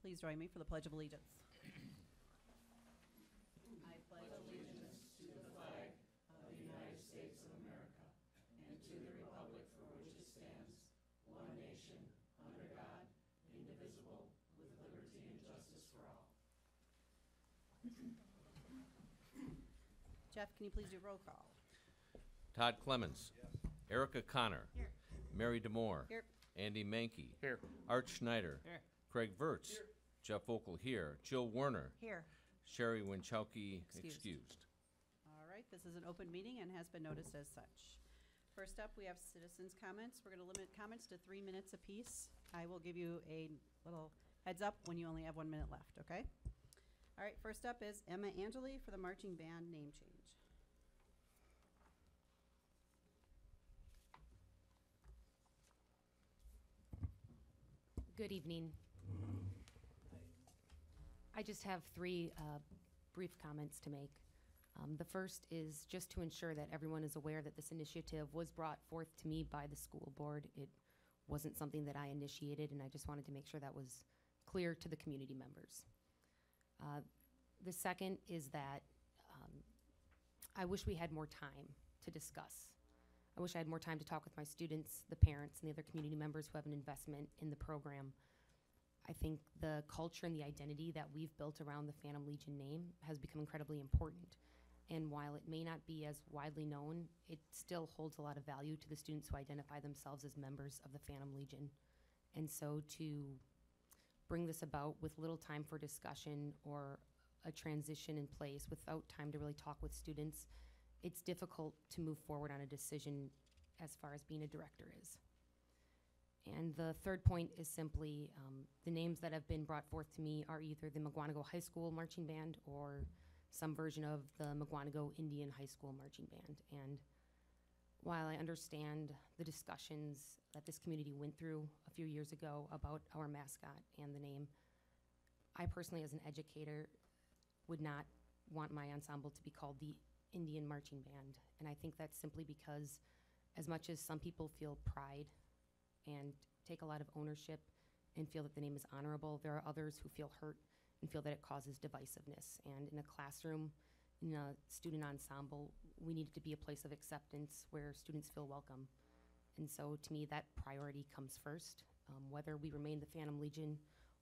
Please join me for the Pledge of Allegiance. Jeff, can you please do roll call? Todd Clemens. Erica Connor. Here. Mary DeMore. Here. Andy Mankey. Here. Art Schneider. Here. Craig Verts. Jeff Vogel here. Jill Werner. Here. Sherry Winchowski Excused. excused. All right, this is an open meeting and has been noticed as such. First up, we have citizens' comments. We're going to limit comments to 3 minutes apiece. I will give you a little heads up when you only have 1 minute left, okay? All right, first up is Emma Angeli for the marching band name change. Good evening. I just have three brief comments to make. The first is just to ensure that everyone is aware that this initiative was brought forth to me by the school board. It wasn't something that I initiated, and I just wanted to make sure that was clear to the community members. The second is that I wish we had more time to discuss. I wish I had more time to talk with my students, the parents, and the other community members who have an investment in the program. I think the culture and the identity that we've built around the Phantom Legion name has become incredibly important. And while it may not be as widely known, it still holds a lot of value to the students who identify themselves as members of the Phantom Legion. And so to bring this about with little time for discussion or a transition in place without time to really talk with students, it's difficult to move forward on a decision as far as being a director is. And the third point is simply the names that have been brought forth to me are either the McGuanago High School Marching Band or some version of the McGuanago Indian High School Marching Band. And while I understand the discussions that this community went through a few years ago about our mascot and the name, I personally, as an educator, would not want my ensemble to be called the Indian Marching Band. And I think that's simply because as much as some people feel pride and take a lot of ownership and feel that the name is honorable, there are others who feel hurt and feel that it causes divisiveness. And in a classroom, in a student ensemble, we need it to be a place of acceptance where students feel welcome. And so to me, that priority comes first. Whether we remain the Phantom Legion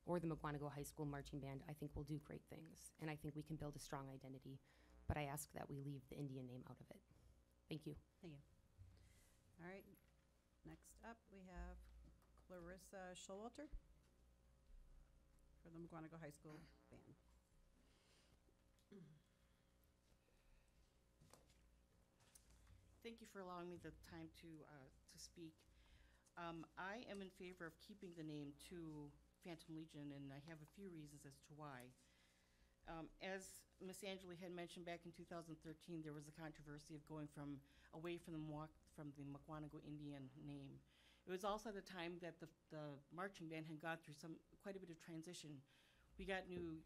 or the McGuanago High School Marching Band, I think we'll do great things. And I think we can build a strong identity. But I ask that we leave the Indian name out of it. Thank you. Thank you. All right, next up we have Clarissa Showalter for the McGuanago High School Band. Thank you for allowing me the time to speak. I am in favor of keeping the name to Phantom Legion, and I have a few reasons as to why. As Ms. Angeli had mentioned, back in 2013, there was a controversy of going away from the McGuanago Indian name. It was also the time that the marching band had gone through quite a bit of transition. We got new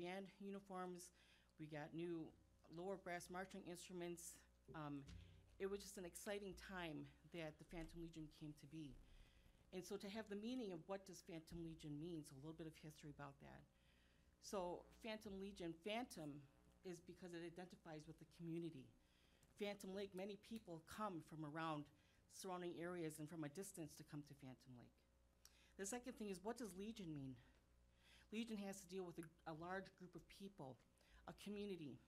band uniforms. We got new lower brass marching instruments. It was just an exciting time that the Phantom Legion came to be. And so to have the meaning of what does Phantom Legion mean, so a little bit of history about that. So Phantom Legion, Phantom is because it identifies with the community. Phantom Lake, many people come from around surrounding areas and from a distance to come to Phantom Lake. The second thing is, what does Legion mean? Legion has to deal with a large group of people, a community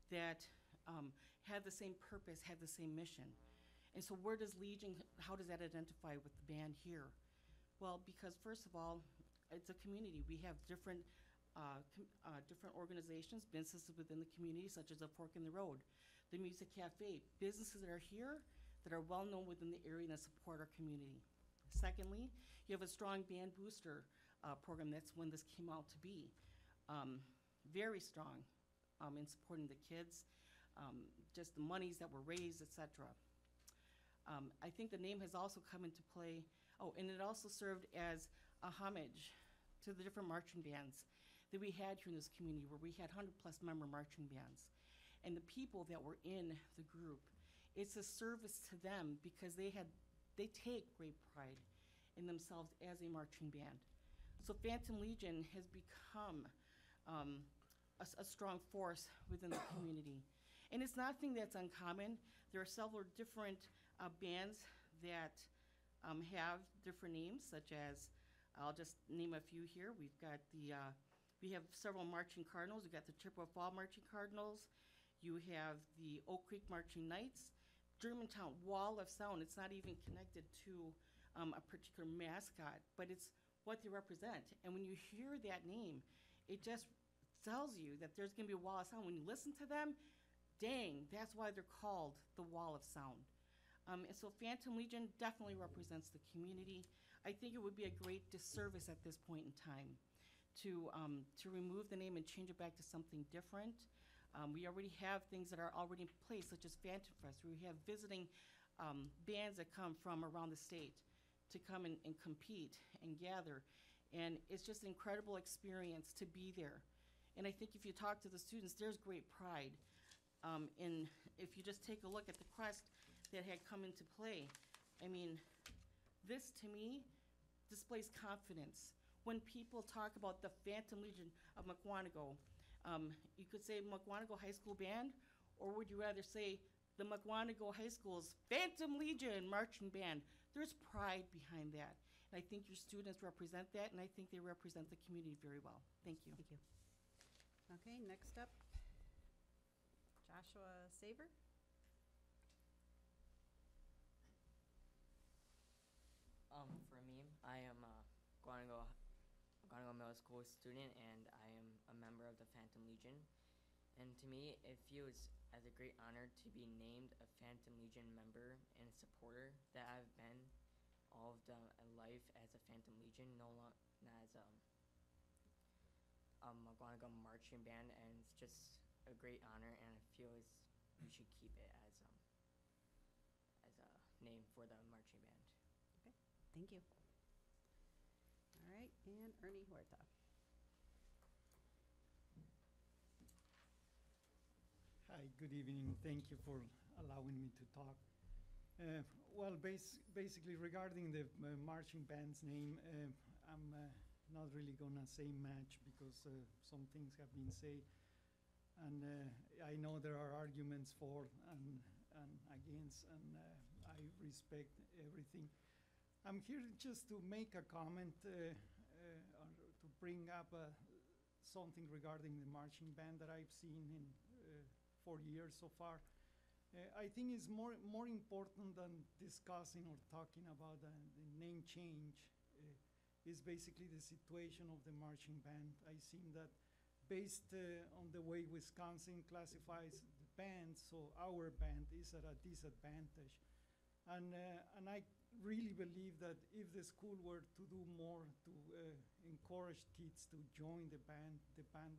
that have the same purpose, have the same mission. And so where does Legion, how does that identify with the band here? Well, because first of all, it's a community. We have different organizations, businesses within the community, such as a Fork in the Road, the Music Cafe, businesses that are here that are well known within the area and that support our community. Secondly, you have a strong band booster program. That's when this came out to be. Very strong in supporting the kids, just the monies that were raised, etc. I think the name has also come into play. Oh, and it also served as a homage to the different marching bands that we had here in this community, where we had 100+ member marching bands. And the people that were in the group, it's a service to them because they take great pride in themselves as a marching band. So Phantom Legion has become a strong force within the community. And it's nothing that's uncommon. There are several different bands that have different names, such as, I'll just name a few here. We have several marching cardinals. We've got the Chippewa Fall Marching Cardinals. You have the Oak Creek Marching Knights, Germantown Wall of Sound. It's not even connected to a particular mascot, but it's what they represent. And when you hear that name, it just tells you that there's going to be a wall of sound. When you listen to them, dang, that's why they're called the Wall of Sound. And so Phantom Legion definitely represents the community. I think it would be a great disservice at this point in time to remove the name and change it back to something different. We already have things that are already in place, such as Phantom Fest, where we have visiting bands that come from around the state to come and compete and gather. And it's just an incredible experience to be there. And I think if you talk to the students, there's great pride. If you just take a look at the crest that had come into play, I mean, this to me displays confidence. When people talk about the Phantom Legion of Mukwonago, you could say Mukwonago High School Band, or would you rather say the Mukwonago High School's Phantom Legion Marching Band? There's pride behind that. And I think your students represent that, and I think they represent the community very well. Thank you. Thank you. Okay, next up, Joshua Saver. For me, I am a Guanago Middle School student, and I am a member of the Phantom Legion. And to me, it feels as a great honor to be named a Phantom Legion member and a supporter that I've been all of the life as a Phantom Legion, not as a Guanago marching band, and it's just a great honor, and I feel as we should keep it as a name for the marching band. Okay, thank you. All right, and Ernie Huerta. Hi, good evening. Thank you for allowing me to talk. Well, basically regarding the marching band's name, I'm not really gonna say much because some things have been said, and I know there are arguments for and against, and I respect everything. I'm here just to make a comment or to bring up something regarding the marching band that I've seen in 4 years so far. I think it's more important than discussing or talking about the name change is basically the situation of the marching band. I think that based on the way Wisconsin classifies the band, so our band is at a disadvantage. And I really believe that if the school were to do more to encourage kids to join the band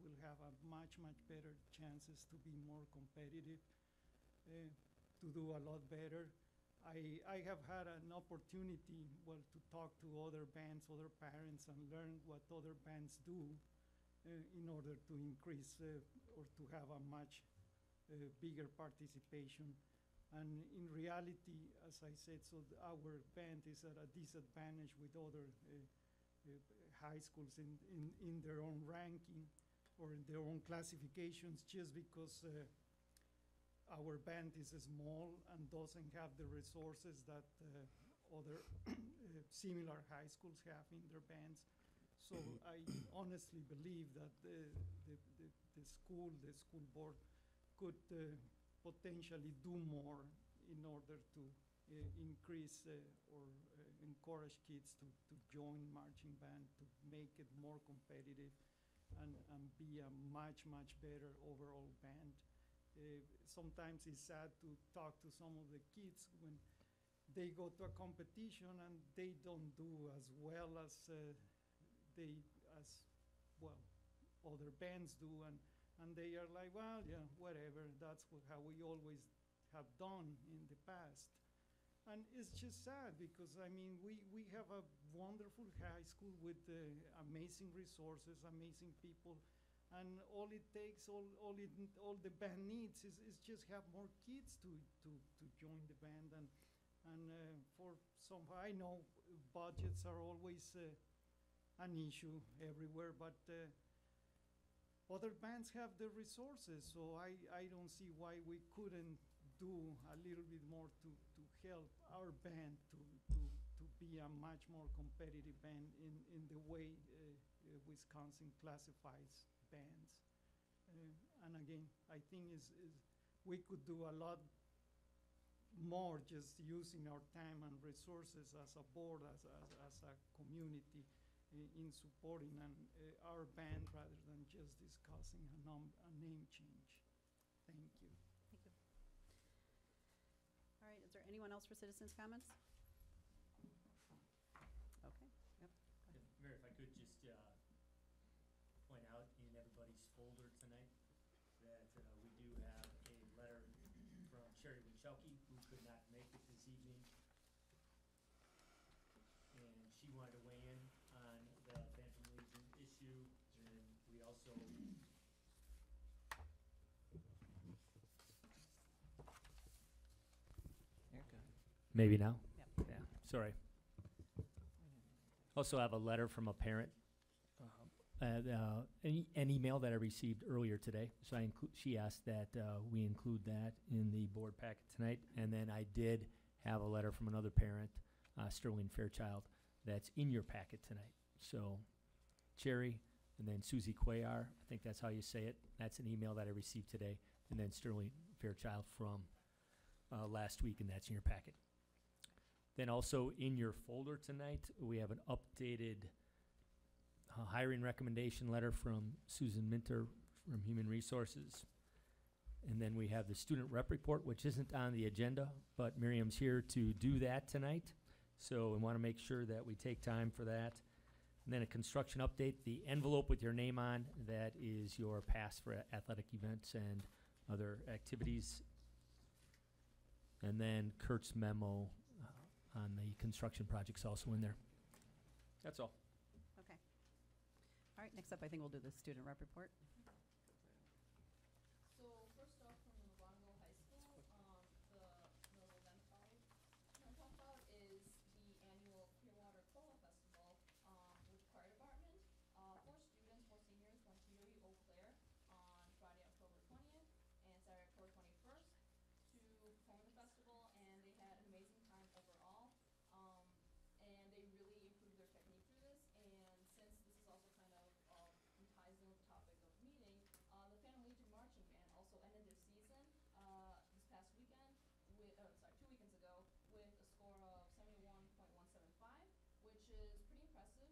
will have a much better chances to be more competitive, to do a lot better. I have had an opportunity, well, to talk to other bands, other parents, and learn what other bands do in order to increase or to have a much bigger participation. And in reality, as I said, so our band is at a disadvantage with other high schools in their own ranking or in their own classifications, just because our band is small and doesn't have the resources that other similar high schools have in their bands. So I honestly believe that the school board could potentially do more in order to increase or encourage kids to join marching band, to make it more competitive and be a much better overall band. Sometimes it's sad to talk to some of the kids when they go to a competition and they don't do as well as other bands do, and they are like, well, yeah, whatever, that's how we always have done in the past. And it's just sad because, I mean, we have a wonderful high school with amazing resources, amazing people, and all it takes, all the band needs is just have more kids to join the band. And for some, I know budgets are always an issue everywhere, but other bands have the resources, so I don't see why we couldn't do a little bit more to help our band to be a much more competitive band in the way Wisconsin classifies bands. And again, I think we could do a lot more just using our time and resources as a board, as a community in supporting our band rather than just discussing a name change. Thank you. Thank you. All right, is there anyone else for citizens' comments? Okay, yep. Mayor, if I could just point out in everybody's folder tonight that we do have a letter from Sherry Winchowski, who could not make it this evening. And she wanted to weigh in on the Phantom Legion issue, and we also maybe now? Yep. Yeah, sorry. Also have a letter from a parent, an email that I received earlier today. So she asked that we include that in the board packet tonight. And then I did have a letter from another parent, Sterling Fairchild, that's in your packet tonight. So Cherry and then Susie Cuellar, I think that's how you say it. That's an email that I received today. And then Sterling Fairchild from last week, and that's in your packet. Then also in your folder tonight, we have an updated hiring recommendation letter from Susan Minter from Human Resources. And then we have the student rep report, which isn't on the agenda, but Miriam's here to do that tonight. So we want to make sure that we take time for that. And then a construction update, the envelope with your name on, that is your pass for athletic events and other activities. And then Kurt's memo on the construction projects also in there. That's all. Okay. All right, next up, I think we'll do the student rep report. So first off, from Morongo High School, the event I want to talk about is the annual Clearwater Fall Festival with the fire department. 4 students, 4 seniors, went to UAE Eau Claire on Friday, October 20th and Saturday, October 21st to perform at the festival, and they had an amazing time overall. And they really improved their technique through this. And since this is also kind of ties in with the topic of the meeting, the Phantom Legion Marching Band also ended their season this past weekend, with 2 weekends ago, with a score of 71.175, which is pretty impressive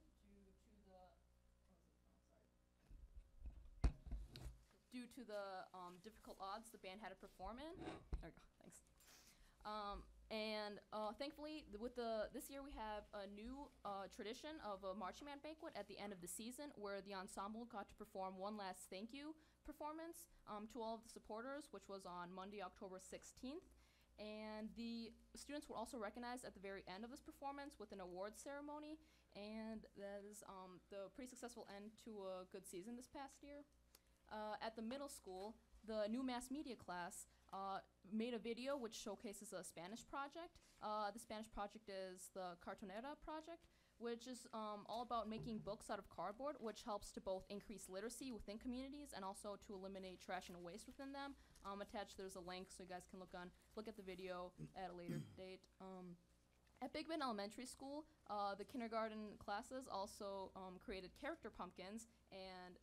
due to the difficult odds the band had to perform in. There we go. Thanks. And thankfully, this year we have a new tradition of a marching band banquet at the end of the season, where the ensemble got to perform one last thank you performance to all of the supporters, which was on Monday, October 16th. And the students were also recognized at the very end of this performance with an awards ceremony, and that is the pretty successful end to a good season this past year. At the middle school, the new mass media class made a video which showcases a Spanish project. The Spanish project is the Cartonera project, which is all about making books out of cardboard, which helps to both increase literacy within communities and also to eliminate trash and waste within them. Attached, there's a link so you guys can look at the video at a later date. At Big Bend Elementary School, the kindergarten classes also created character pumpkins, and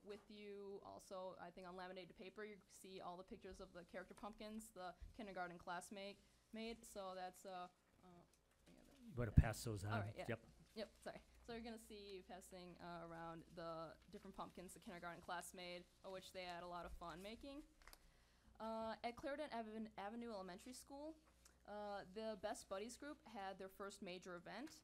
with you also, I think on laminated paper, you see all the pictures of the character pumpkins the kindergarten class made. So that's You want to pass those on? All right, yeah. Yep. Yep, sorry. So you're gonna see passing around the different pumpkins the kindergarten class made, which they had a lot of fun making. At Clarendon Avenue Elementary School, the Best Buddies group had their first major event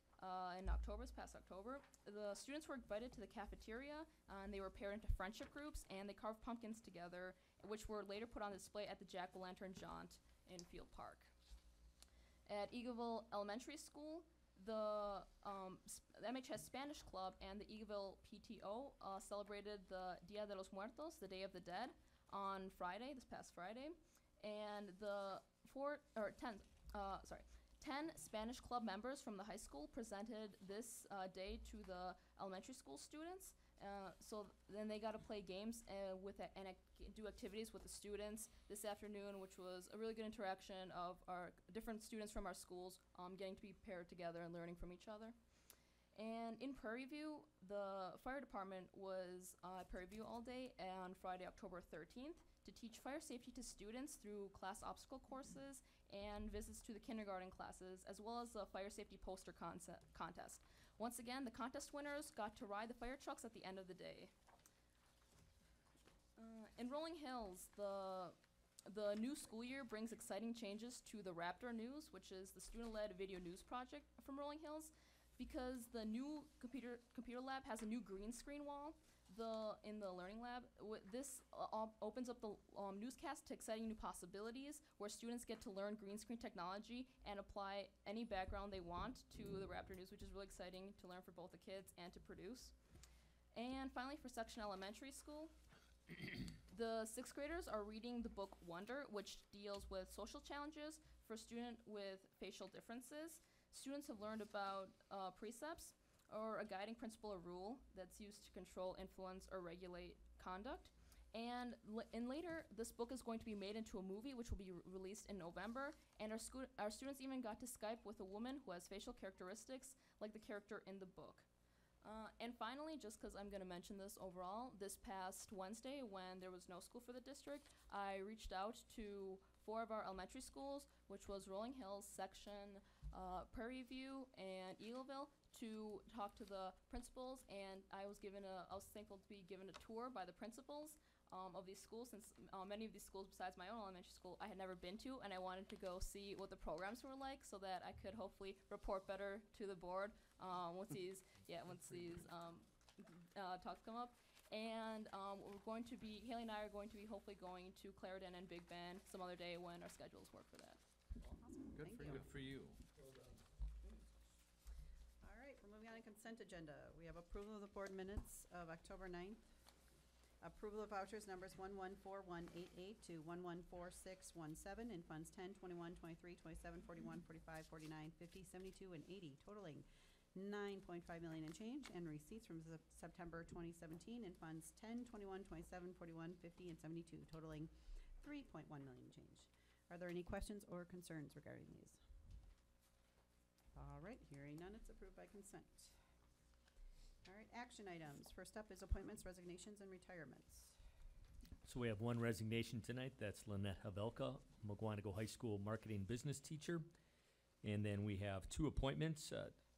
in October, this past October. The students were invited to the cafeteria, and they were paired into friendship groups, and they carved pumpkins together, which were later put on display at the Jack-o'-lantern Jaunt in Field Park. At Eagleville Elementary School, the MHS Spanish Club and the Eagleville PTO celebrated the Dia de los Muertos, the Day of the Dead, on Friday, this past Friday, and the 10th 10 Spanish club members from the high school presented this day to the elementary school students. So then they got to play games do activities with the students this afternoon, which was a really good interaction of our different students from our schools getting to be paired together and learning from each other. And in Prairie View, the fire department was at Prairie View all day on Friday, October 13th, to teach fire safety to students through class obstacle courses and visits to the kindergarten classes, as well as a fire safety poster contest. Once again, the contest winners got to ride the fire trucks at the end of the day. In Rolling Hills, the new school year brings exciting changes to the Raptor News, which is the student-led video news project from Rolling Hills, because the new computer lab has a new green screen wall. In the learning lab, this opens up the newscast to exciting new possibilities where students get to learn green screen technology and apply any background they want to the Raptor News, which is really exciting to learn for both the kids and to produce. And finally, for Section Elementary School, the 6th graders are reading the book Wonder, which deals with social challenges for students with facial differences. Students have learned about precepts, or a guiding principle or rule that's used to control, influence, or regulate conduct. And later, this book is going to be made into a movie, which will be released in November. And our students even got to Skype with a woman who has facial characteristics like the character in the book. And finally, just because I'm going to mention this overall, this past Wednesday, when there was no school for the district, I reached out to 4 of our elementary schools, which was Rolling Hills, Section, Prairie View, and Eagleville, to talk to the principals, and I was thankful to be given a tour by the principals of these schools, since many of these schools besides my own elementary school I had never been to, and I wanted to go see what the programs were like so that I could hopefully report better to the board once these talks come up. And Haley and I are going to be hopefully going to Clarendon and Big Bend some other day when our schedules work for that. Awesome. Good Thank for you. Good for you. All right, we're moving on to consent agenda. We have approval of the board minutes of October 9th. Approval of vouchers numbers 114188 to 114617 in funds 10, 21, 23, 27, 41, 45, 49, 50, 72, and 80, totaling $9.5 million in change, and receipts from September 2017 in funds 10, 21, 27, 41, 50, and 72, totaling $3.1 million in change. Are there any questions or concerns regarding these? All right, hearing none, it's approved by consent. All right, action items. First up is appointments, resignations, and retirements. So we have one resignation tonight. That's Lynette Havelka, Mugwanago High School marketing business teacher. And then we have 2 appointments,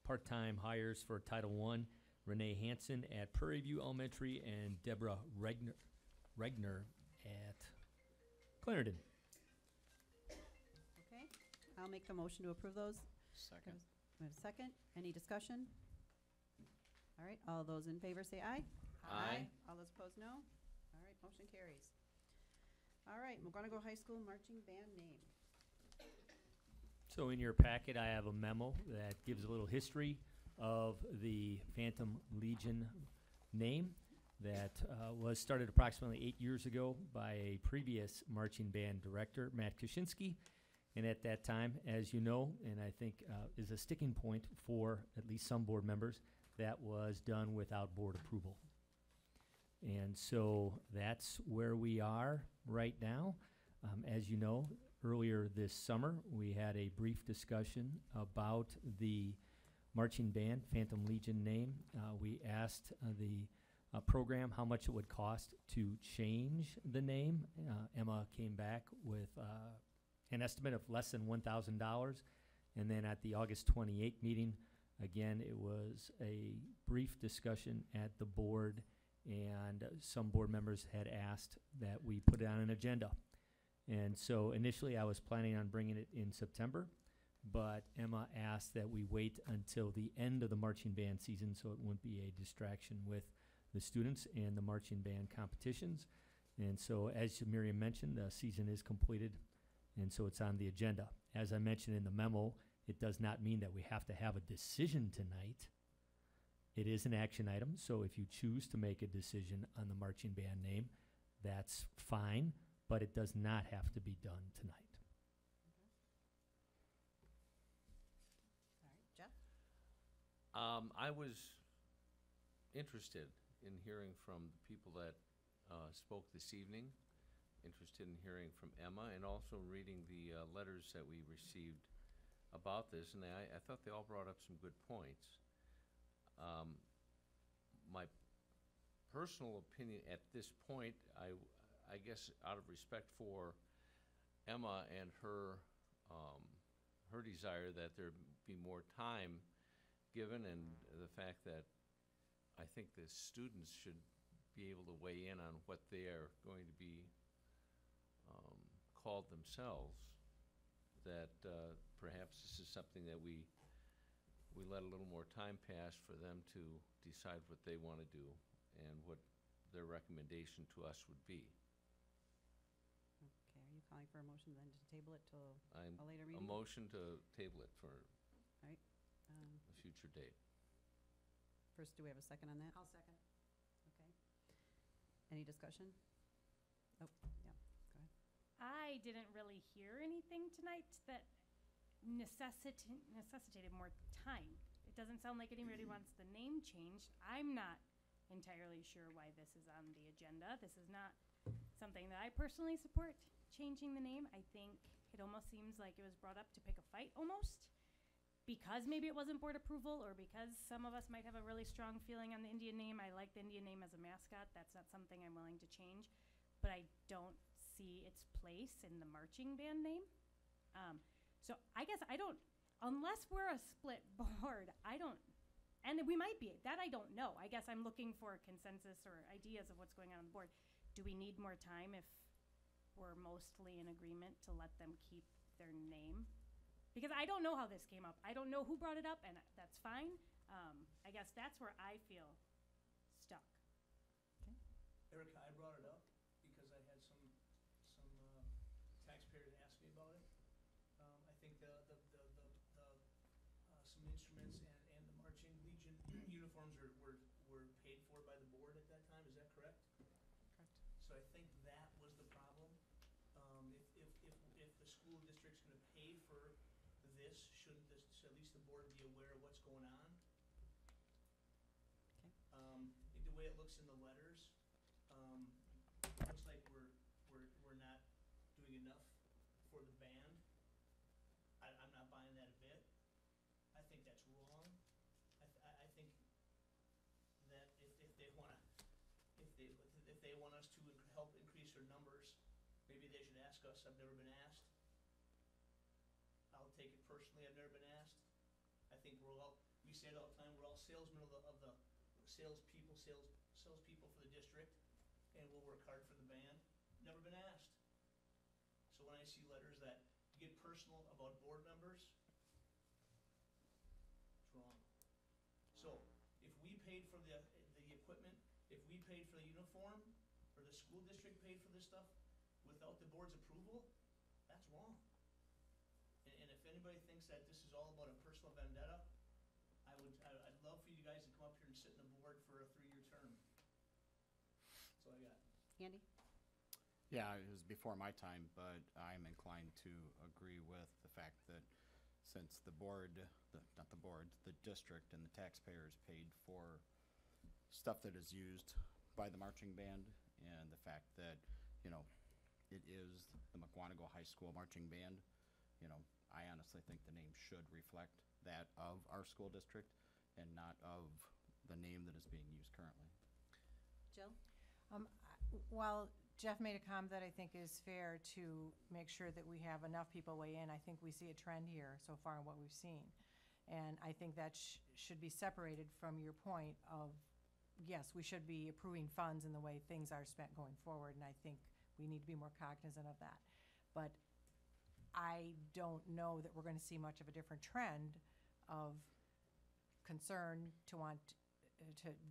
part-time hires for Title I, Renee Hansen at Prairie View Elementary and Deborah Regner at Clarendon. Okay, I'll make the motion to approve those. Second. We have a second. Any discussion? All right, all those in favor say aye. Aye. All those opposed, no. All right, motion carries. All right, Mugwanago High School marching band name. So in your packet, I have a memo that gives a little history of the Phantom Legion name that was started approximately 8 years ago by a previous marching band director, Matt Kaczynski. And at that time, as you know, and I think is a sticking point for at least some board members, that was done without board approval. And so that's where we are right now. As you know, earlier this summer, we had a brief discussion about the marching band, Phantom Legion name. We asked the program how much it would cost to change the name. Emma came back with an estimate of less than $1,000. And then at the August 28th meeting, again, it was a brief discussion at the board, and some board members had asked that we put it on an agenda. And so initially I was planning on bringing it in September, but Emma asked that we wait until the end of the marching band season so it wouldn't be a distraction with the students and the marching band competitions. And so as Miriam mentioned, the season is completed, and so it's on the agenda. As I mentioned in the memo, it does not mean that we have to have a decision tonight. It is an action item, so if you choose to make a decision on the marching band name, that's fine, but it does not have to be done tonight. I was interested in hearing from the people that spoke this evening, interested in hearing from Emma, and also reading the letters that we received about this, and I thought they all brought up some good points. My personal opinion at this point, I guess out of respect for Emma and her desire that there be more time given, and the fact that I think the students should be able to weigh in on what they are going to be called themselves, that perhaps this is something that we let a little more time pass for them to decide what they want to do and what their recommendation to us would be. Okay, are you calling for a motion then to table it till I'm a later a meeting? motion to table it for Um, a future date. First, do we have a second on that? I'll second. Okay. Any discussion? Oh, yeah, go ahead. I didn't really hear anything tonight that necessitated more time. It doesn't sound like anybody wants the name changed. I'm not entirely sure why this is on the agenda. This is not something that I personally support, changing the name. I think it almost seems like it was brought up to pick a fight almost, because maybe it wasn't board approval, or because some of us might have a really strong feeling on the Indian name. I like the Indian name as a mascot. That's not something I'm willing to change, but I don't see its place in the marching band name. So I guess I don't, unless we're a split board, I don't, and we might be, that I don't know. I guess I'm looking for a consensus or ideas of what's going on the board. Do we need more time if we're mostly in agreement to let them keep their name? Because I don't know how this came up. I don't know who brought it up, and that's fine. I guess that's where I feel stuck. Erica, I brought it up because I had some taxpayers ask me about it. I think some instruments and the marching legion uniforms were paid for by the board at that time. Is that correct? Correct. So I think that was the problem. If the school district's going to pay for this, shouldn't at least the board be aware of what's going on? Okay. The way it looks in the letters, it looks like we're not doing enough for the band. I'm not buying that a bit. I think that's wrong. I think that if they wanna, if they want us to help increase their numbers, maybe they should ask us. I've never been asked. I'll take it personally, I've never been asked. I think we say it all the time, we're all salesmen of the salespeople for the district, and we'll work hard for the band. Never been asked. So when I see letters that get personal about board members, it's wrong. So if we paid for the equipment, if we paid for the uniform, or the school district paid for this stuff without the board's approval, that's wrong. And if anybody thinks that this is all about a personal vendetta, I'd love for you guys to come up here and sit in the board for a 3-year term. That's all I got. Andy? Yeah, it was before my time, but I'm inclined to agree with the fact that since the board, not the board, the district and the taxpayers paid for stuff that is used by the marching band, and the fact that, it is the McWanago High School Marching Band, I honestly think the name should reflect that of our school district and not of the name that is being used currently. Jill? Well, Jeff made a comment that I think is fair to make sure that we have enough people weigh in. I think we see a trend here so far in what we've seen. And I think that should be separated from your point of, yes, we should be approving funds in the way things are spent going forward, and I think we need to be more cognizant of that. But I don't know that we're going to see much of a different trend of concern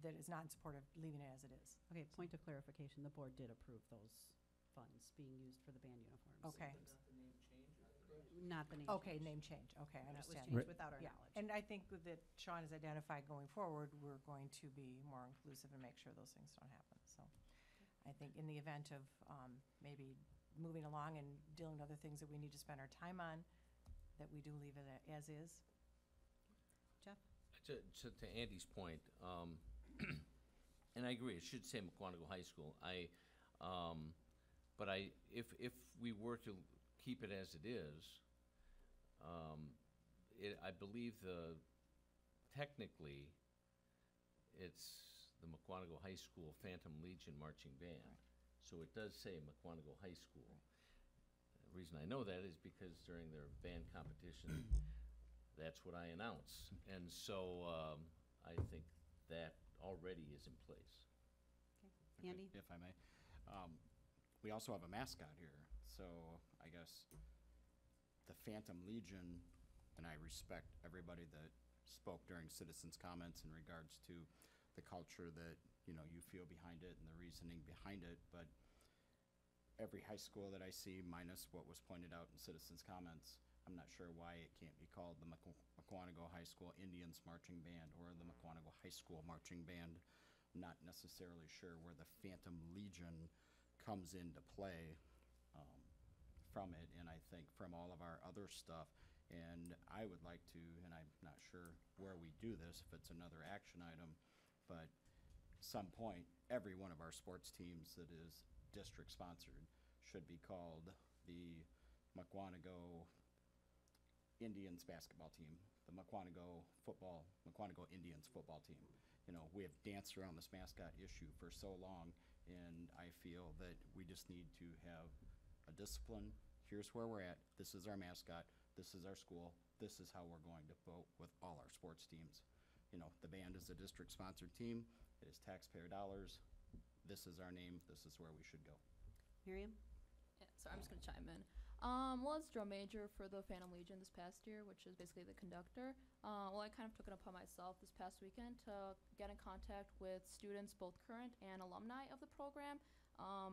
that is not in support of leaving it as it is. Okay, point of clarification, the board did approve those funds being used for the band uniforms. Okay. But not the name change, is that correct? Not the name Okay, change. name change. Okay, I That was understand. changed without our Yeah, knowledge. and I think that Sean has identified going forward, we're going to be more inclusive and make sure those things don't happen. So I think in the event of maybe moving along and dealing with other things that we need to spend our time on, that we do leave it as is. Jeff? to Andy's point, and I agree, it should say McQuantico High School. But if we were to keep it as it is, I believe technically, it's the McQuantico High School Phantom Legion Marching Band. So it does say McQuantico High School. The reason I know that is because during their band competition, that's what I announce. And so I think that already is in place. Okay. Andy? If I may. We also have a mascot here, so I guess the Phantom Legion, and I respect everybody that spoke during citizens' comments in regards to the culture that, you feel behind it and the reasoning behind it, but every high school that I see, minus what was pointed out in citizens' comments, I'm not sure why it can't be called the McQuantico High School Indians Marching Band or the McQuantico High School Marching Band. I'm not necessarily sure where the Phantom Legion comes into play from it, and I think from all of our other stuff, and I would like to, and I'm not sure where we do this, if it's another action item, but some point, every one of our sports teams that is district-sponsored should be called the McQuantico Indians basketball team, the McQuantico Indians football team. We have danced around this mascot issue for so long, and I feel that we just need to have a discipline. Here's where we're at. This is our mascot. This is our school. This is how we're going to vote with all our sports teams. The band is a district-sponsored team. It is taxpayer dollars. This is our name. This is where we should go. Miriam? Yeah, sorry, I'm just gonna chime in. Well, as drum major for the Phantom Legion this past year, which is basically the conductor, I kind of took it upon myself this past weekend to get in contact with students, both current and alumni of the program.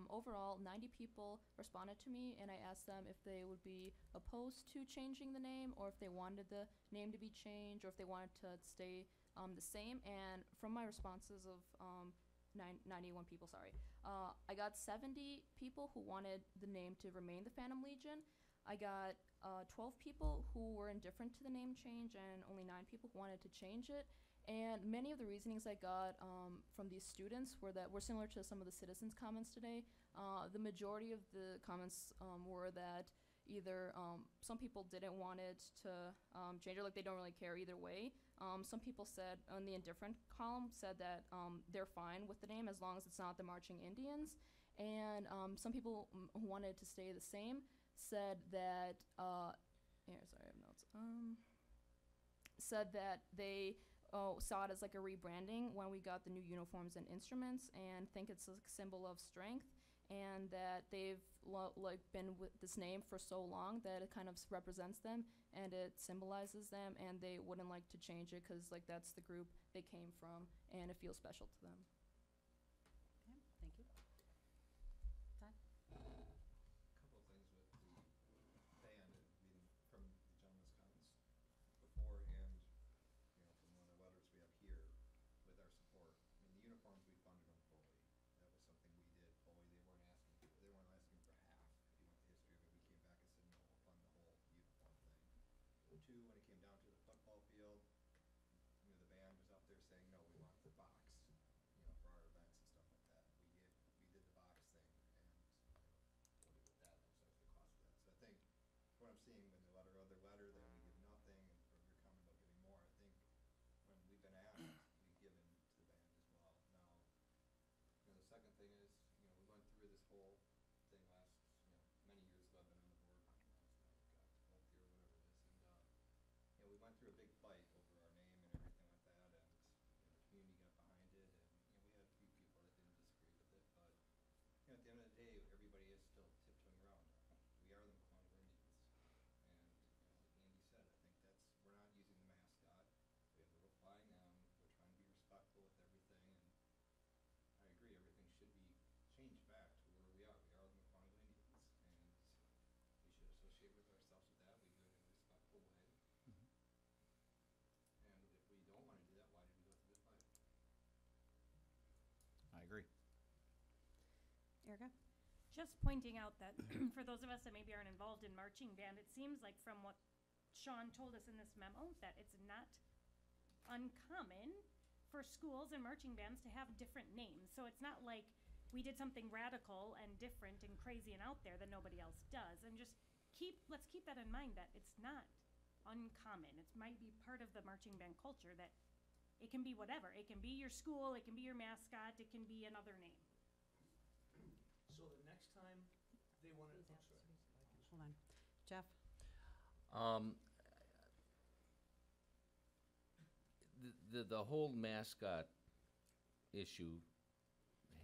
Overall, 90 people responded to me, and I asked them if they would be opposed to changing the name, or if they wanted the name to be changed, or if they wanted to stay the same. And from my responses of 91 people, I got 70 people who wanted the name to remain the Phantom Legion. I got 12 people who were indifferent to the name change, and only 9 people who wanted to change it. And many of the reasonings I got from these students were similar to some of the citizens' comments today. The majority of the comments were that either some people didn't want it to change, or like they don't really care either way. Some people said, on the indifferent column, said that they're fine with the name as long as it's not the Marching Indians. And some people who wanted to stay the same said that, I have notes. Said that they saw it as like a rebranding when we got the new uniforms and instruments, and think it's a symbol of strength, and that they've been with this name for so long that it kind of represents them and it symbolizes them, and they wouldn't like to change it because that's the group they came from and it feels special to them. Okay, thank you. Todd? Couple of things with the band, from the gentleman's comments before, and from one of the letters we have here with our support. The uniforms, we funded them fully. That was something we did fully. They weren't asking for half. If you want the history of it, we came back and said, no, we'll fund the whole uniform thing. 2, when it came down to the football field, the band was up there saying, no, we want the box, for our events and stuff like that. We did the box thing, and we'll do with that, that was the cost of that. So I think what I'm seeing in the other letter, that we give nothing, and from your comment about giving more, I think when we've been asked, we've given to the band as well. Now, the second thing is, we went through this whole thing last, many years ago, I've been on the board, God, 12th year or whatever it is, and we went through a big fight over our name and everything like that, and the community got behind it, and we had a few people that didn't disagree with it, but at the end of the day, everybody is still tiptoeing around. We are the McQuantico Indians, and like Andy said, I think we're not using the mascot. We have the little flying M. We're trying to be respectful with everything, and I agree, everything should be changed back to where we are. We are the McQuantico Indians, and we should associate with ourselves with that. We do it in a respectful way. And if we don't want to do that, why did we go through the fight? I agree. Erica? Just pointing out that for those of us that maybe aren't involved in marching band, it seems like from what Sean told us in this memo, that it's not uncommon for schools and marching bands to have different names. So it's not like we did something radical and different and crazy and out there that nobody else does. And just let's keep that in mind, that it's not uncommon. It might be part of the marching band culture that it can be whatever. It can be your school, it can be your mascot, it can be another name. So the next time they want to, I'm sorry. Hold on. Jeff? The whole mascot issue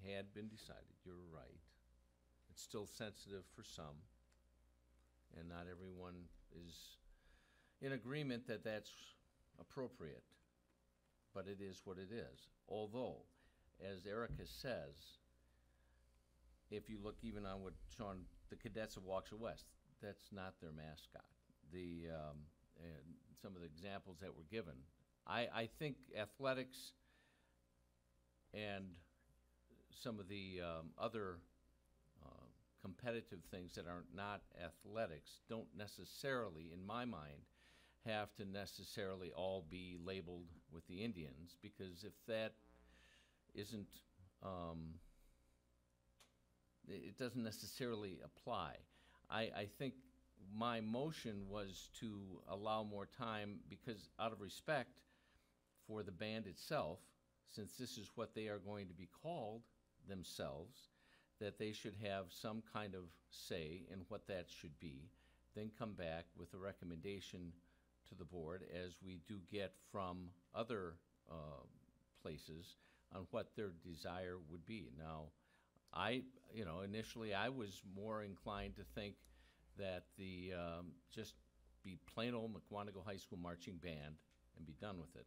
had been decided, you're right. It's still sensitive for some, and not everyone is in agreement that that's appropriate, but it is what it is. Although, as Erica says, if you look even on what Sean, the cadets of Waukesha West, that's not their mascot. And some of the examples that were given, I think athletics and some of the other competitive things that are not athletics don't necessarily, in my mind, have to necessarily all be labeled with the Indians, because if that isn't, it doesn't necessarily apply. I think my motion was to allow more time, because out of respect for the band itself, since this is what they are going to be called themselves, that they should have some kind of say in what that should be, then come back with a recommendation to the board, as we do get from other places, on what their desire would be. Now, initially I was more inclined to think that the just be plain old McWanago High School Marching Band and be done with it.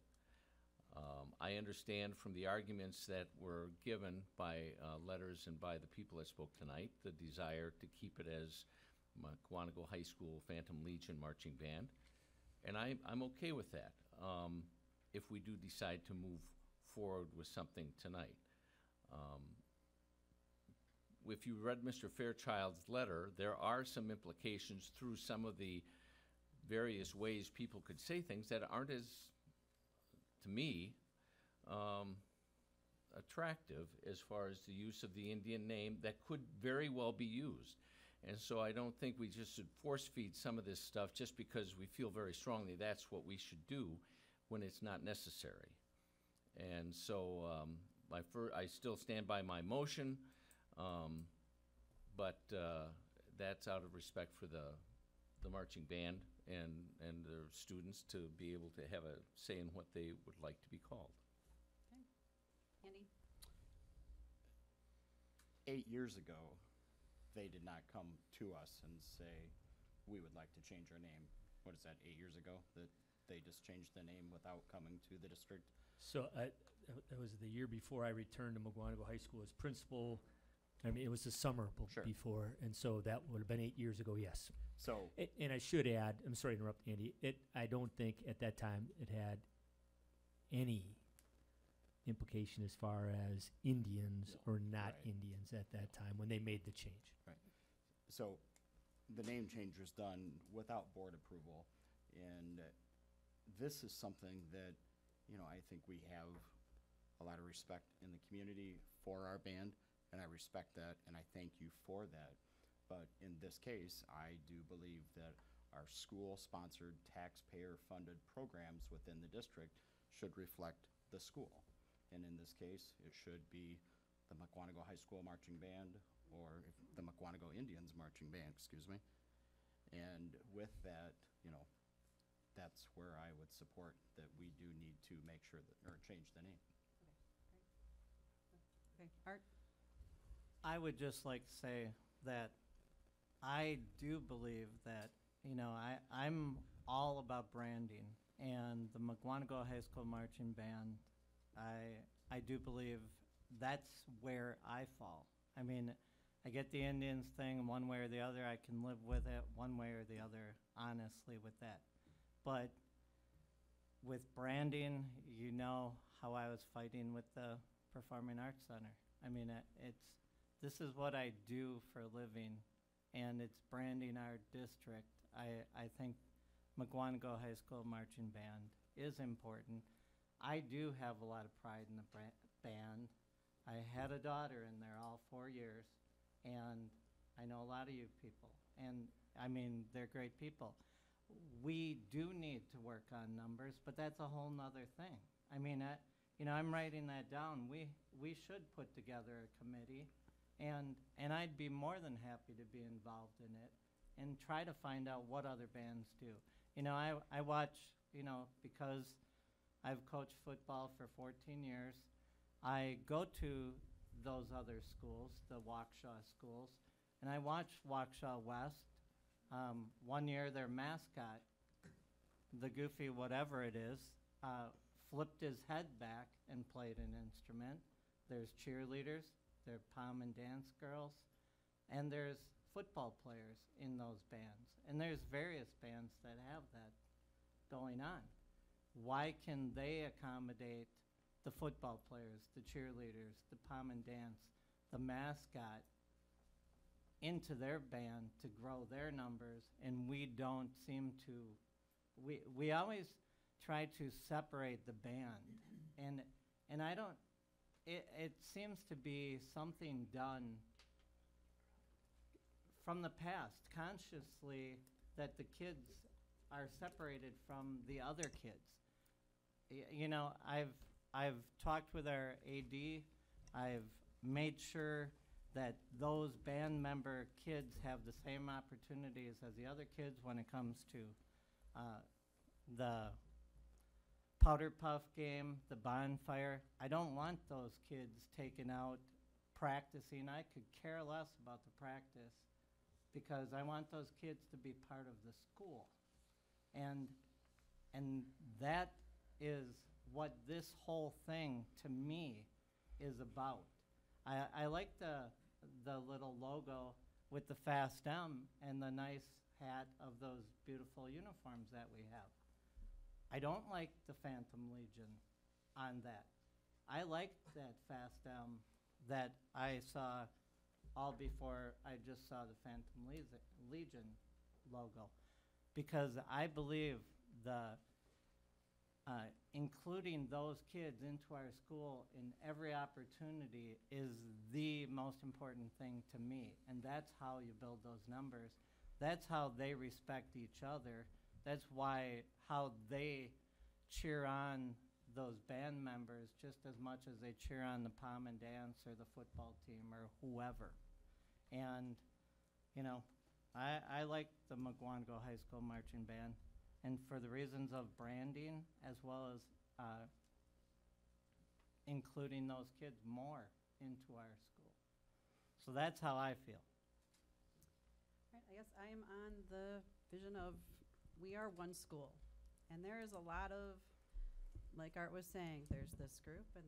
I understand from the arguments that were given by letters and by the people that spoke tonight, the desire to keep it as McWanago High School Phantom Legion Marching Band, and I'm okay with that if we do decide to move forward with something tonight. If you read Mr. Fairchild's letter, there are some implications through some of the various ways people could say things that aren't as, to me, attractive as far as the use of the Indian name that could very well be used. And so I don't think we just should force feed some of this stuff just because we feel very strongly that's what we should do when it's not necessary. And so I still stand by my motion, but that's out of respect for the marching band and their students to be able to have a say in what they would like to be called. Okay. Andy? 8 years ago, they did not come to us and say, we would like to change our name. What is that, 8 years ago, that they just changed the name without coming to the district? So that was the year before I returned to McWanago High School as principal. I mean, it was the summer Sure. before, and so that would have been 8 years ago, yes. So, And I should add, I'm sorry to interrupt, Andy, I don't think at that time it had any implication as far as Indians or not Right. Indians at that time when they made the change. so the name change was done without board approval, and this is something that, I think we have a lot of respect in the community for our band, and I respect that, and I thank you for that. But in this case, I do believe that our school-sponsored, taxpayer-funded programs within the district should reflect the school. And in this case, it should be the McWanago High School Marching Band, or the McWanago Indians Marching Band, excuse me. And with that, that's where I would support that we do need to make sure that, or change the name. Okay. Art? I would just like to say that I do believe that, I'm all about branding, and the McWanago High School Marching Band, I do believe that's where I fall. I mean, I get the Indians thing one way or the other. I can live with it one way or the other, honestly, with that. But with branding, how I was fighting with the Performing Arts Center. I mean, this is what I do for a living, and it's branding our district. I think McWanago High School Marching Band is important. I do have a lot of pride in the band. I had a daughter in there all 4 years, and I know a lot of you people, and I mean, they're great people. We do need to work on numbers, but that's a whole nother thing. I mean, I'm writing that down. We should put together a committee, and I'd be more than happy to be involved in it and try to find out what other bands do. I watch, because I've coached football for 14 years, I go to those other schools, the Waukesha schools, and I watch Waukesha West. One year their mascot, the Goofy whatever it is, flipped his head back and played an instrument. There's cheerleaders, there are pom and dance girls, and there's football players in those bands. And there's various bands that have that going on. Why can they accommodate the football players, the cheerleaders, the pom and dance, the mascot into their band to grow their numbers, and we don't seem to, we always try to separate the band, and I don't, it seems to be something done from the past, consciously, that the kids are separated from the other kids. I've talked with our AD, I've made sure that those band member kids have the same opportunities as the other kids when it comes to the powder puff game, the bonfire. I don't want those kids taken out practicing. I could care less about the practice because I want those kids to be part of the school. And that is what this whole thing, to me, is about. I like the little logo with the Fast M and the nice hat of those beautiful uniforms that we have. I don't like the Phantom Legion on that. I like that Fast M that I saw all before I just saw the Phantom Legion logo, because I believe including those kids into our school in every opportunity is the most important thing to me, and that's how you build those numbers. That's how they respect each other. That's how they cheer on those band members just as much as they cheer on the pom and dance or the football team or whoever. And I like the Mukwonago High School Marching Band, and for the reasons of branding as well as including those kids more into our school. So that's how I feel. Right, I guess I am on the vision of we are one school. And there is a lot of, like Art was saying, there's this group, and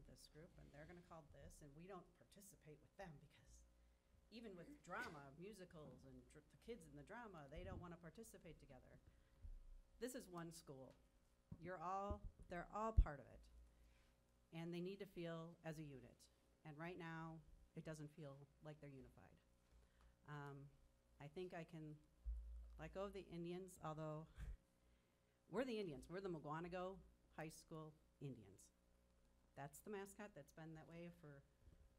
they're going to call this, and we don't participate with them because even with drama, musicals, and the kids in the drama, they don't want to participate together. This is one school. They're all part of it. And they need to feel as a unit. And right now, it doesn't feel like they're unified. I think I can let go of the Indians, although we're the Indians. We're the Mukwonago High School Indians. That's the mascot. That's been that way for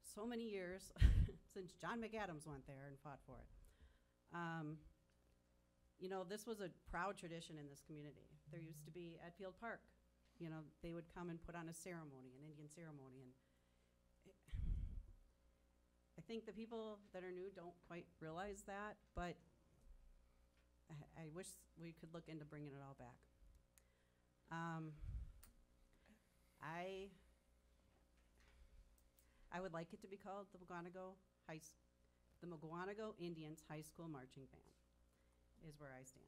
so many years, since John McAdams went there and fought for it. This was a proud tradition in this community. There used to be at Field Park, they would come and put on a ceremony, an Indian ceremony, and I think the people that are new don't quite realize that, but I wish we could look into bringing it all back. I would like it to be called the Mukwonago Indians High School Marching Band, is where I stand.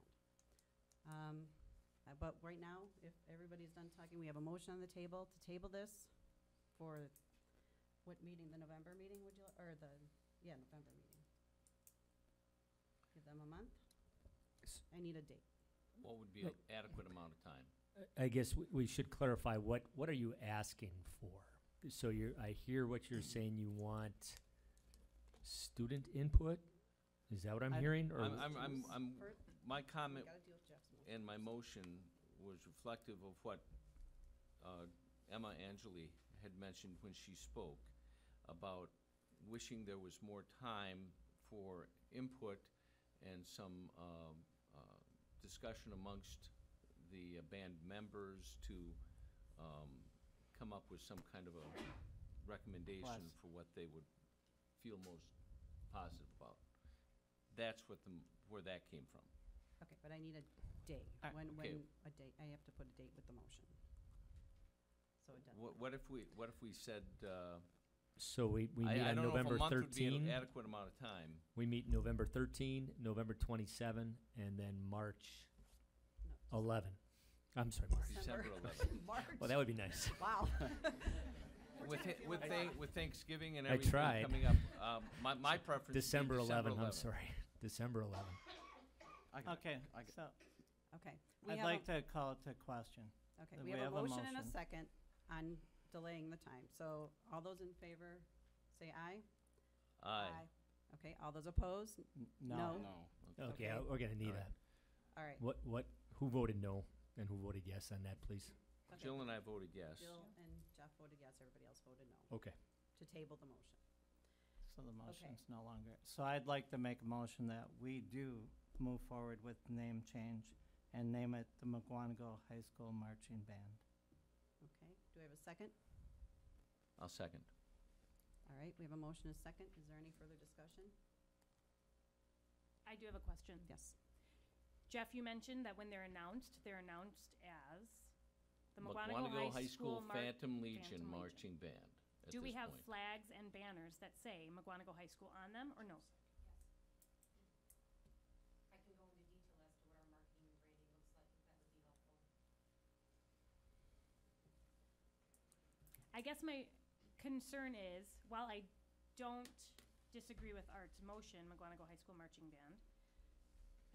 But right now, if everybody's done talking, we have a motion on the table to table this for what meeting, the November meeting, November meeting. Give them a month. I need a date. What would be an adequate amount of time? I guess we should clarify, what are you asking for? So I hear what you're saying, you want student input? Is that what I'm hearing? Or My comment Gotta deal with Jeff's motion. and my motion was reflective of what Emma Angeli had mentioned when she spoke about wishing there was more time for input and some discussion amongst the band members to come up with some kind of a recommendation Plus. for what they would feel most positive about. That's where that came from. Okay, but I need a date. Uh, When, okay. a date, I have to put a date with the motion. So it doesn't. What if we said, So we meet I on don't know if November a month would be 13. an adequate amount of time. We meet November 13, November 27, and then March 11. I'm sorry, March. December 11th. March. Well, that would be nice. Wow. With Thanksgiving and I everything tried. coming up, my preference would be December 11, I'm 11. sorry. December 11. Okay, so Okay. We I'd have a- like to call it to question. Okay, that we we have a have a motion and a motion. second on delaying the time. So all those in favor, say aye. Aye. Okay, all those opposed? No. No. Okay, Okay. we're going to need All right. All right. who voted no and who voted yes on that, please? Okay. Jill and I voted yes. Jill and Jeff voted yes, everybody else voted no, Okay. to table the motion. So the motion's no longer, so I'd like to make a motion that we do move forward with the name change and name it the McGuanago High School Marching Band. Okay, do we have a second? I'll second. All right, we have a motion and a second. Is there any further discussion? I do have a question. Yes. Jeff, you mentioned that when they're announced as the McGuanago High School Phantom Legion Phantom Marching Band at Do we this have point. flags and banners that say McGuanago High School on them, or no? I can go into detail as to what our marketing and branding looks like, if that would be helpful. I guess my concern is, while I don't disagree with Art's motion, McGuanago High School Marching Band,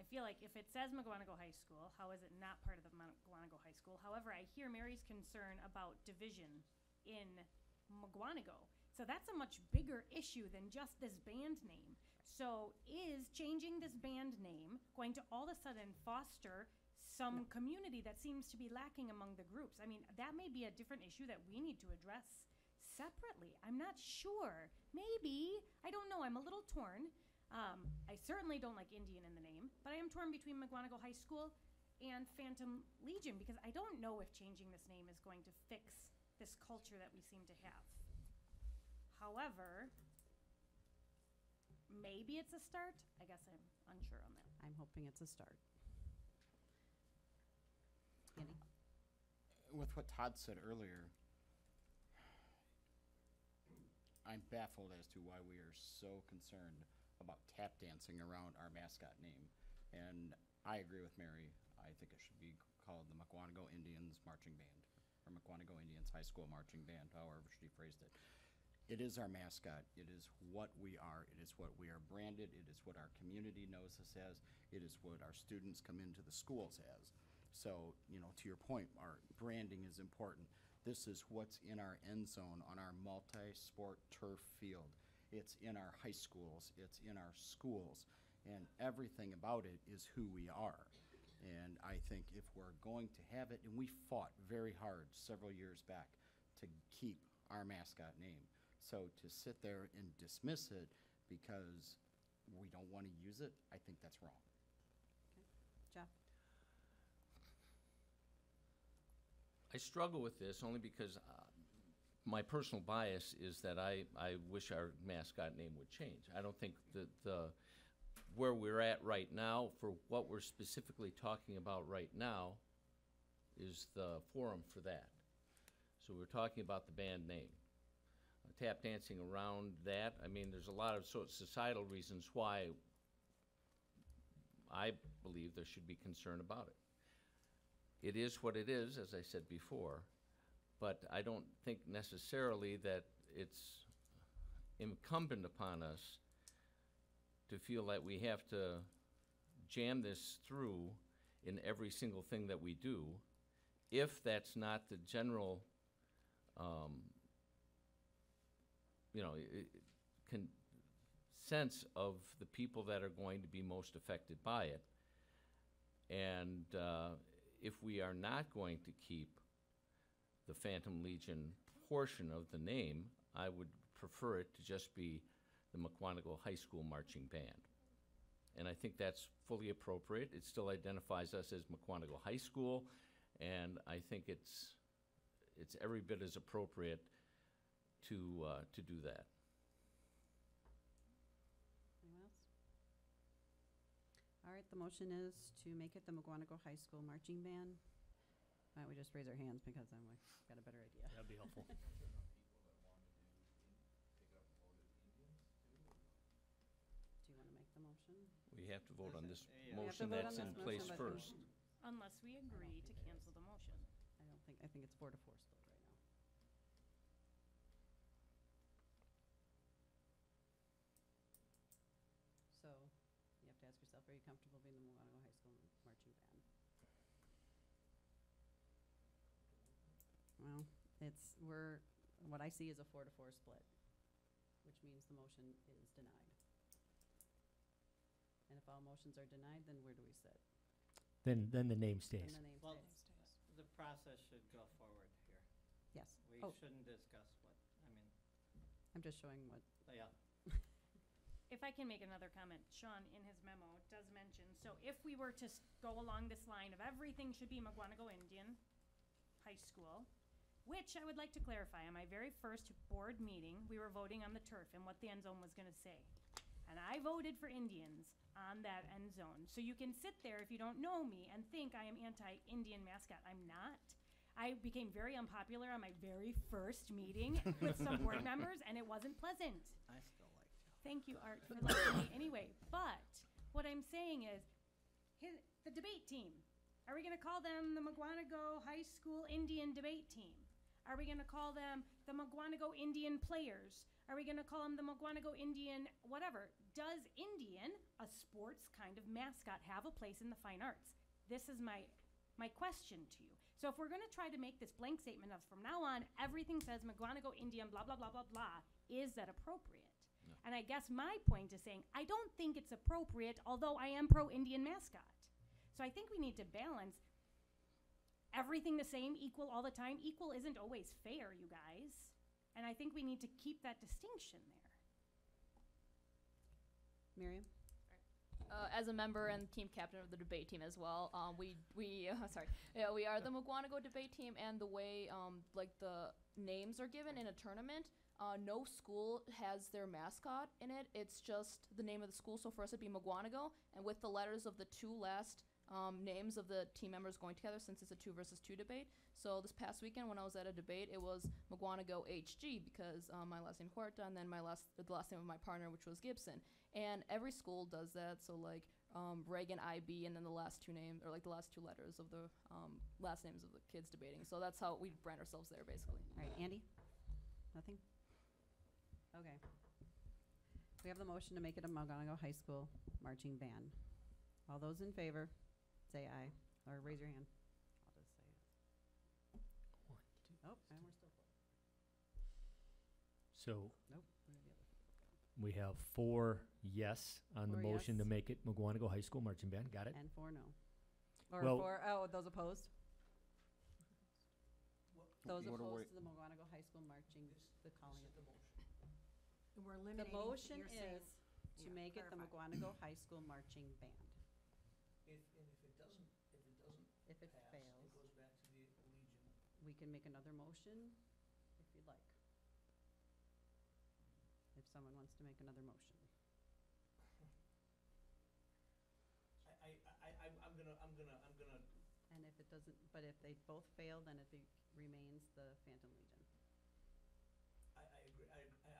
I feel like if it says McGuanago High School, how is it not part of the McGuanago High School? However, I hear Mary's concern about division in McGuanago. So that's a much bigger issue than just this band name. So is changing this band name going to all of a sudden foster some community that seems to be lacking among the groups? I mean, that may be a different issue that we need to address separately. I'm not sure. Maybe. I don't know. I'm a little torn. I certainly don't like Indian in the name, but I am torn between McGuanago High School and Phantom Legion because I don't know if changing this name is going to fix this culture that we seem to have. However, maybe it's a start. I guess I'm unsure on that. I'm hoping it's a start. Andy? With what Todd said earlier, I'm baffled as to why we are so concerned about tap dancing around our mascot name. And I agree with Mary. I think it should be called the McGuanago Indians Marching Band, or McGuanago Indians High School Marching Band, however she phrased it. It is our mascot. It is what we are. It is what we are branded. It is what our community knows us as. It is what our students come into the schools as. So, to your point, our branding is important. This is what's in our end zone on our multi-sport turf field. It's in our high schools. It's in our schools. And everything about it is who we are. And I think if we're going to have it, and we fought very hard several years back to keep our mascot name. So to sit there and dismiss it because we don't want to use it, I think that's wrong. Jeff? I struggle with this only because my personal bias is that I wish our mascot name would change. I don't think that where we're at right now, for what we're specifically talking about right now, is the forum for that. So we're talking about the band name. Tap dancing around that, I mean, there's a lot of societal reasons why I believe there should be concern about it. It is what it is, as I said before, but I don't think necessarily that it's incumbent upon us to feel that we have to jam this through in every single thing that we do, if that's not the general, sense of the people that are going to be most affected by it. And if we are not going to keep the Phantom Legion portion of the name, I would prefer it to just be the McWanago High School Marching Band. And I think that's fully appropriate. It still identifies us as McWanago High School, and I think it's every bit as appropriate to do that. Anyone else? All right, the motion is to make it the McWanago High School Marching Band. Why don't we just raise our hands because I'm like, got a better idea. That'd be helpful. Do you want to make the motion? We have to vote on this Yeah. We have to motion vote that's on in this place motion, but first. Unless we agree to cancel the motion. I think it's 4-4 split right now. So you have to ask yourself, are you comfortable being the McWanago High School Marching Band? Well, what I see is a 4-4 split, which means the motion is denied. And if all motions are denied, then where do we sit? Then the name stays. Then the name Well, stays. the process should go forward here. Yes. We Oh, shouldn't discuss what, I mean, I'm just showing what, yeah. If I can make another comment, Sean, in his memo, does mention, so if we were to go along this line of everything should be McWanago Indian High School, which I would like to clarify, on my very first board meeting, we were voting on the turf and what the end zone was gonna say. And I voted for Indians on that end zone. So you can sit there if you don't know me and think I am anti-Indian mascot. I'm not. I became very unpopular on my very first meeting with some board members, and it wasn't pleasant. I still like you. Thank you, Art, for liking me anyway. But what I'm saying is, the debate team, are we gonna call them the McWanago High School Indian Debate Team? Are we gonna call them the McWanago Indian Players? Are we gonna call them the McWanago Indian whatever? Does Indian, a sports kind of mascot, have a place in the fine arts? This is my question to you. So if we're gonna try to make this blank statement of from now on, everything says McWanago Indian, blah, blah, blah, blah, blah, is that appropriate? No. And I guess my point is saying, I don't think it's appropriate, although I am pro-Indian mascot. So I think we need to balance everything the same, equal all the time. Equal isn't always fair, you guys. And I think we need to keep that distinction there. Miriam? As a member and team captain of the debate team as well, we are the McWanago debate team, and the way like the names are given in a tournament, no school has their mascot in it. It's just the name of the school. So for us, it'd be McWanago, and with the letters of the two last names of the team members going together, since it's a 2 versus 2 debate. So this past weekend when I was at a debate, it was McWanago HG because my last name Huerta, and then the last name of my partner, which was Gibson. And every school does that. So like Reagan IB, and then the last two names, or like the last two letters of the last names of the kids debating. So that's how we brand ourselves there, basically. All right, Andy? Nothing? Okay. We have the motion to make it a McGonigal High School marching band. All those in favor, say aye, or raise your hand. I'll just say it. Oh, and we're still full. So Nope. we have the other. we have 4 yes on the 4 motion to yes. make it McGonigal High School Marching Band. Got it? And 4 no. Or Well- 4, oh, those opposed? Those What are we- opposed to the McGonigal High School marching, the calling it. We're The eliminating. motion you're saying- is to yeah, make it the clarify. McGonigal High School marching band. If it doesn't If it pass, fails, it goes back to the Legion. we can make another motion if you'd like. If someone wants to make another motion. I'm gonna, And if it doesn't, but if they both fail, then it remains the Phantom Legion. I agree, I kinda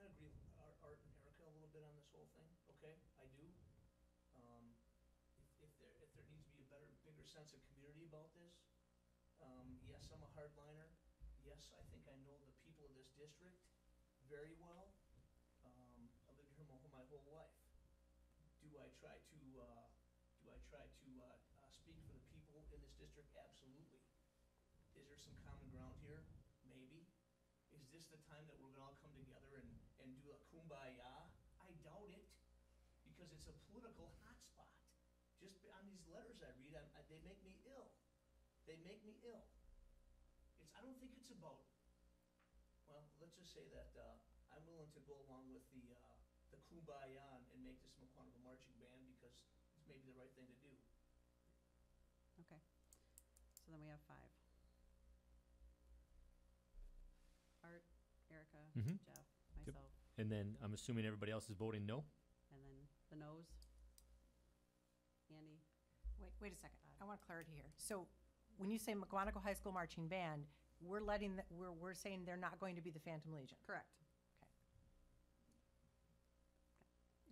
agree with Art and Erica a little bit on this whole thing, okay? I do. If there needs to be a bigger sense of community about this, yes, I'm a hardliner. Yes, I think I know the people of this district very well. I've lived here my whole life. Do I try to speak for the people in this district? Absolutely. Is there some common ground here? Maybe. Is this the time that we're gonna all come together and do a kumbaya? I doubt it, because it's a political hotspot. Just on these letters I read, they make me ill. They make me ill. I don't think it's about, well, let's just say that, I'm willing to go along with the Kumbaya and make this McQuanico marching band because it's maybe the right thing to do. Okay. So then we have 5. Art, Erica, Mhm. Jeff, Yep. myself, And then I'm assuming everybody else is voting no? and then the noes. Andy? Wait a second. I want clarity here. So when you say McGuanaco High School Marching Band, we're letting, we're saying they're not going to be the Phantom Legion. Correct.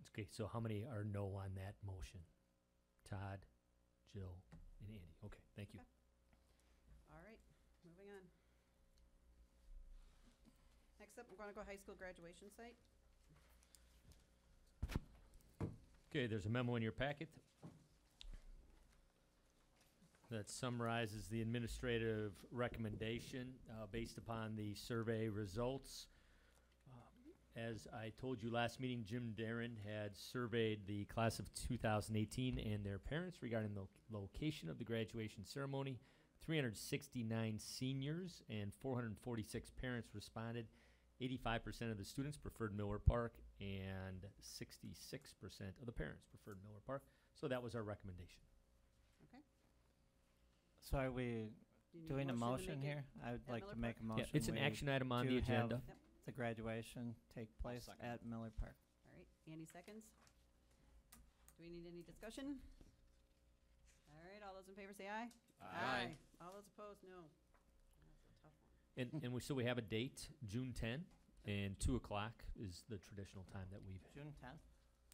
Okay, so how many are no on that motion? Todd, Jill, and Andy. Okay, thank you. Okay. All right, moving on. Next up, McGuanaco High School graduation site. Okay, there's a memo in your packet that summarizes the administrative recommendation based upon the survey results. As I told you last meeting, Jim Darren had surveyed the class of 2018 and their parents regarding the location of the graduation ceremony. 369 seniors and 446 parents responded. 85% of the students preferred Miller Park, and 66% of the parents preferred Miller Park. So that was our recommendation. Okay. So are we Do you need doing a to motion make it here? I would at like Miller to make a Park? motion. Yeah, it's an we- action item on to the have agenda. Yep. the graduation take place second. at Miller Park. All right, Andy seconds. Do we need any discussion? All right, all those in favor say aye. All those opposed, no. That's a tough one. And we have a date, June 10, and 2 o'clock is the traditional time that we've, June 10th?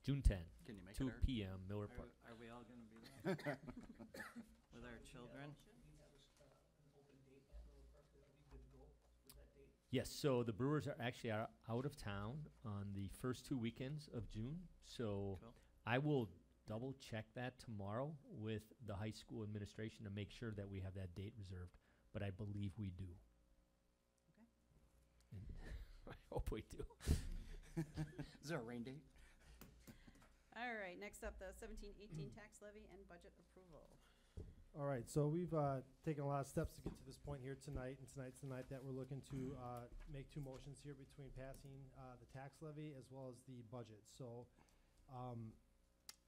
June 10, Can you make 2 it, Eric? p.m., Miller Park. Are we all gonna be there? With our children? We have an open date at Miller Park, that we good to go with that date. Yes, so the Brewers are actually out of town on the first 2 weekends of June. So Cool. I will double check that tomorrow with the high school administration to make sure that we have that date reserved. But I believe we do. Okay. And I hope we do. Is there a rain date? All right, next up, the 17-18 tax levy and budget approval. All right, so we've taken a lot of steps to get to this point here tonight, and tonight's the night that we're looking to make 2 motions here between passing the tax levy as well as the budget. So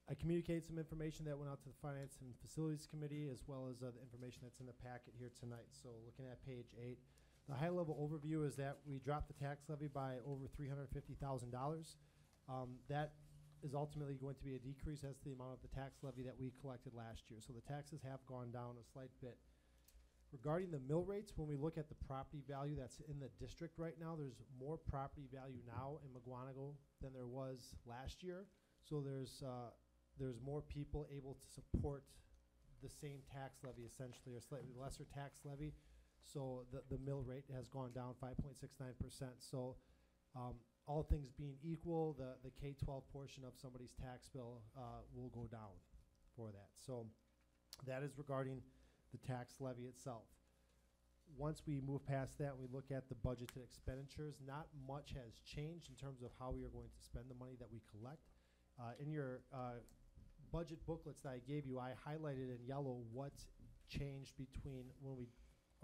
I communicated some information that went out to the Finance and Facilities Committee as well as the information that's in the packet here tonight. So looking at page 8, the high-level overview is that we dropped the tax levy by over $350,000. That is ultimately going to be a decrease as to the amount of the tax levy that we collected last year. So the taxes have gone down a slight bit. Regarding the mill rates, when we look at the property value that's in the district right now, there's more property value now in McGuanaco than there was last year. So there's more people able to support the same tax levy essentially, or slightly lesser tax levy. So the mill rate has gone down 5.69%. So all things being equal, the K-12 portion of somebody's tax bill will go down for that. So that is regarding the tax levy itself. Once we move past that, we look at the budgeted expenditures. Not much has changed in terms of how we are going to spend the money that we collect. In your budget booklets that I gave you, I highlighted in yellow what's changed between when we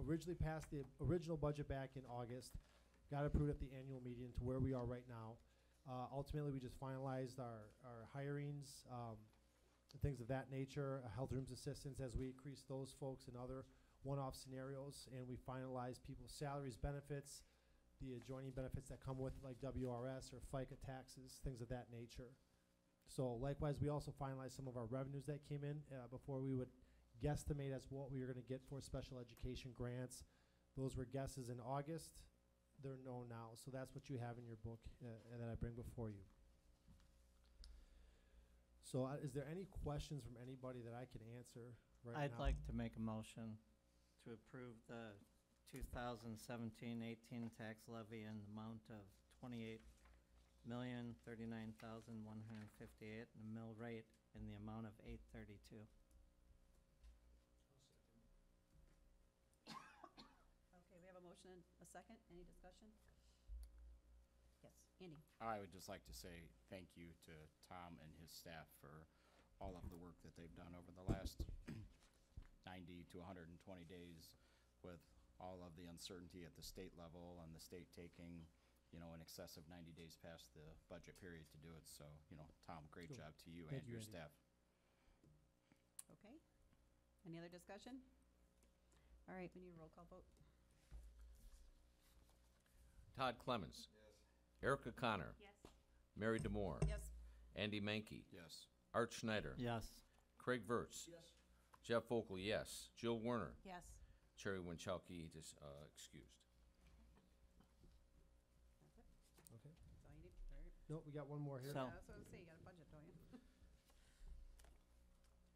originally passed the original budget back in August, got approved at the annual meeting, to where we are right now. Ultimately, we just finalized our hirings, things of that nature, health rooms assistants as we increase those folks and other one-off scenarios, and we finalized people's salaries, benefits, the adjoining benefits that come with, like WRS or FICA taxes, things of that nature. So likewise, we also finalized some of our revenues that came in before we would guesstimate as what we were going to get for special education grants. Those were guesses in August. They're known now. So that's what you have in your book and that I bring before you. So is there any questions from anybody that I can answer right now? I'd like to make a motion to approve the 2017-18 tax levy in the amount of $28,039,158 and a mill rate in the amount of $832. Okay, we have a motion and a second. Any discussion? Yes, Andy. I would just like to say thank you to Tom and his staff for all of the work that they've done over the last 90 to 120 days with all of the uncertainty at the state level and the state taking, in excess of 90 days past the budget period to do it. So, Tom, great Cool. job to you Thank and you, your Andy. staff. Okay. Any other discussion? All right, we need a roll call vote. Todd Clemens. Erica Connor. Yes. Mary Demore. Yes. Andy Mankey. Yes. Art Schneider. Yes. Craig Verts. Yes. Jeff Vogel, yes. Jill Werner. Yes. Cherry Winchowski, excused. That's it? Okay. That's all you need? All right. No, we got one more here. So- Yeah, that's what I was saying, you got a budget, don't you?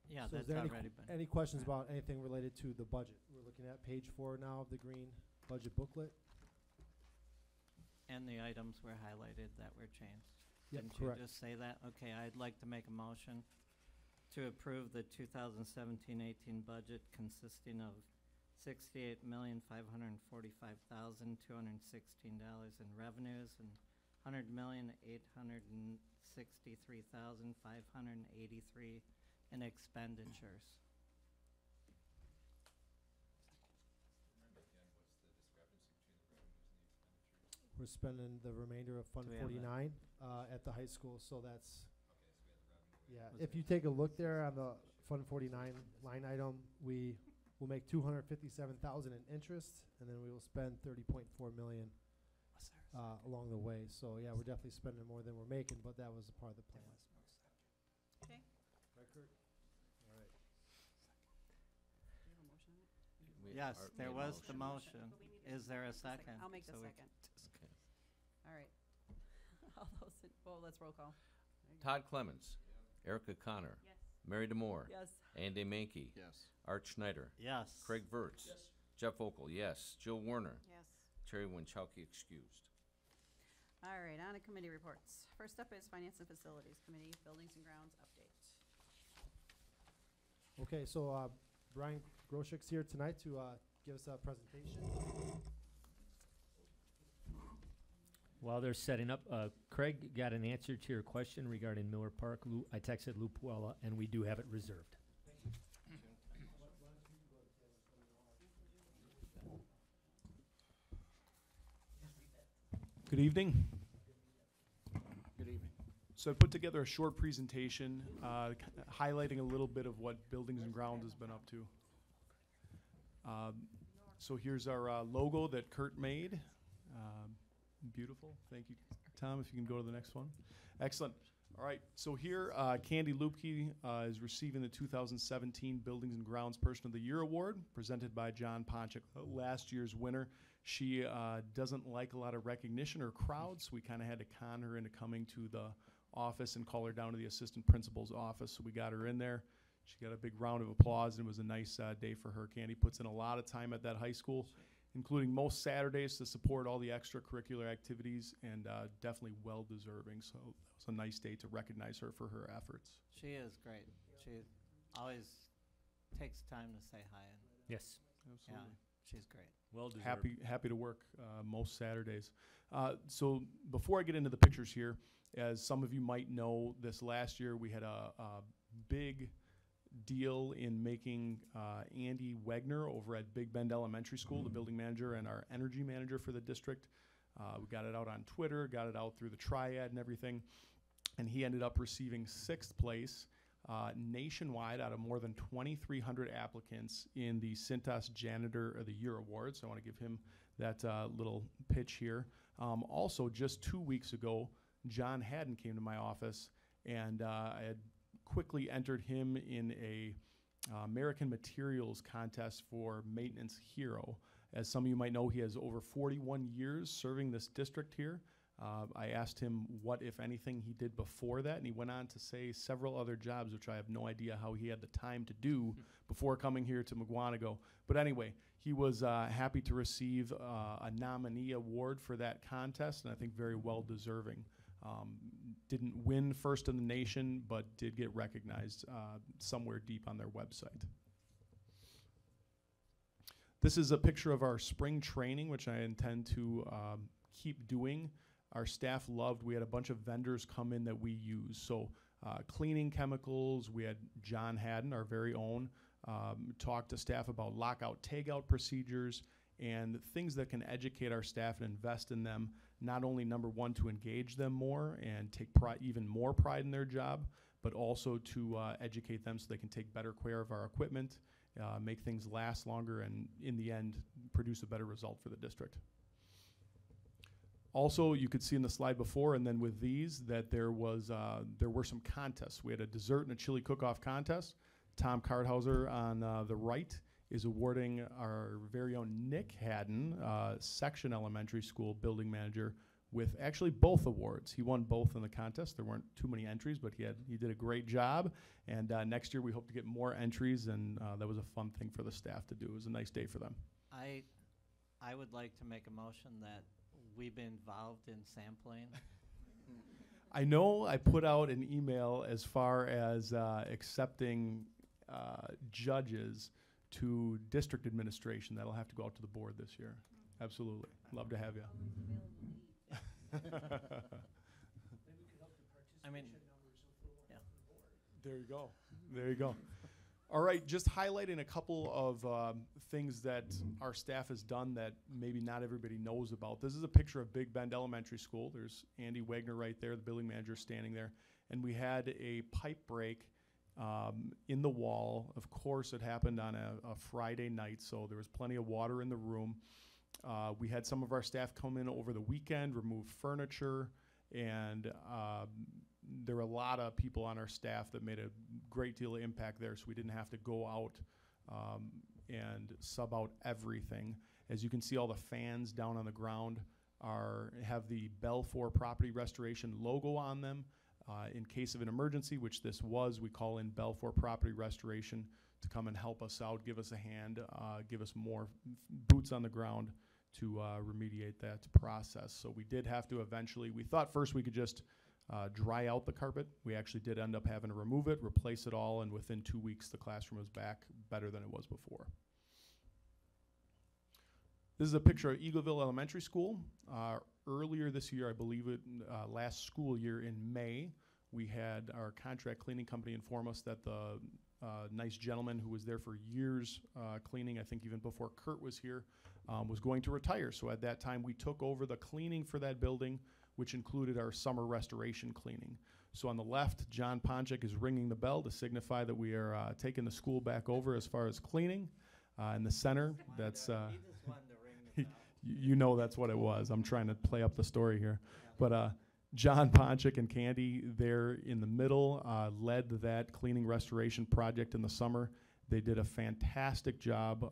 Yeah, So is that's there already been. any questions about anything related to the budget? We're looking at page 4 now of the green budget booklet. And the items were highlighted that were changed. Yep, Didn't correct. you just say that? Okay, I'd like to make a motion to approve the 2017-18 budget consisting of $68,545,216 in revenues and $100,863,583 in expenditures. We're spending the remainder of Fund Do we have that? 49 at the high school, so that's, yeah. Was If you take a look there on the Fund 49 line item, we will make 257,000 in interest, and then we will spend 30.4 million along the way. So yeah, we're definitely spending more than we're making, but that was a part of the plan. Okay. Right, Kurt? All right. Do you have a motion on it? Yes, Art there made a was the motion. But we need to- Is there a Just a second? I'll make the So we- second. Okay. All right. All those, well, let's roll call. Todd Clemens. Erica Connor. Yes. Mary Demore. Yes. Andy Mankey. Yes. Art Schneider. Yes. Craig Verts. Yes. Jeff Vogel, yes. Jill Werner. Yes. Cherry Winchowski, excused. All right, on to committee reports. First up is Finance and Facilities Committee, Buildings and Grounds update. Okay, so Brian Groshek's here tonight to give us a presentation. While they're setting up, Craig got an answer to your question regarding Miller Park. I texted Lou Puella, and we do have it reserved. Good evening. Good evening. So I put together a short presentation highlighting a little bit of what Buildings and Grounds has been up to. So here's our logo that Kurt made. Beautiful. Thank you, Tom. If you can go to the next one. Excellent. All right. So here, Candy Lupke is receiving the 2017 Buildings and Grounds Person of the Year Award, presented by John Ponchik, last year's winner. She doesn't like a lot of recognition or crowds, so we kind of had to con her into coming to the office and call her down to the assistant principal's office. So we got her in there. She got a big round of applause, and it was a nice day for her. Candy puts in a lot of time at that high school, including most Saturdays to support all the extracurricular activities, and definitely well-deserving. So it was a nice day to recognize her for her efforts. She is great. She always takes time to say hi. And Yes. yeah, she's great. Well deserved. Happy to work most Saturdays. So before I get into the pictures here, as some of you might know, this last year we had a big deal in making Andy Wegner over at Big Bend Elementary School, the building manager and our energy manager for the district. We got it out on Twitter, got it out through the Triad and everything, and he ended up receiving 6th place nationwide out of more than 2,300 applicants in the Cintas Janitor of the Year Award. So I want to give him that little pitch here. Also, just 2 weeks ago, John Haddon came to my office, and I had quickly entered him in a American Materials contest for Maintenance Hero. As some of you might know, he has over 41 years serving this district here. I asked him what, if anything, he did before that, and he went on to say several other jobs, which I have no idea how he had the time to do before coming here to Mukwonago. But anyway, he was happy to receive a nominee award for that contest, and I think very well deserving. Didn't win first in the nation, but did get recognized somewhere deep on their website. This is a picture of our spring training, which I intend to keep doing. Our staff loved, we had a bunch of vendors come in that we use. So cleaning chemicals, we had John Haddon, our very own, talk to staff about lockout, tagout procedures, and things that can educate our staff and invest in them, not only number one, to engage them more and take even more pride in their job, but also to educate them so they can take better care of our equipment, make things last longer, and in the end, produce a better result for the district. Also, you could see in the slide before, and then with these, that there were some contests. We had a dessert and a chili cook-off contest. Tom Cardhauser on the right is awarding our very own Nick Haddon, Section Elementary School building manager, with actually both awards. He won both in the contest. There weren't too many entries, but he did a great job. And next year we hope to get more entries, and that was a fun thing for the staff to do. It was a nice day for them. I would like to make a motion that we be involved in sampling. I know I put out an email as far as accepting judges to district administration. That'll have to go out to the board this year. Absolutely. Love to have you. I mean, yeah. There you go. There you go. All right, just highlighting a couple of things that our staff has done that maybe not everybody knows about. This is a picture of Big Bend Elementary School. There's Andy Wagner right there, the building manager standing there. And we had a pipe break in the wall. Of course, it happened on a Friday night, so there was plenty of water in the room. We had some of our staff come in over the weekend, remove furniture, and there were a lot of people on our staff that made a great deal of impact there, so we didn't have to go out and sub out everything. As you can see, all the fans down on the ground have the Belfour Property Restoration logo on them. In case of an emergency, which this was, we call in Belfour Property Restoration to come and help us out, give us a hand, give us more boots on the ground to remediate that process. So we did have to eventually, we thought first we could just dry out the carpet. We actually did end up having to remove it, replace it all, and within 2 weeks the classroom was back better than it was before. This is a picture of Eagleville Elementary School. Earlier this year, I believe it, last school year in May, we had our contract cleaning company inform us that the nice gentleman who was there for years cleaning, I think even before Kurt was here, was going to retire. So at that time, we took over the cleaning for that building, which included our summer restoration cleaning. So on the left, John Ponchik is ringing the bell to signify that we are taking the school back over as far as cleaning. In the center, that's... You know that's what it was. I'm trying to play up the story here. But John Ponchik and Candy, there in the middle, led that cleaning restoration project in the summer. They did a fantastic job.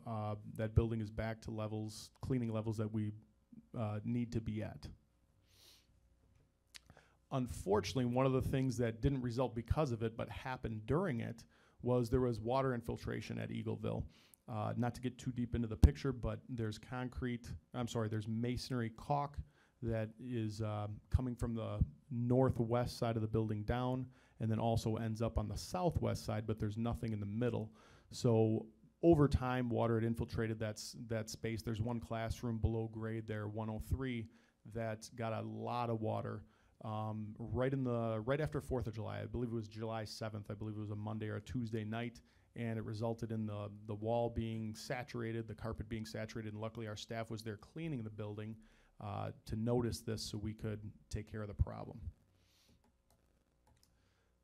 That building is back to levels, cleaning levels that we need to be at. Unfortunately, one of the things that didn't result because of it, but happened during it, was there was water infiltration at Eagleville. Not to get too deep into the picture, but there's there's masonry caulk that is coming from the northwest side of the building down, and then also ends up on the southwest side, but there's nothing in the middle. So over time, water had infiltrated that space. There's one classroom below grade there, 103, that got a lot of water. Right after 4th of July, I believe it was July 7th, I believe it was a Monday or a Tuesday night, and it resulted in the wall being saturated, the carpet being saturated, and luckily our staff was there cleaning the building to notice this so we could take care of the problem.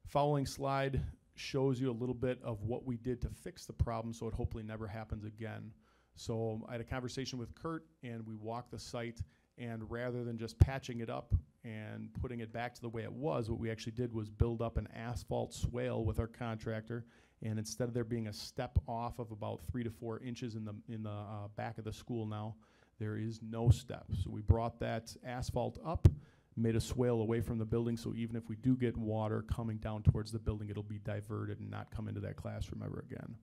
Following slide shows you a little bit of what we did to fix the problem so it hopefully never happens again. So I had a conversation with Kurt, and we walked the site, and rather than just patching it up and putting it back to the way it was, what we actually did was build up an asphalt swale with our contractor, and instead of there being a step off of about 3 to 4 inches in the back of the school now, there is no step. So we brought that asphalt up, made a swale away from the building, so even if we do get water coming down towards the building, it'll be diverted and not come into that classroom ever again.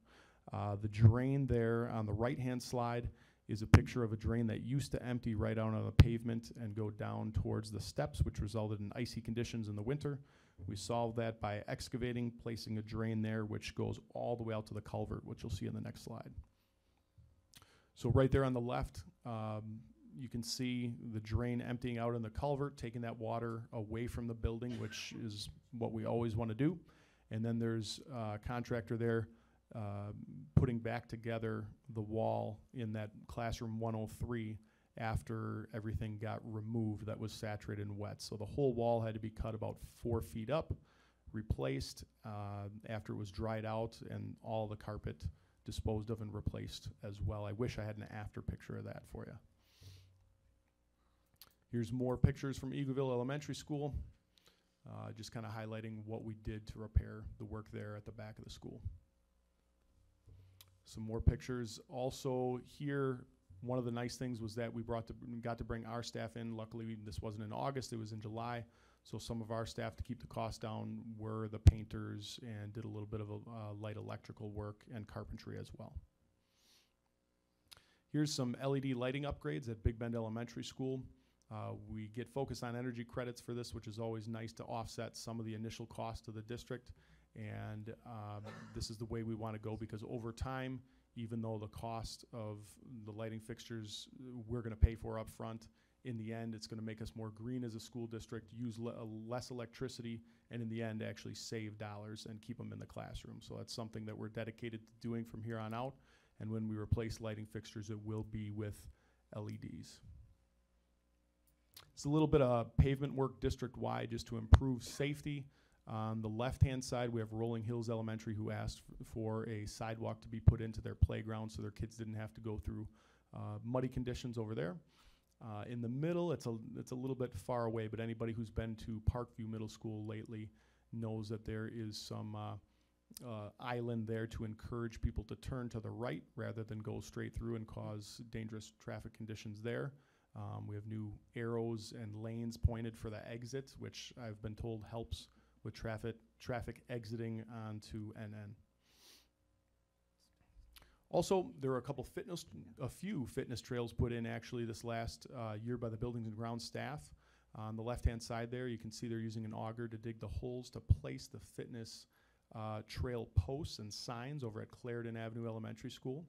The drain there on the right-hand slide is a picture of a drain that used to empty right out on the pavement and go down towards the steps, which resulted in icy conditions in the winter. We solved that by excavating, placing a drain there, which goes all the way out to the culvert, which you'll see in the next slide. So right there on the left, you can see the drain emptying out in the culvert, taking that water away from the building, which is what we always want to do. And then there's a contractor there putting back together the wall in that classroom 103 after everything got removed that was saturated and wet. So the whole wall had to be cut about 4 feet up, replaced after it was dried out, and all the carpet disposed of and replaced as well. I wish I had an after picture of that for you. Here's more pictures from Eagleville Elementary School, just kind of highlighting what we did to repair the work there at the back of the school. Some more pictures. Also here, one of the nice things was that we got to bring our staff in. Luckily, this wasn't in August, it was in July. So some of our staff, to keep the cost down, were the painters and did a little bit of light electrical work and carpentry as well. Here's some LED lighting upgrades at Big Bend Elementary School. We get focused on energy credits for this, which is always nice to offset some of the initial cost to the district. And this is the way we want to go, because over time, even though the cost of the lighting fixtures we're going to pay for up front, in the end, it's going to make us more green as a school district, use less electricity, and in the end, actually save dollars and keep them in the classroom. So that's something that we're dedicated to doing from here on out. And when we replace lighting fixtures, it will be with LEDs. It's a little bit of pavement work district-wide just to improve safety. On the left-hand side, we have Rolling Hills Elementary, who asked for a sidewalk to be put into their playground so their kids didn't have to go through muddy conditions over there. In the middle, it's a little bit far away, but anybody who's been to Parkview Middle School lately knows that there is some island there to encourage people to turn to the right rather than go straight through and cause dangerous traffic conditions there. We have new arrows and lanes pointed for the exits, which I've been told helps with traffic exiting onto NN. Also, there are a few fitness trails put in actually this last year by the Buildings and Grounds staff. On the left-hand side there, you can see they're using an auger to dig the holes to place the fitness trail posts and signs over at Clarendon Avenue Elementary School.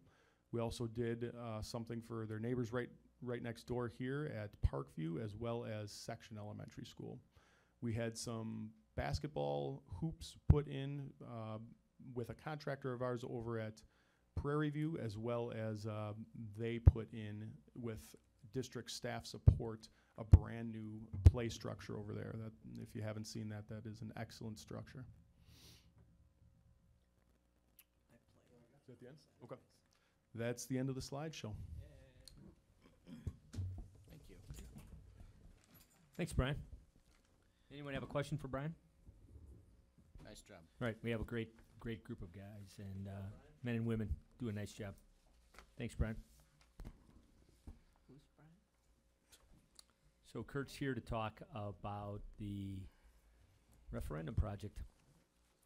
We also did something for their neighbors right next door here at Parkview, as well as Section Elementary School. We had some basketball hoops put in with a contractor of ours over at Prairie View, as well as they put in, with district staff support, a brand new play structure over there. That, if you haven't seen that, that is an excellent structure. Is that the end? Okay. That's the end of the slideshow. Thank you. Thanks, Brian. Anyone have a question for Brian? Nice job. Right, we have a great group of guys, and men and women do a nice job. Thanks, Brian. Who's Brian? So Kurt's here to talk about the referendum project.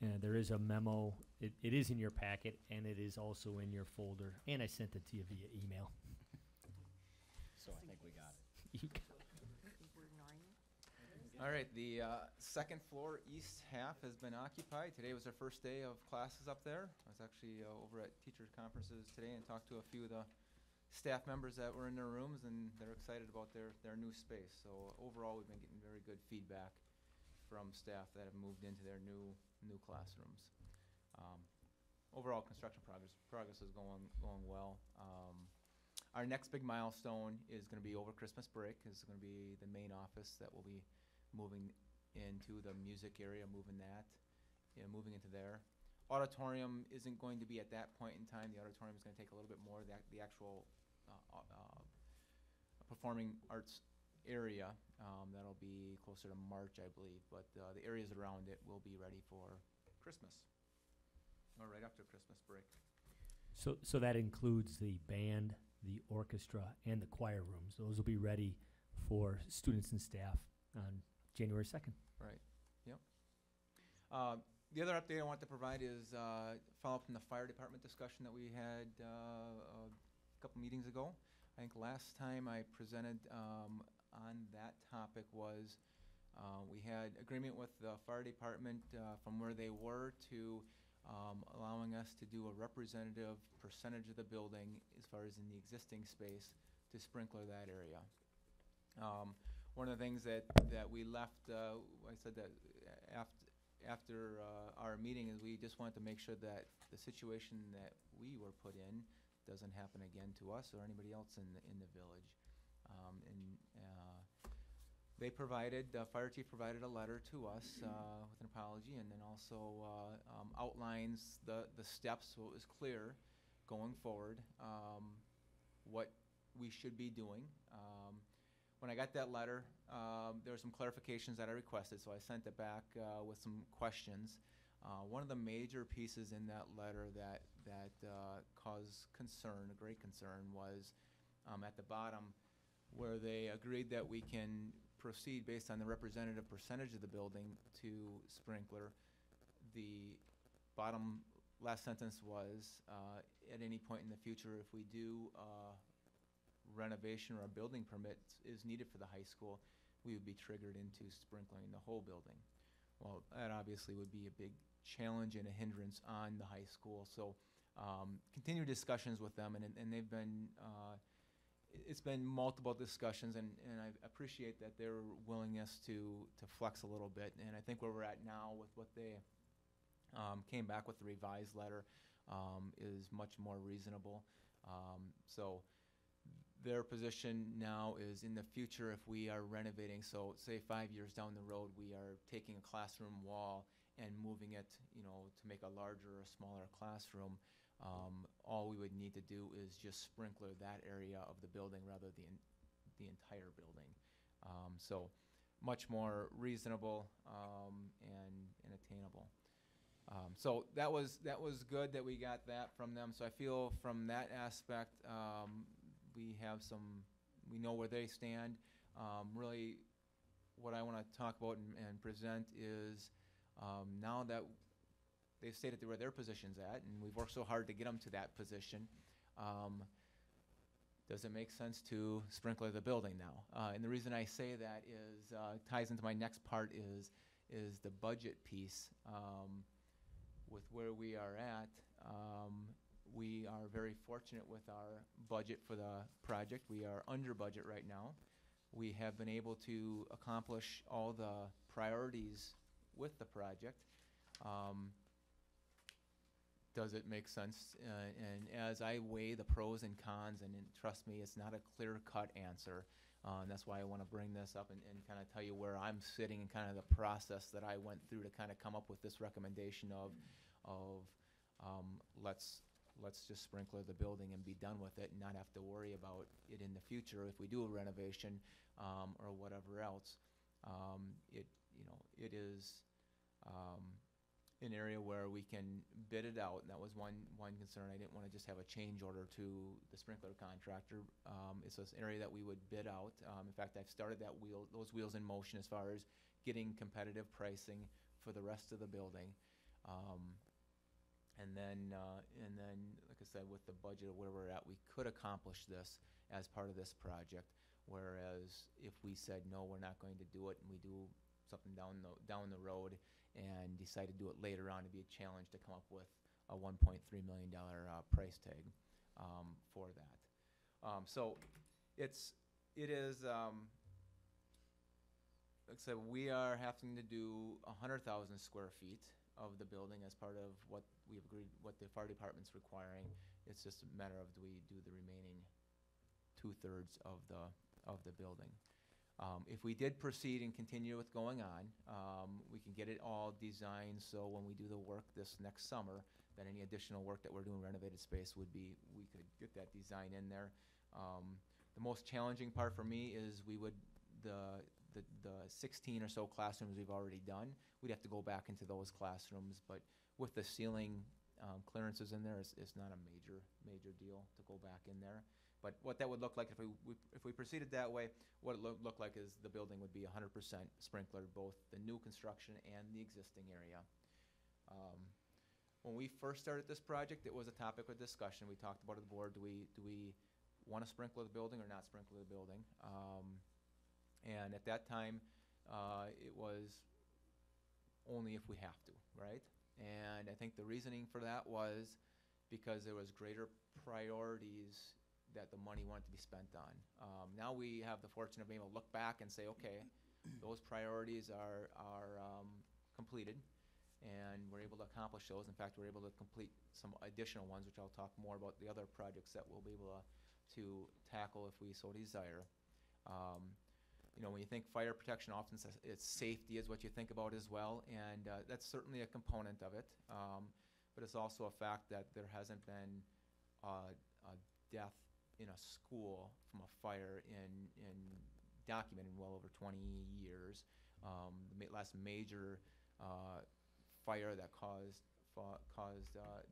And there is a memo. It is in your packet, and it is also in your folder. And I sent it to you via email. So I think we got it. You got it. All right, the second floor east half has been occupied. Today was our first day of classes up there. I was actually over at teachers' conferences today and talked to a few of the staff members that were in their rooms, and they're excited about their new space. So overall, we've been getting very good feedback from staff that have moved into their new classrooms. Overall, construction progress is going well. Our next big milestone is going to be over Christmas break. Is going to be the main office that will be moving into the music area, moving into there. Auditorium isn't going to be at that point in time. The auditorium is going to take a little bit more. The actual performing arts area, that'll be closer to March, I believe. But the areas around it will be ready for Christmas, or right after Christmas break. So that includes the band, the orchestra, and the choir rooms. Those will be ready for students and staff on January 2nd. Right, yep. The other update I want to provide is follow up from the fire department discussion that we had a couple meetings ago. I think last time I presented on that topic was we had agreement with the fire department from where they were to allowing us to do a representative percentage of the building as far as in the existing space to sprinkler that area. One of the things that we left, I said that after our meeting is we just wanted to make sure that the situation that we were put in doesn't happen again to us or anybody else in the village. They provided, the fire chief provided a letter to us with an apology, and then also outlines the steps, so it was clear going forward what we should be doing. When I got that letter, there were some clarifications that I requested, so I sent it back with some questions. One of the major pieces in that letter that caused concern, a great concern, was at the bottom where they agreed that we can proceed based on the representative percentage of the building to sprinkler. The bottom last sentence was, at any point in the future, if we do renovation or a building permit is needed for the high school, we would be triggered into sprinkling the whole building. Well, that obviously would be a big challenge and a hindrance on the high school. So continued discussions with them, and they've been, it's been multiple discussions, and I appreciate that their willingness to flex a little bit. And I think where we're at now with what they came back with the revised letter is much more reasonable. So their position now is in the future, if we are renovating, so say 5 years down the road, we are taking a classroom wall and moving it, to make a larger or smaller classroom, all we would need to do is just sprinkler that area of the building rather than the entire building. So much more reasonable and attainable. So that was good that we got that from them. So I feel from that aspect, we know where they stand. Really, what I want to talk about and present is now that they've stated where their position's at, and we've worked so hard to get them to that position, does it make sense to sprinkler the building now? And the reason I say that is, ties into my next part is the budget piece. With where we are at, we are very fortunate with our budget for the project. We are under budget right now. We have been able to accomplish all the priorities with the project. Does it make sense? And as I weigh the pros and cons, and trust me, it's not a clear-cut answer. That's why I want to bring this up and kind of tell you where I'm sitting and kind of the process that I went through to kind of come up with this recommendation of let's just sprinkler the building and be done with it and not have to worry about it in the future if we do a renovation or whatever else. It is an area where we can bid it out, and that was one concern. I didn't want to just have a change order to the sprinkler contractor. It's this area that we would bid out. In fact, I've started those wheels in motion as far as getting competitive pricing for the rest of the building. And then, like I said, with the budget of where we're at, we could accomplish this as part of this project. Whereas if we said, no, we're not going to do it, and we do something down the road and decide to do it later on, it'd be a challenge to come up with a $1.3 million price tag for that. So it is, like I said, we are having to do 100,000 square feet of the building as part of what we've agreed, what the fire department's requiring. It's just a matter of, do we do the remaining 2/3 of the building? If we did proceed and continue with going on, we can get it all designed so when we do the work this next summer, that any additional work that we're doing renovated space would be, we could get that design in there. The most challenging part for me is the 16 or so classrooms we've already done. We'd have to go back into those classrooms, but with the ceiling clearances in there, it's not a major deal to go back in there. But what that would look like if we proceeded that way, what it look like is the building would be 100% sprinklered, both the new construction and the existing area. When we first started this project, it was a topic of discussion. We talked about at the board, do we want to sprinkler the building or not sprinkler the building? And at that time, it was only if we have to, right? And I think the reasoning for that was because there was greater priorities that the money wanted to be spent on. Now we have the fortune of being able to look back and say, okay, those priorities are completed, and we're able to accomplish those. In fact, we're able to complete some additional ones, which I'll talk more about the other projects that we'll be able to tackle if we so desire. You know, when you think fire protection, often it's safety is what you think about as well, and that's certainly a component of it. But it's also a fact that there hasn't been a death in a school from a fire in documented in well over 20 years. The last major fire that caused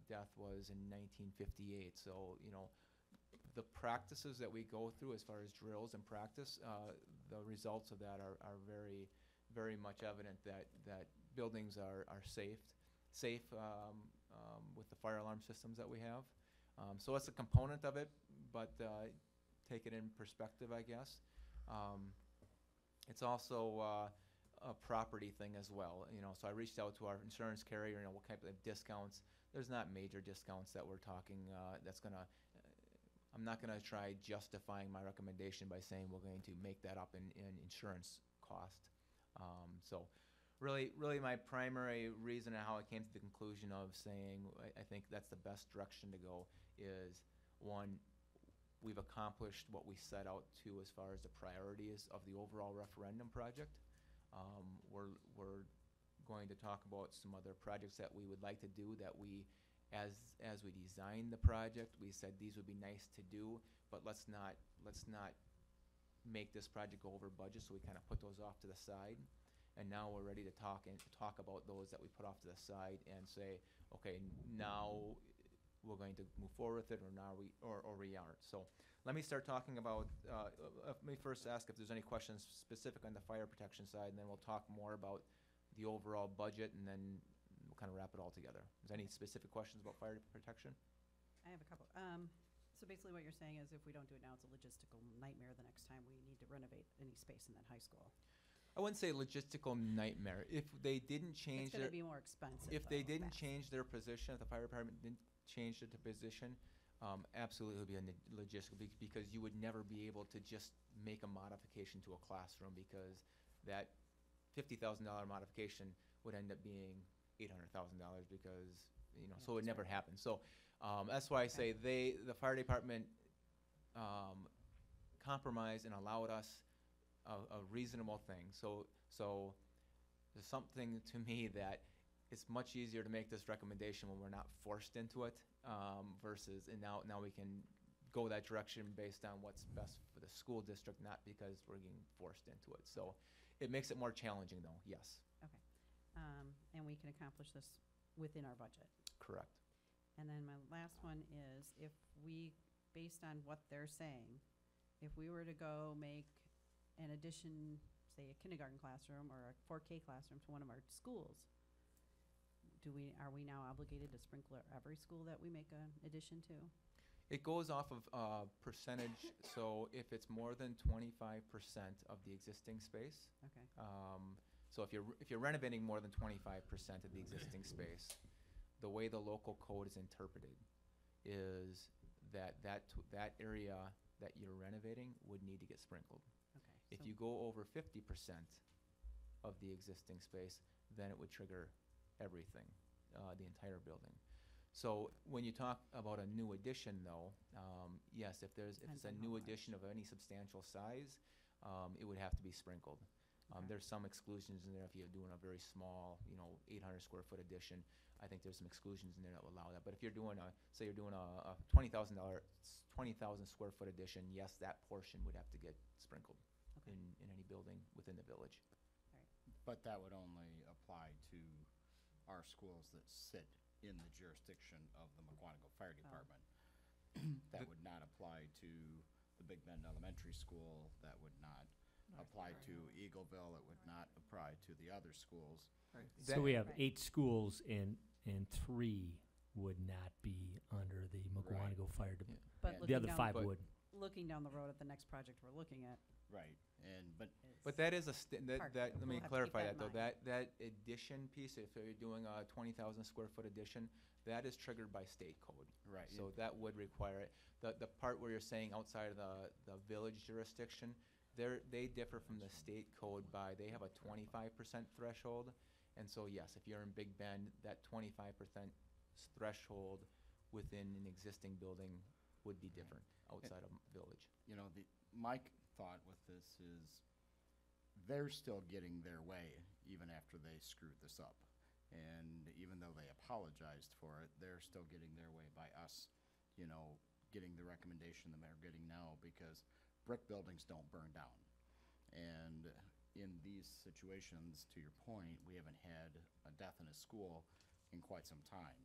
death was in 1958. So, you know, the practices that we go through as far as drills and practice, the results of that are very, very much evident that buildings are safe with the fire alarm systems that we have. So it's a component of it, but take it in perspective, I guess. It's also a property thing as well. You know, so I reached out to our insurance carrier, you know, what type of discounts. There's not major discounts that we're talking that's gonna. I'm not going to try justifying my recommendation by saying we're going to make that up in insurance cost. So really my primary reason and how I came to the conclusion of saying I think that's the best direction to go is, one, we've accomplished what we set out to as far as the priorities of the overall referendum project. We're going to talk about some other projects that we would like to do that we as we designed the project, we said these would be nice to do, but let's not make this project go over budget, so we kind of put those off to the side. And now we're ready to talk about those that we put off to the side and say, okay, now we're going to move forward with it, or now we aren't. So let me start talking about, let me first ask if there's any questions specific on the fire protection side, and then we'll talk more about the overall budget, and then we'll kind of wrap it all together. Is there any specific questions about fire protection? I have a couple. So basically what you're saying is if we don't do it now, it's a logistical nightmare the next time we need to renovate any space in that high school. I wouldn't say logistical nightmare. If they didn't change It's going to be more expensive. if they though, didn't Matt. change their position, if the fire department didn't change their position, absolutely it would be a logistical, because you would never be able to just make a modification to a classroom, because that $50,000 modification would end up being $800,000, because, you know, so it never happened. So that's why I say the fire department compromised and allowed us a reasonable thing. So there's something to me that it's much easier to make this recommendation when we're not forced into it, versus, and now we can go that direction based on what's best for the school district, not because we're getting forced into it. So it makes it more challenging, though, yes. Okay. And we can accomplish this within our budget. Correct. And then my last one is, if we, based on what they're saying, if we were to go make an addition, say a kindergarten classroom or a 4K classroom to one of our schools, are we now obligated to sprinkler every school that we make an addition to? It goes off of percentage, so if it's more than 25% of the existing space. Okay. So if you're renovating more than 25% of the existing space, the way the local code is interpreted is that area that you're renovating would need to get sprinkled. Okay. If you go over 50% of the existing space, then it would trigger everything, the entire building. So when you talk about a new addition, though, yes, if it's Depends a on how new much. addition of any substantial size, it would have to be sprinkled. Okay. There's some exclusions in there if you're doing a very small, 800 square foot addition. I think there's some exclusions in there that will allow that. But if you're doing say you're doing a $20,000 square foot addition, yes, that portion would have to get sprinkled Okay. in any building within the village. But that would only apply to our schools that sit in the jurisdiction of the Mukwonago Fire Department. That would not apply to the Big Bend Elementary School, that would not apply to Eagleville, it would not apply to the other schools. So we have Right. 8 schools and 3 would not be under the Mukwonago Fire Department. But The looking other down 5 But- would. Looking down the road at the next project we're looking at. Right, but But that is Part- let me we'll have to clarify keep that that though. in That addition piece, if you're doing a 20,000 square foot addition, that is triggered by state code. Right. So that would require it. The part where you're saying outside of the village jurisdiction, they differ from the state code by, they have a 25% threshold, And so, yes, if you're in Big Bend, that 25% threshold within an existing building would be different outside of village. You know, my thought with this is they're still getting their way even after they screwed this up. And even though they apologized for it, they're still getting their way by us, you know, getting the recommendation that they're getting now, because brick buildings don't burn down. And in these situations, to your point, we haven't had a death in a school in quite some time.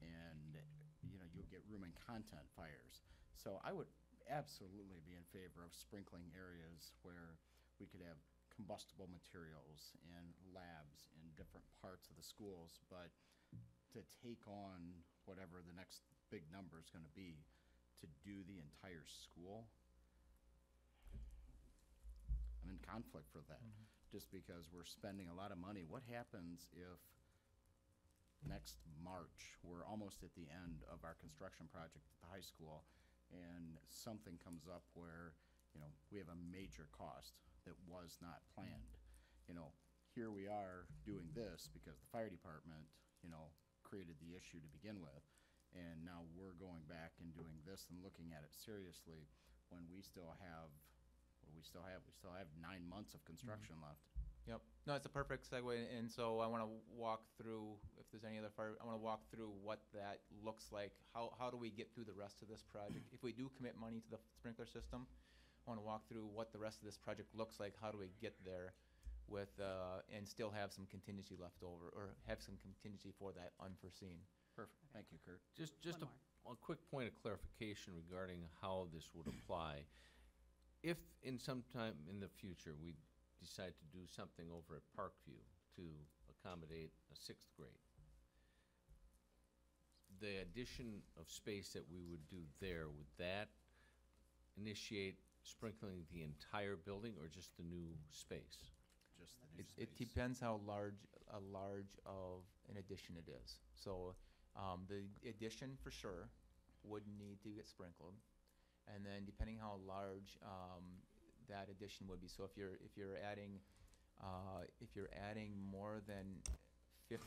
And, you know, you'll get room and content fires. So I would absolutely be in favor of sprinkling areas where we could have combustible materials and labs in different parts of the schools, but to take on whatever the next big number is going to be, to do the entire school, I'm in conflict for that, just because we're spending a lot of money. What happens if next March, we're almost at the end of our construction project at the high school, and something comes up where, you know, we have a major cost that was not planned? You know, here we are doing this because the fire department, you know, created the issue to begin with, and now we're going back and doing this and looking at it seriously when we still have, what do we still have? We still have 9 months of construction left. Yep. No, it's a perfect segue, and so I want to walk through, if there's any other fire, I want to walk through what that looks like. How do we get through the rest of this project? If we do commit money to the sprinkler system, I want to walk through what the rest of this project looks like. How do we get there with, and still have some contingency left over, or have some contingency for that unforeseen? Perfect. Thank you, Kurt. Just One a quick point of clarification regarding how this would apply. If in some time in the future we decide to do something over at Parkview to accommodate a 6th grade, the addition of space that we would do there, would that initiate sprinkling the entire building or just the new space? Just the new It space. depends how large of an addition it is. So, the addition for sure would need to get sprinkled. And then depending how large, that addition would be. So if you're adding more than 50%,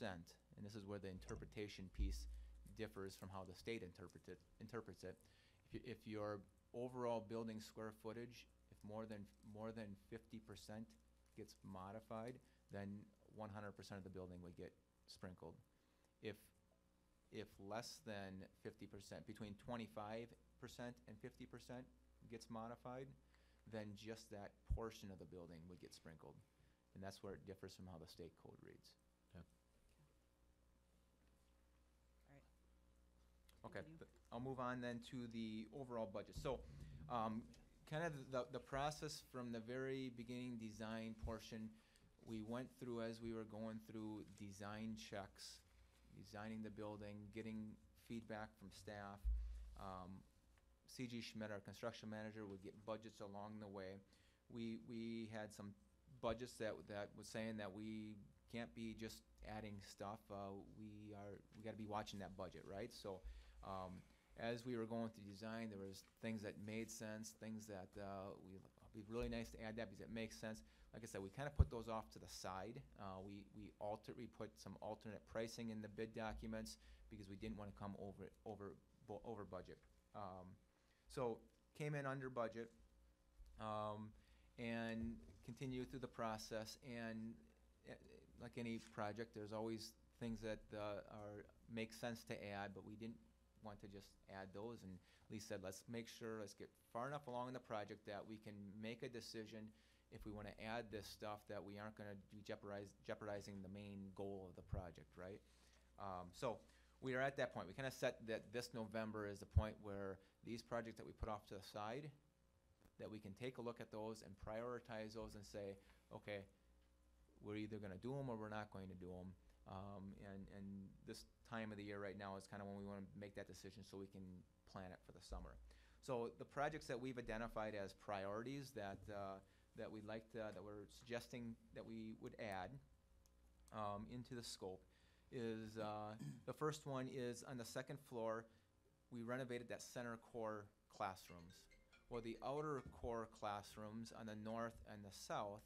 and this is where the interpretation piece differs from how the state interprets it. If your overall building square footage, if more than 50% gets modified, then 100% of the building would get sprinkled. If less than 50%, between 25% and 50% gets modified, then just that portion of the building would get sprinkled. And that's where it differs from how the state code reads. Okay, I'll move on then to the overall budget. So, kind of the process from the very beginning design portion, we went through as we were going through design checks, designing the building, getting feedback from staff. C.G. Schmidt, our construction manager, would get budgets along the way. We had some budgets that was saying that we can't be just adding stuff. We got to be watching that budget, right? So, as we were going through design, there was things that made sense, things that would be really nice to add that because it makes sense. Like I said, we kind of put those off to the side. We put some alternate pricing in the bid documents because we didn't want to come over budget. So came in under budget, and continued through the process. And like any project, there's always things that make sense to add, but we didn't want to just add those. And Lee said, let's get far enough along in the project that we can make a decision if we want to add this stuff that we aren't going to be jeopardizing the main goal of the project, right? So we are at that point. We kind of set that this November is the point where these projects that we put off to the side, that we can take a look at those and prioritize those and say, okay, we're either going to do them or we're not going to do them. And this time of the year right now is kind of when we want to make that decision so we can plan it for the summer. So the projects that we've identified as priorities that we'd like to, that we're suggesting that we would add into the scope is the first one is on the 2nd floor. We renovated that center core classrooms. Well, the outer core classrooms on the north and the south,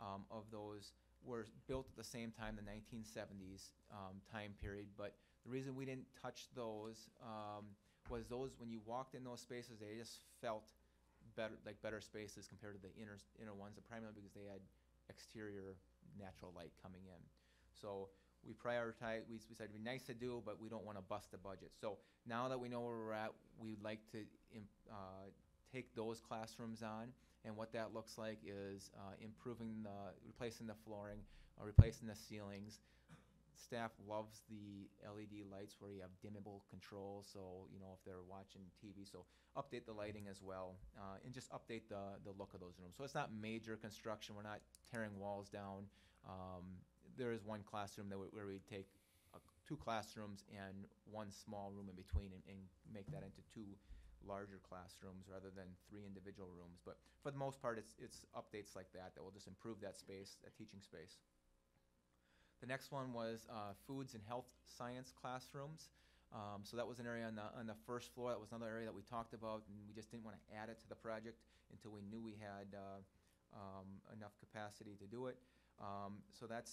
of those were built at the same time, the 1970s time period. But the reason we didn't touch those was those, when you walked in those spaces, they just felt better, like better spaces compared to the inner ones, primarily because they had exterior natural light coming in. So we prioritize, we said it'd be nice to do, but we don't want to bust the budget. So now that we know where we're at, we'd like to take those classrooms on, and what that looks like is replacing the flooring, replacing the ceilings. Staff loves the LED lights where you have dimmable controls, so if they're watching TV, so update the lighting as well, and just update the look of those rooms. So it's not major construction. We're not tearing walls down. There is one classroom where we take 2 classrooms and 1 small room in between and make that into 2 larger classrooms rather than 3 individual rooms. But for the most part, it's updates like that will just improve that space, that teaching space. The next one was foods and health science classrooms. So that was an area on the first floor. That was another area that we talked about, and we just didn't want to add it to the project until we knew we had enough capacity to do it. So that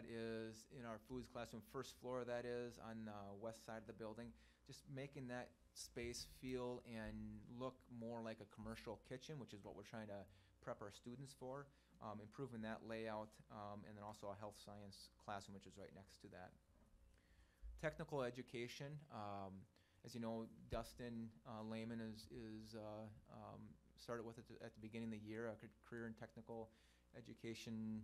is in our foods classroom, first floor, that is on the west side of the building. Just making that space feel and look more like a commercial kitchen, which is what we're trying to prep our students for. Improving that layout, and then also a health science classroom, which is right next to that. Technical education, as you know, Dustin Lehman is started with it at the beginning of the year, a career in technical education.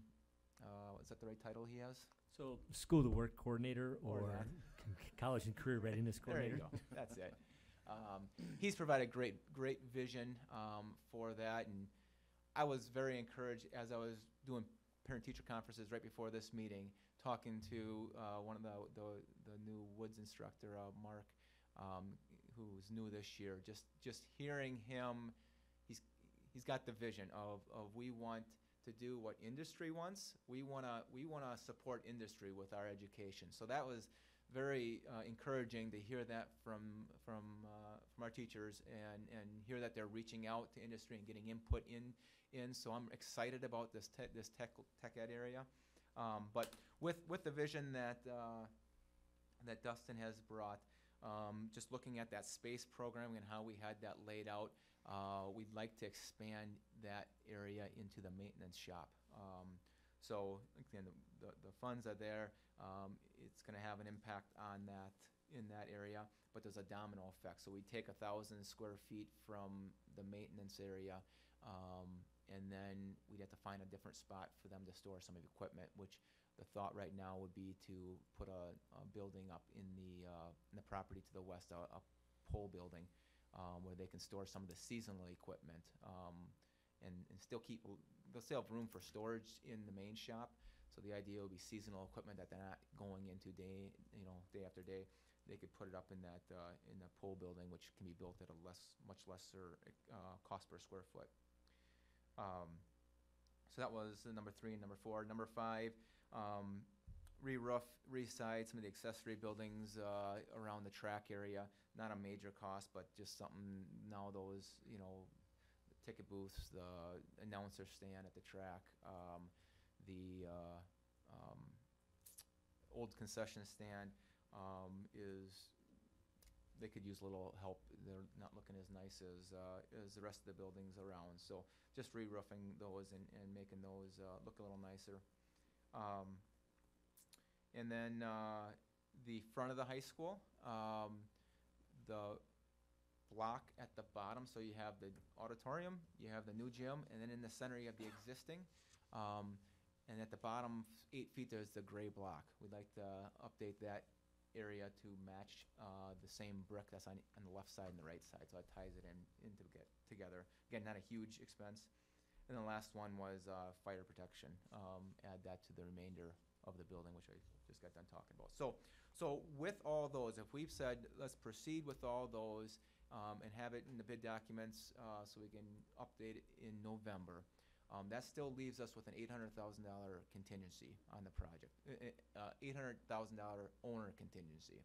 Is that the right title he has? So, school to work coordinator or college and career readiness coordinator. There you go. That's it. He's provided great vision for that, and I was very encouraged as I was doing parent-teacher conferences right before this meeting, talking to one of the new Woods instructor, Mark, who's new this year. Just hearing him, he's got the vision of we want to do what industry wants. We wanna support industry with our education. So that was very encouraging to hear that from our teachers and hear that they're reaching out to industry and getting input in. So I'm excited about this tech ed area. But with the vision that Dustin has brought, just looking at that space programming and how we had that laid out, we'd like to expand that area into the maintenance shop. So again, the funds are there. It's going to have an impact on that in that area, but there's a domino effect. So we take 1,000 square feet from the maintenance area, and then we'd have to find a different spot for them to store some of the equipment, which the thought right now would be to put a building up in the property to the west, a pole building, where they can store some of the seasonal equipment, and still they'll still have room for storage in the main shop. So the idea would be seasonal equipment that they're not going into day after day. They could put it up in the pole building, which can be built at a much lesser cost per square foot. So that was number 3 and number 4. Number 5, re-roof, re-side some of the accessory buildings around the track area. Not a major cost, but just something now those, the ticket booths, the announcer stand at the track, the old concession stand they could use a little help. They're not looking as nice as the rest of the buildings around. So just re-roofing those and making those look a little nicer. And then the front of the high school, the block at the bottom, so you have the auditorium, you have the new gym, and then in the center you have the existing. And at the bottom 8 feet, there's the gray block. We'd like to update that area to match the same brick that's on the left side and the right side, so it ties it in to get together. Again, not a huge expense. And the last one was fire protection. Add that to the remainder of the building, which I just got done talking about. So with all those, if we've said let's proceed with all those and have it in the bid documents so we can update it in November, that still leaves us with an $800,000 contingency on the project, $800,000 owner contingency,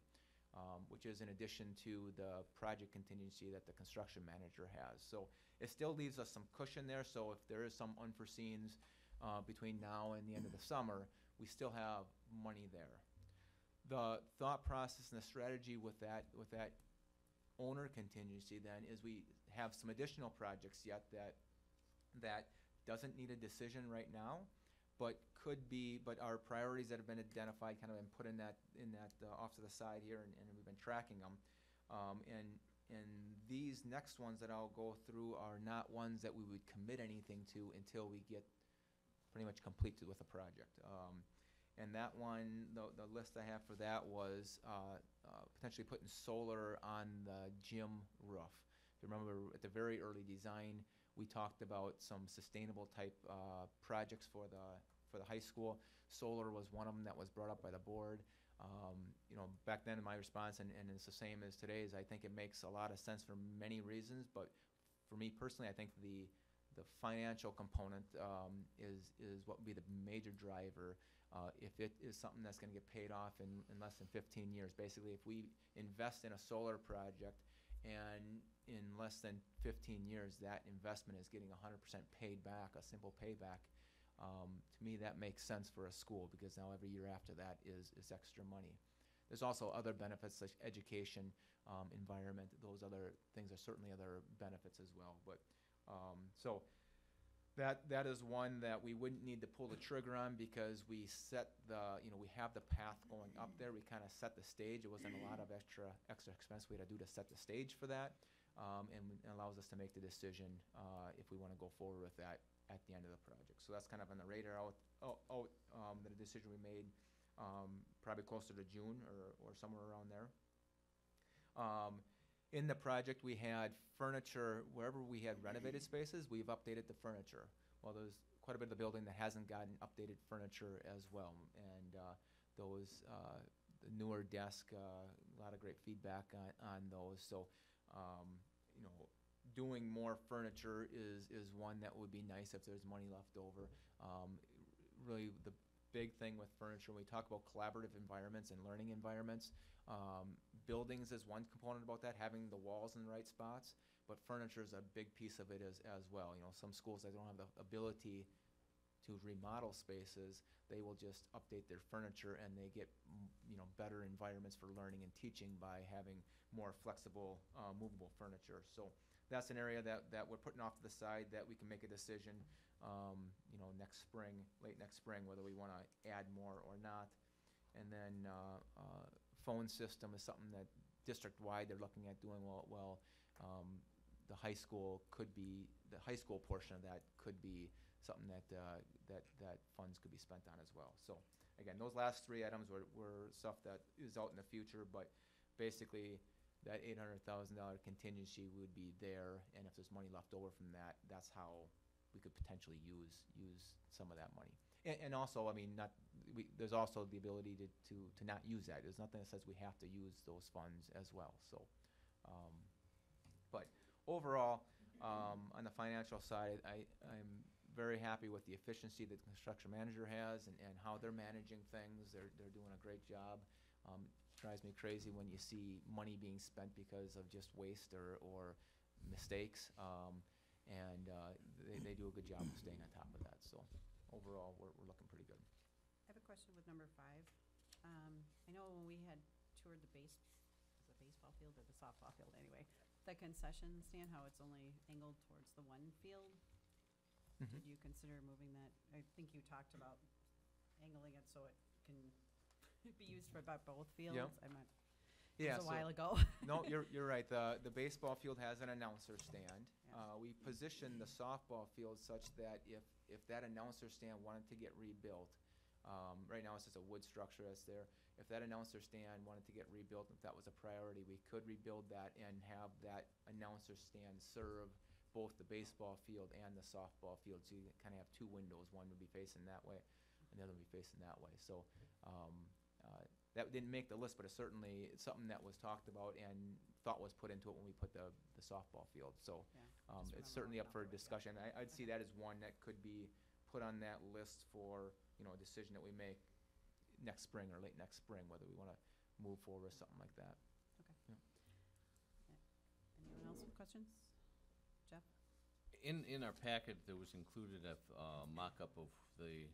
which is in addition to the project contingency that the construction manager has. So it still leaves us some cushion there. So if there is some unforeseens, between now and the end of the summer, we still have money there. The thought process and the strategy with that owner contingency then is we have some additional projects yet that doesn't need a decision right now, but our priorities that have been identified kind of been put in that off to the side here, and we've been tracking them. And these next ones that I'll go through are not ones that we would commit anything to until we get pretty much completed with the project. And that one, the list I have for that was potentially putting solar on the gym roof. If you remember, at the very early design, we talked about some sustainable type projects for the high school. Solar was one of them that was brought up by the board. Back then, my response, and it's the same as today's, I think it makes a lot of sense for many reasons, but for me personally, I think the financial component is what would be the major driver. If it is something that's going to get paid off in less than 15 years, basically, if we invest in a solar project and in less than 15 years, that investment is getting 100% paid back, a simple payback, to me, that makes sense for a school, because now every year after that is extra money. There's also other benefits like education, environment. Those other things are certainly other benefits as well. But so that is one that we wouldn't need to pull the trigger on, because we set we have the path going up there. We kind of set the stage. It wasn't a lot of extra expense we had to do to set the stage for that, and allows us to make the decision if we want to go forward with that at the end of the project. So that's kind of on the radar the decision we made probably closer to June or somewhere around there. In the project, we had furniture, wherever we had renovated spaces, we've updated the furniture. Well, there's quite a bit of the building that hasn't gotten updated furniture as well. And the newer desk, a lot of great feedback on those. So, doing more furniture is one that would be nice if there's money left over. Really, the big thing with furniture, when we talk about collaborative environments and learning environments, buildings is one component about that, having the walls in the right spots, but furniture is a big piece of it as well. Some schools that don't have the ability to remodel spaces, they will just update their furniture, and they get better environments for learning and teaching by having more flexible, movable furniture. So that's an area that we're putting off to the side, that we can make a decision next spring, late next spring, whether we want to add more or not. And then phone system is something that district-wide they're looking at doing well. The high school portion of that could be something that funds could be spent on as well. So again, those last three items were stuff that is out in the future, but basically that $800,000 contingency would be there, and if there's money left over from that, that's how we could potentially use some of that money. And also, there's also the ability to not use that. There's nothing that says we have to use those funds as well. So, but overall, on the financial side, I'm very happy with the efficiency that the construction manager has and how they're managing things. They're doing a great job. Drives me crazy when you see money being spent because of just waste or mistakes. They do a good job of staying on top of that. So overall, we're looking pretty good. I have a question with number 5. I know when we had toured the baseball field or the softball field anyway, the concession stand, how it's only angled towards the one field. Mhm. Did you consider moving that? I think you talked about angling it so it can be used for about both fields. Yep. It was a while ago. No, you're right. The baseball field has an announcer stand. Yeah. We positioned the softball field such that if that announcer stand wanted to get rebuilt, right now it's just a wood structure that's there. If that announcer stand wanted to get rebuilt, if that was a priority, we could rebuild that and have that announcer stand serve both the baseball field and the softball field. So you kind of have two windows. One would be facing that way, and the other would be facing that way. So that didn't make the list, but it's certainly something that was talked about and thought was put into it when we put the softball field. So it's certainly up for discussion. I'd see that as one that could be put on that list for a decision that we make next spring or late next spring, whether we want to move forward with something like that. Okay. Yeah. Anyone else with questions? Jeff? In our packet, there was included a mock-up of the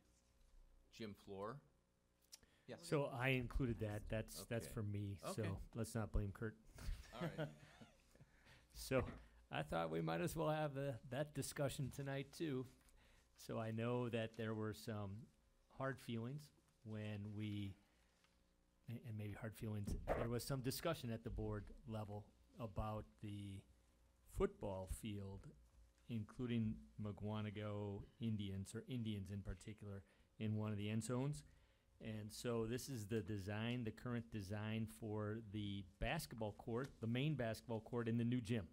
gym floor. Yes. So I included that. That's Okay. for me. Okay. So let's not blame Kurt. All right. So I thought we might as well have that discussion tonight too. So I know that there were some hard feelings when and maybe hard feelings, there was some discussion at the board level about the football field, including McGuanago Indians, or Indians in particular, in one of the end zones. And so this is the current design for the basketball court, the main basketball court in the new gym.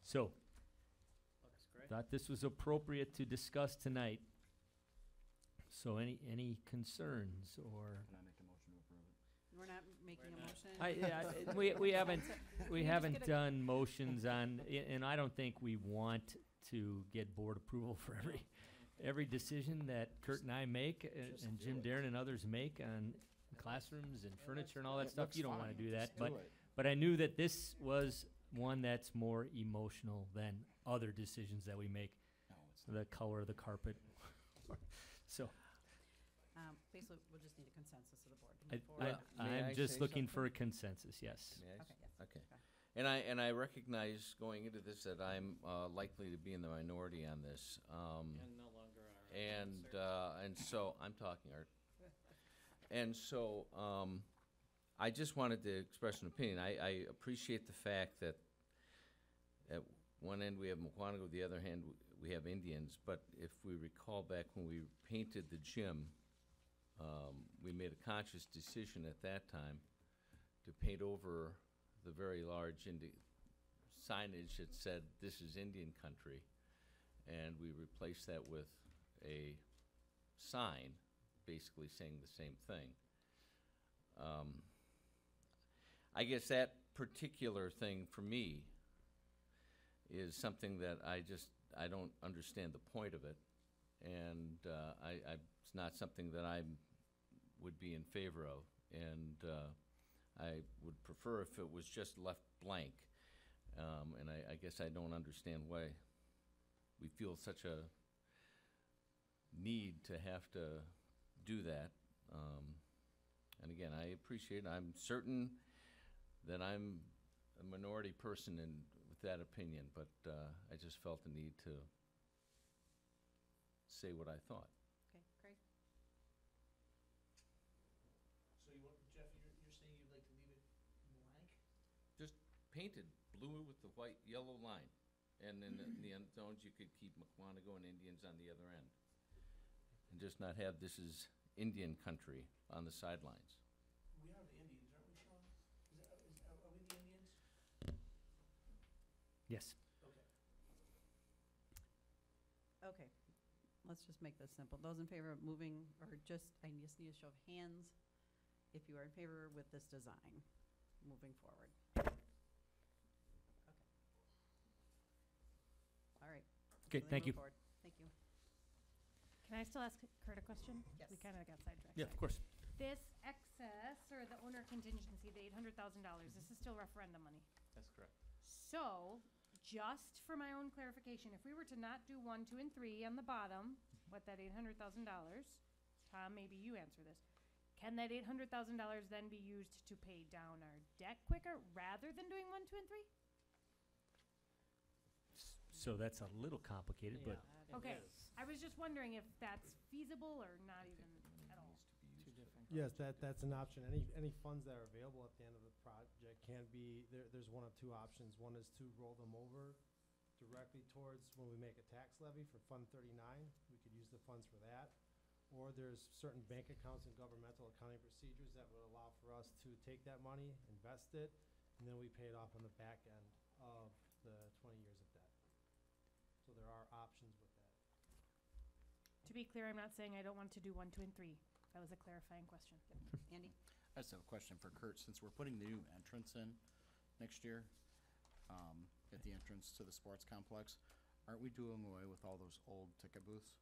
So, thought this was appropriate to discuss tonight. So any concerns or? Can I make a motion to approve it? We're not making a motion. We haven't, we just haven't get a- done motions on, and I don't think we want to get board approval for every decision that Kurt and I make, and Jim Darren and others make on classrooms and furniture and all that It stuff. looks You don't wanna fine. do that, Just do but, it. but I knew that this was one that's more emotional than other decisions that we make. No, it's The color of the carpet. So, Basically, we'll just need a consensus of the board to I, move forward. May I I'm just say looking for a something? consensus, yes. May I Okay, s- yes. Okay. Okay. And I recognize going into this that I'm likely to be in the minority on this. And no longer are. And so, I'm talking, Art. And so, I just wanted to express an opinion. I appreciate the fact that at one end we have McGuanago, the other hand we have Indians. But if we recall back when we painted the gym, we made a conscious decision at that time to paint over the very large signage that said, "This is Indian country," and we replaced that with a sign basically saying the same thing. I guess that particular thing for me is something that I don't understand the point of it, and it's not something that I would be in favor of, and I would prefer if it was just left blank. And I guess I don't understand why we feel such a need to have to do that. And again, I appreciate, I'm certain that I'm a minority person with that opinion, but I just felt the need to say what I thought. Okay, Craig? So you want, Jeff, you're saying you'd like to leave it blank? Just painted blue with the white, yellow line. And then in the end zones, you could keep McGuanago and Indians on the other end. And just not have "This is Indian country" on the sidelines. We are the Indians, aren't we, Sean? Are we the Indians? Yes. Okay. Okay, let's just make this simple. Those in favor of moving, or I just need a show of hands if you are in favor with this design, moving forward. Okay. All right. Okay, So then thank move you. forward. Thank you. Can I still ask Kurt a question? Yes. We kind of got sidetracked. Yeah, of course. This excess, or the owner contingency, the $800,000, this is still referendum money. That's correct. So, just for my own clarification, if we were to not do 1, 2, and 3 on the bottom, what that $800,000, Tom, maybe you answer this. Can that $800,000 then be used to pay down our debt quicker rather than doing 1, 2, and 3? So that's a little complicated, but Okay, I was just wondering if that's feasible or not even at all. Two different. Yes, that's an option. Any funds that are available at the end of the project can be, there's one of two options. One is to roll them over directly towards when we make a tax levy for Fund 39. We could use the funds for that. Or there's certain bank accounts and governmental accounting procedures that would allow for us to take that money, invest it, and then we pay it off on the back end of the 20 years of debt. So there are options with that. To be clear, I'm not saying I don't want to do 1, 2, and 3. That was a clarifying question. Andy? I just have a question for Kurt. Since we're putting the new entrance in next year, at the entrance to the sports complex, aren't we doing away with all those old ticket booths?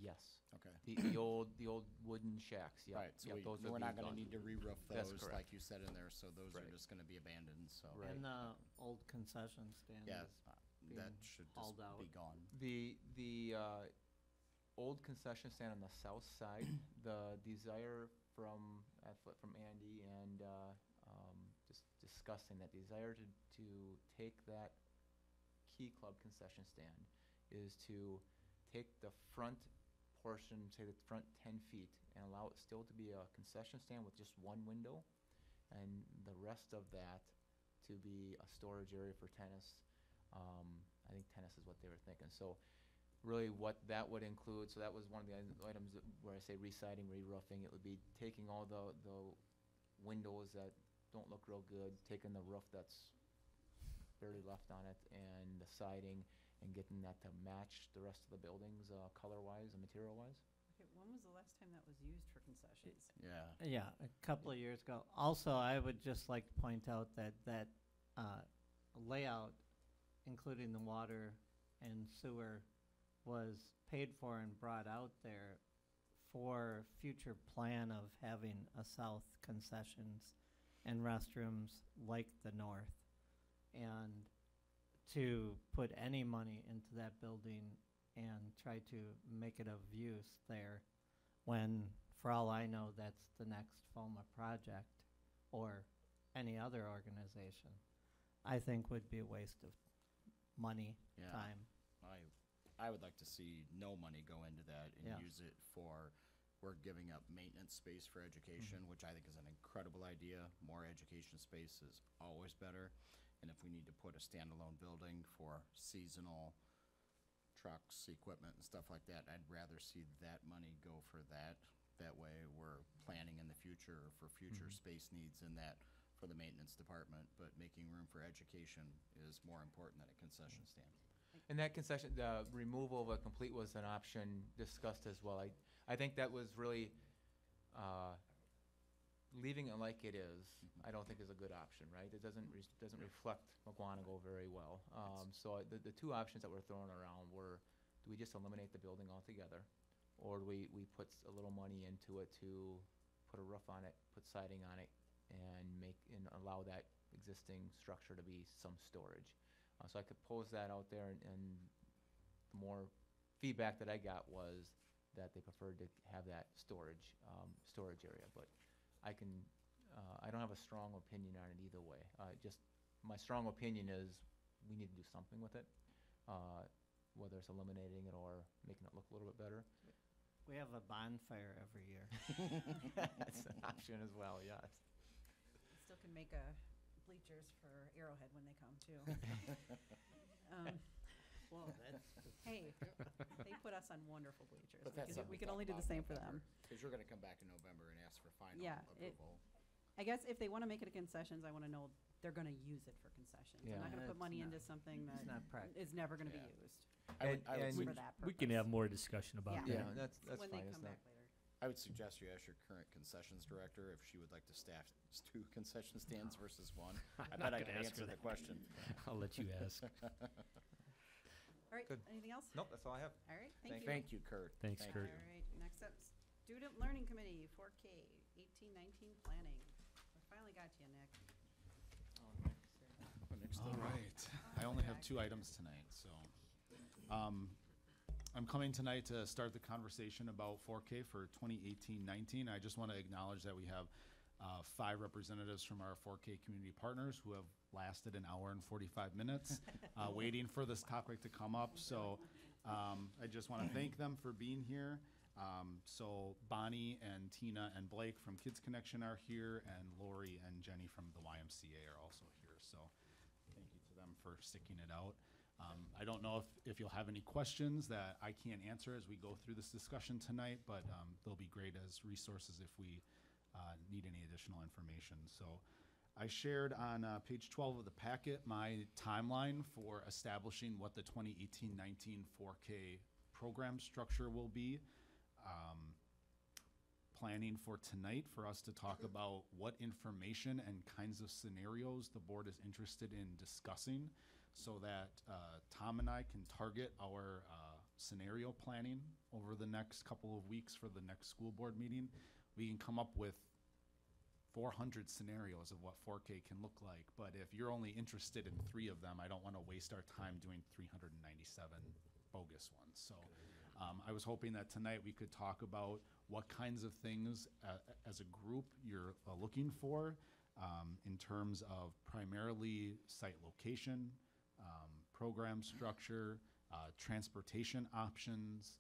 Yes. Okay. The old wooden shacks, yeah. Right, so yeah, those are we're not being gonna done. need to re-roof That's those, correct. like you said in there, so those are Right. just gonna be abandoned, so. Right. And the old concession stand. Yeah, is- that being should just hauled out. be gone. The old concession stand on the south side, the desire from Andy and just discussing that desire to take that Key Club concession stand is to take the front portion, say the front 10 feet, and allow it still to be a concession stand with just one window, and the rest of that to be a storage area for tennis. I think tennis is what they were thinking. So really what that would include, so that was one of the items that, where I say re-siding, re-roofing, it would be taking all the windows that don't look real good, taking the roof that's barely left on it, and the siding, and getting that to match the rest of the buildings, color-wise and material-wise. Okay, when was the last time that was used for concessions? Yeah. Yeah, a couple of years ago. Also, I would just like to point out that layout, including the water and sewer, was paid for and brought out there for future plan of having a south concessions and restrooms like the north. And to put any money into that building and try to make it of use there, when, for all I know, that's the next FOMA project or any other organization, I think would be a waste of money, Yeah. time. I would like to see no money go into that and Yeah. use it for, we're giving up maintenance space for education, which I think is an incredible idea. More education space is always better. And if we need to put a standalone building for seasonal trucks, equipment and stuff like that, I'd rather see that money go for that. That way we're planning in the future for future space needs in that for the maintenance department, but making room for education is more important than a concession stand. And that concession, the removal of a complete was an option discussed as well. I think that was really, leaving it like it is, I don't think is a good option, right? It doesn't reflect McGuanago very well. So the two options that were thrown around were, do we just eliminate the building altogether? Or do we put a little money into it to put a roof on it, put siding on it, and allow that existing structure to be some storage? So I could pose that out there, and the more feedback that I got was that they preferred to have that storage area. But I don't have a strong opinion on it either way. Just my strong opinion is we need to do something with it, whether it's eliminating it or making it look a little bit better. We have a bonfire every year. That's an option as well, yes. Still can make bleachers for Arrowhead when they come too. Well, Hey, they put us on wonderful bleachers. But that's We can only do the same for them. Because you're gonna come back in November and ask for final Yeah, approval. I guess if they want to make it a concessions, I want to know they're going to use it for concessions. They're Yeah. not going to put It's money not- into something that it's not practical. is never going to Yeah. be used. I would for that We can purpose. have more discussion about Yeah. that. Yeah, that's When fine, they isn't come it? back later. I would suggest you ask your current concessions director if she would like to staff 2 concession stands versus 1. I not bet I gonna can ask answer her the that. question. I'll let you ask. All right, Good. anything else? Nope, that's all I have. All right, thank you. Thank you, Kurt. Thanks, Thank Kurt. All right, next up, Student Learning Committee, 4K, 18-19 planning. We finally got you, Nick. All right. I only have 2 items tonight, so. I'm coming tonight to start the conversation about 4K for 2018-19. I just want to acknowledge that we have 5 representatives from our 4K community partners who have lasted an hour and 45 minutes waiting for this topic to come up. So I just want to thank them for being here. So Bonnie and Tina and Blake from Kids Connection are here, and Lori and Jenny from the YMCA are also here. So thank you to them for sticking it out. I don't know if you'll have any questions that I can't answer as we go through this discussion tonight, but they'll be great as resources if we need any additional information. So I shared on page 12 of the packet my timeline for establishing what the 2018-19 4K program structure will be. Planning for tonight for us to talk about what information and kinds of scenarios the board is interested in discussing, so that Tom and I can target our scenario planning over the next couple of weeks for the next school board meeting. We can come up with 400 scenarios of what 4K can look like. But if you're only interested in 3 of them, I don't want to waste our time doing 397 bogus ones. So I was hoping that tonight we could talk about what kinds of things as a group you're looking for in terms of primarily site location, program structure, transportation options,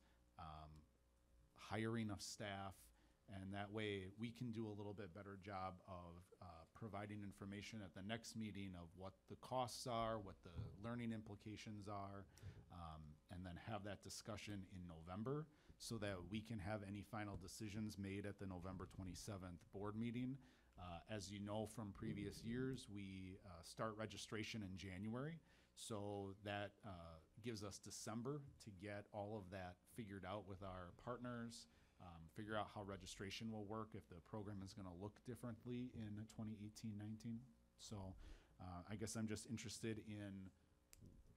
hiring of staff, and that way we can do a little bit better job of providing information at the next meeting of what the costs are, what the learning implications are, and then have that discussion in November so that we can have any final decisions made at the November 27th board meeting. As you know from previous years, we start registration in January, so that gives us December to get all of that figured out with our partners, figure out how registration will work, if the program is going to look differently in 2018-19. So I guess I'm just interested in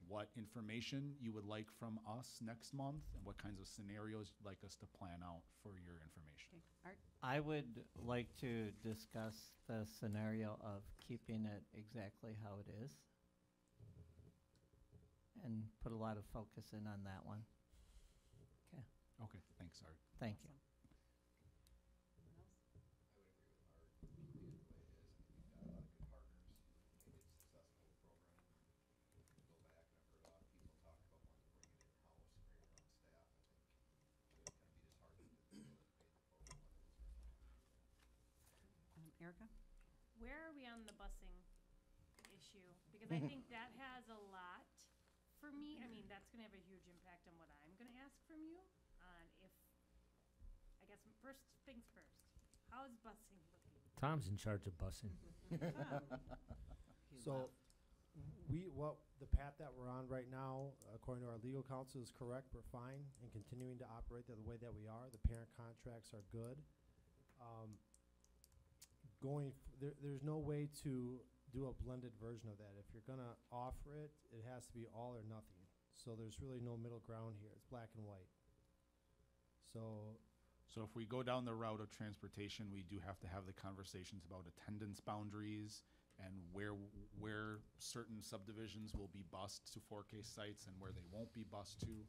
what information you would like from us next month and what kinds of scenarios you'd like us to plan out for your information. Art? I would like to discuss the scenario of keeping it exactly how it is and put a lot of focus in on that one. Okay. Okay, thanks, Art. Thank you. Erica? Where are we on the busing issue? Because I think that has a lot for me. I mean, that's gonna have a huge impact on what I'm gonna ask from you on if, I guess, first things first. How is busing looking? Tom's in charge of busing. So, the path that we're on right now, according to our legal counsel, is correct. We're fine and continuing to operate the way that we are. The parent contracts are good. There's no way to do a blended version of that. If you're gonna offer it, it has to be all or nothing. So there's really no middle ground here. It's black and white. So if we go down the route of transportation, we do have to have the conversations about attendance boundaries and where certain subdivisions will be bused to 4K sites and where they won't be bused to.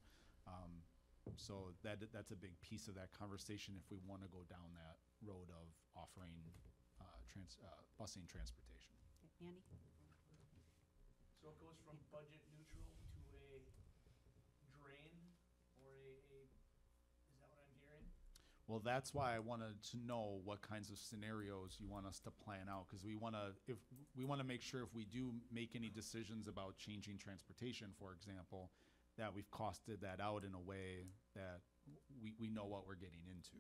So that's a big piece of that conversation if we want to go down that road of offering busing transportation. Okay, Andy? So it goes from budget neutral to a drain, or is that what I'm hearing? Well, that's why I wanted to know what kinds of scenarios you want us to plan out, because we want to make sure if we do make any decisions about changing transportation, for example, that we've costed that out in a way that we know what we're getting into.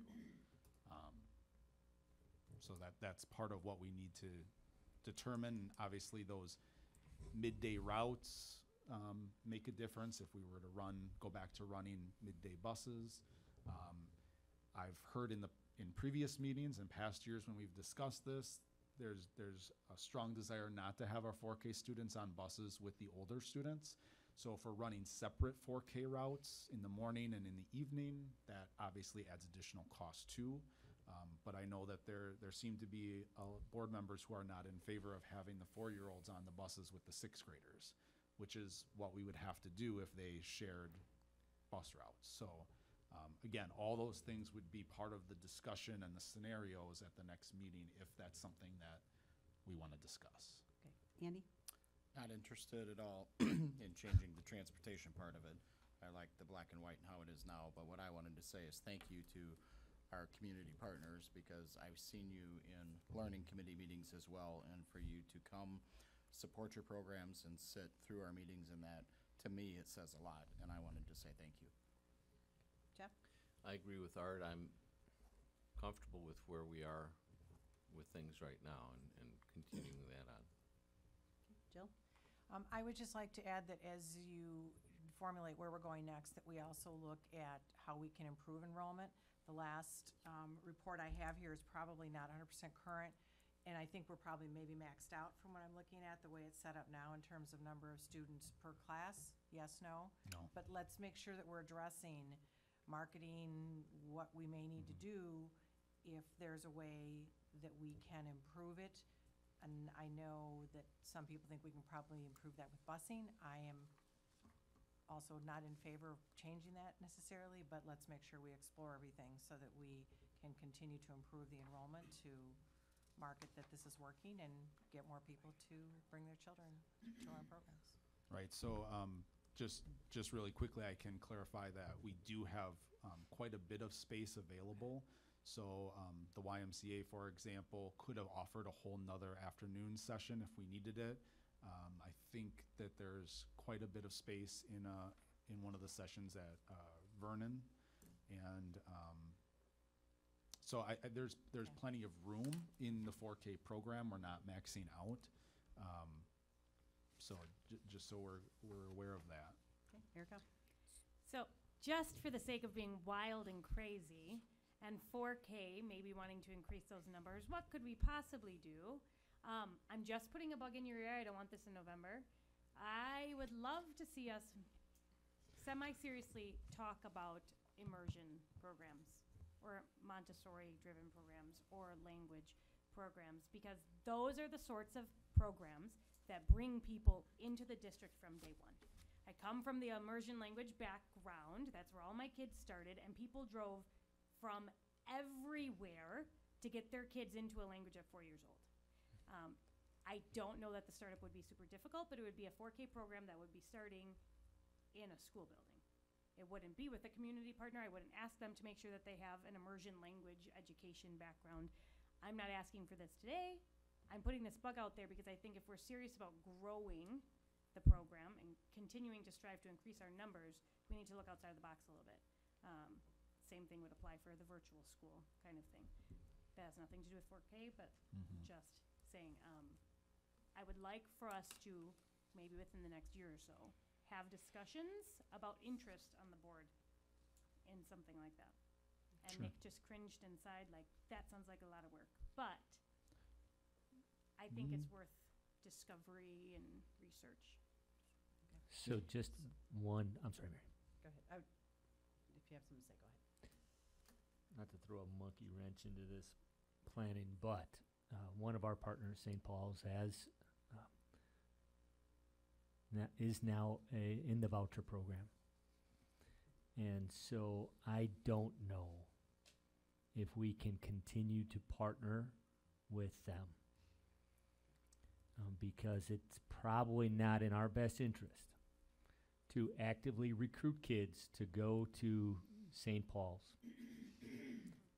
So that's part of what we need to determine. Obviously, those midday routes make a difference if we were to go back to running midday buses. I've heard in previous meetings and past years when we've discussed this, there's a strong desire not to have our 4K students on buses with the older students. So if we're running separate 4K routes in the morning and in the evening, that obviously adds additional cost too. But I know that there seem to be board members who are not in favor of having the 4-year-olds on the buses with the 6th graders, which is what we would have to do if they shared bus routes. So again, all those things would be part of the discussion and the scenarios at the next meeting if that's something that we want to discuss. Okay, Andy? Not interested at all in changing the transportation part of it. I like the black and white and how it is now, but what I wanted to say is thank you to our community partners, because I've seen you in learning committee meetings as well, and for you to come support your programs and sit through our meetings, and that, to me, it says a lot, and I wanted to say thank you. Jeff? I agree with Art. I'm comfortable with where we are with things right now and continuing that on. Jill? I would just like to add that as you formulate where we're going next, that we also look at how we can improve enrollment. The last report I have here is probably not 100% current, and I think we're probably maybe maxed out from what I'm looking at, the way it's set up now in terms of number of students per class. Yes, no? No. But let's make sure that we're addressing marketing, what we may need to do if there's a way that we can improve it. And I know that some people think we can probably improve that with busing. I am also not in favor of changing that necessarily, but let's make sure we explore everything so that we can continue to improve the enrollment, to market that this is working, and get more people to bring their children to our programs. Right, so just really quickly, I can clarify that we do have quite a bit of space available. So the YMCA, for example, could have offered a whole nother afternoon session if we needed it. I think that there's quite a bit of space in one of the sessions at Vernon, and so there's plenty of room in the 4K program. We're not maxing out, so just so we're aware of that. Okay, Erica? So just for the sake of being wild and crazy, and 4K, maybe wanting to increase those numbers, what could we possibly do? I'm just putting a bug in your ear. I don't want this in November. I would love to see us semi-seriously talk about immersion programs or Montessori-driven programs or language programs, because those are the sorts of programs that bring people into the district from day one. I come from the immersion language background. That's where all my kids started, and people drove from everywhere to get their kids into a language at 4 years old. I don't know that the startup would be super difficult, but it would be a 4K program that would be starting in a school building. It wouldn't be with a community partner. I wouldn't ask them to make sure that they have an immersion language education background. I'm not asking for this today. I'm putting this bug out there because I think if we're serious about growing the program and continuing to strive to increase our numbers, we need to look outside the box a little bit. Same thing would apply for the virtual school kind of thing. That has nothing to do with 4K, but just saying, I would like for us to, maybe within the next year or so, have discussions about interest on the board in something like that. And Sure. Nick just cringed inside like, that sounds like a lot of work. But I think it's worth discovery and research. So just one, I'm sorry, Mary. Go ahead. If you have something to say, go ahead. Not to throw a monkey wrench into this planning, but one of our partners, St. Paul's, is now in the voucher program. And so I don't know if we can continue to partner with them, because it's probably not in our best interest to actively recruit kids to go to St. Paul's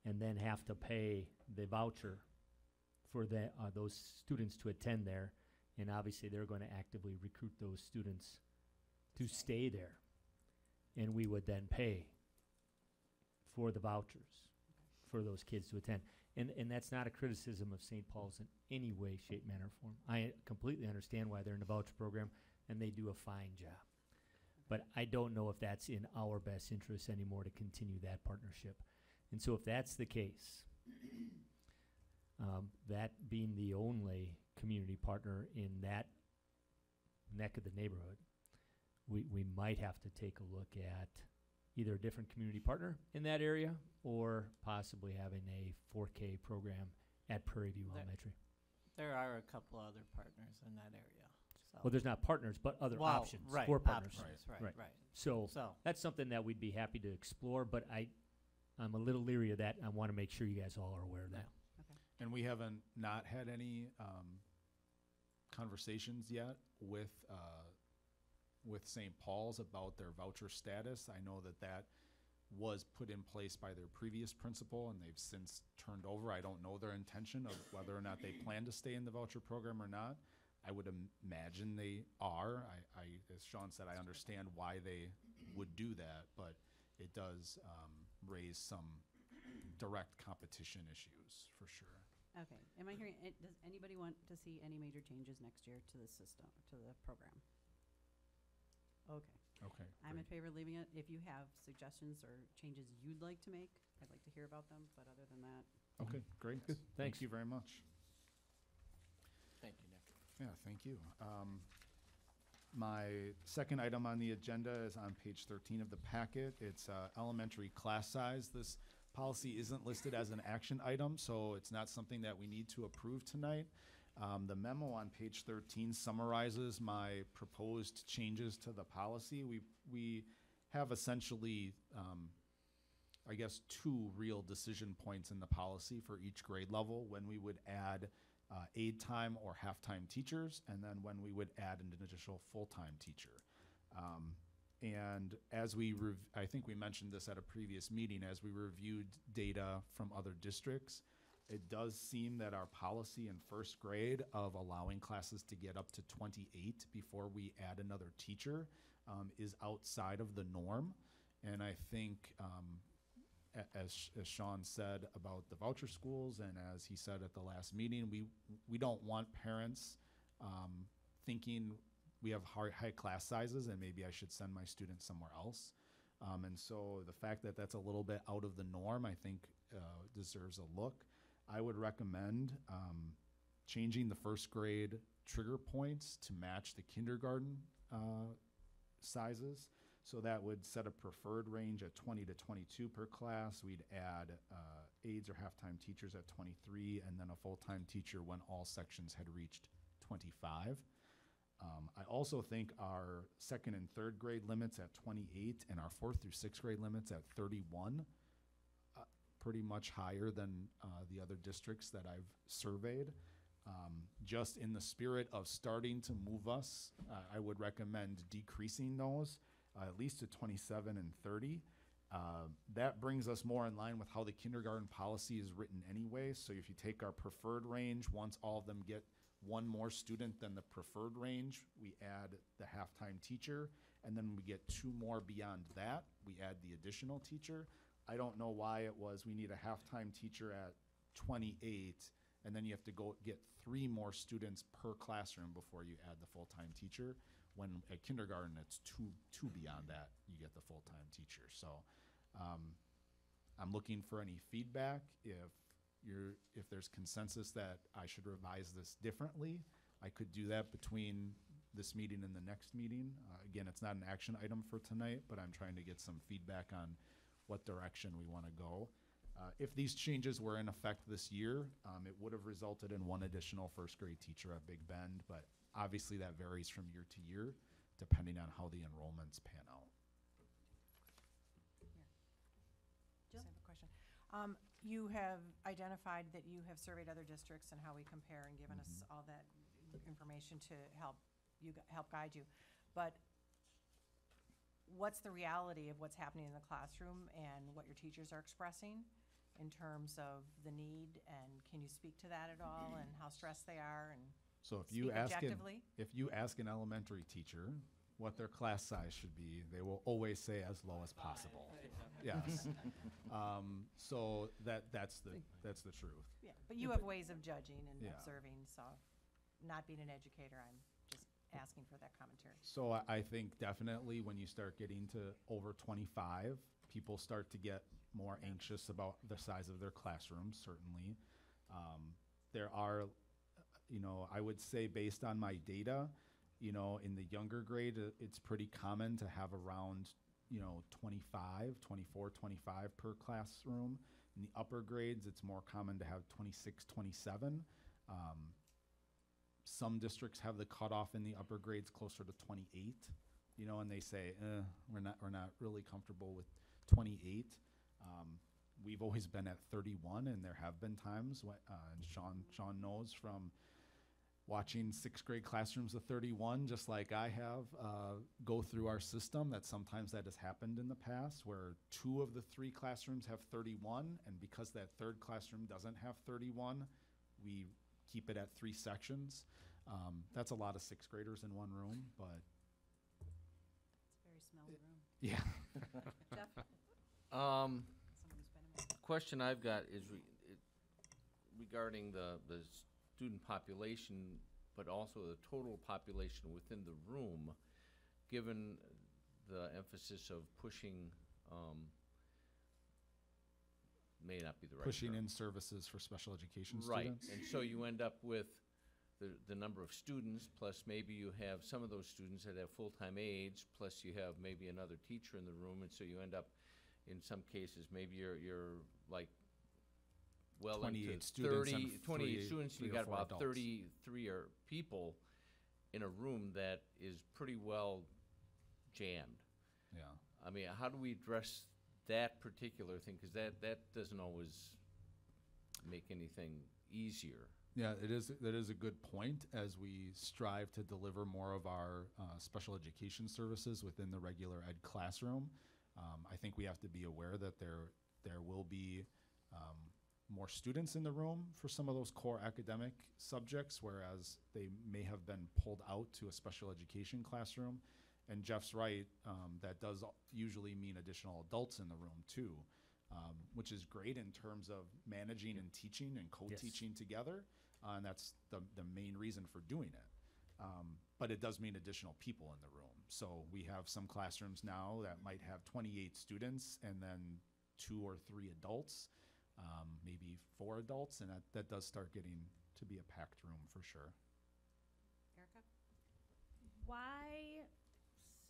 and then have to pay the voucher for those students to attend there. And obviously, they're going to actively recruit those students to stay there. And we would then pay for the vouchers for those kids to attend. And that's not a criticism of St. Paul's in any way, shape, manner, or form. I completely understand why they're in the voucher program, and they do a fine job. But I don't know if that's in our best interest anymore to continue that partnership. And so if that's the case, that being the only community partner in that neck of the neighborhood, we might have to take a look at either a different community partner in that area or possibly having a 4K program at Prairie View Elementary. There are a couple other partners in that area. So. Well, there's not partners, but other Well, options right, for partners. options, right. So, So- that's something that we'd be happy to explore, but I'm a little leery of that. I want to make sure you guys all are aware of that. And we haven't not had any conversations yet with St. Paul's about their voucher status. I know that was put in place by their previous principal, and they've since turned over. I don't know their intention of whether or not they plan to stay in the voucher program or not. I would imagine they are. As Sean said, I understand why they would do that, but it does raise some direct competition issues for sure. Okay, am I hearing, does anybody want to see any major changes next year to the system, to the program? Okay. Okay. I'm in favor of leaving it. If you have suggestions or changes you'd like to make, I'd like to hear about them, but other than that. Okay, great. Good. Thank Thanks. you very much. Thank you, Nick. Yeah, thank you. My second item on the agenda is on page 13 of the packet. It's elementary class size. This policy isn't listed as an action item, so it's not something that we need to approve tonight. The memo on page 13 summarizes my proposed changes to the policy. We have essentially, I guess, two real decision points in the policy for each grade level, when we would add aid time or half-time teachers, and then when we would add an additional full-time teacher. And as I think we mentioned this at a previous meeting, as we reviewed data from other districts, it does seem that our policy in first grade of allowing classes to get up to 28 before we add another teacher is outside of the norm. And I think, as Sean said about the voucher schools, and as he said at the last meeting, we don't want parents thinking we have high class sizes and maybe I should send my student somewhere else. And so the fact that that's a little bit out of the norm, I think deserves a look. I would recommend changing the first grade trigger points to match the kindergarten sizes. So that would set a preferred range at 20 to 22 per class. We'd add aides or half-time teachers at 23, and then a full-time teacher when all sections had reached 25. I also think our second and third grade limits at 28 and our fourth through sixth grade limits at 31, pretty much higher than the other districts that I've surveyed. Just in the spirit of starting to move us, I would recommend decreasing those at least to 27 and 30. That brings us more in line with how the kindergarten policy is written anyway. So if you take our preferred range, once all of them get one more student than the preferred range, we add the half-time teacher, and then we get two more beyond that, we add the additional teacher. I don't know why it was we need a half-time teacher at 28, and then you have to go get 3 more students per classroom before you add the full-time teacher. When at kindergarten, it's two beyond that, you get the full-time teacher. So I'm looking for any feedback. If there's consensus that I should revise this differently, I could do that between this meeting and the next meeting. Again, it's not an action item for tonight, but I'm trying to get some feedback on what direction we want to go. If these changes were in effect this year, it would have resulted in 1 additional first grade teacher at Big Bend, but obviously that varies from year to year, depending on how the enrollments pan out. Jill? I have a question. You have identified that you have surveyed other districts and how we compare and given us all that information to help guide you. But what's the reality of what's happening in the classroom and what your teachers are expressing in terms of the need? And can you speak to that at all and how stressed they are and So if you speak ask objectively? if you ask an elementary teacher what their class size should be, they will always say as low as possible. Yes. So that's the truth. Yeah, but you have ways of judging and Yeah. observing, so not being an educator, I'm just asking for that commentary. So I think definitely when you start getting to over 25, people start to get more anxious about the size of their classrooms, certainly. There are, I would say based on my data, in the younger grade, it's pretty common to have around, 24, 25 per classroom. In the upper grades, it's more common to have 26, 27. Some districts have the cutoff in the upper grades closer to 28, and they say, we're not really comfortable with 28. We've always been at 31, and there have been times when, and Sean knows from watching 6th grade classrooms of 31, just like I have, go through our system, that sometimes that has happened in the past, where 2 of the 3 classrooms have 31, and because that 3rd classroom doesn't have 31, we keep it at 3 sections. That's a lot of 6th graders in one room, but. It's a very smelly room. Yeah. Jeff? Question I've got is regarding the student population, but also the total population within the room, given the emphasis of pushing, may not be the right Pushing term. in services for special education Right, students. and so you end up with the number of students, plus maybe you have some of those students that have full-time aides, plus you have maybe another teacher in the room, and so you end up, in some cases, maybe you're like, well 28 into students and 30, 28 three- students, three you or got four about adults. 33 or people in a room that is pretty well jammed. Yeah. I mean, how do we address that particular thing? Because that doesn't always make anything easier. Yeah, that is a good point as we strive to deliver more of our special education services within the regular ed classroom. I think we have to be aware that there will be more students in the room for some of those core academic subjects, whereas they may have been pulled out to a special education classroom. And Jeff's right, that does usually mean additional adults in the room too, which is great in terms of managing and teaching and co-teaching together. And that's the main reason for doing it. But it does mean additional people in the room. So we have some classrooms now that might have 28 students and then 2 or 3 adults, maybe 4 adults, and that does start getting to be a packed room for sure. Erica? Why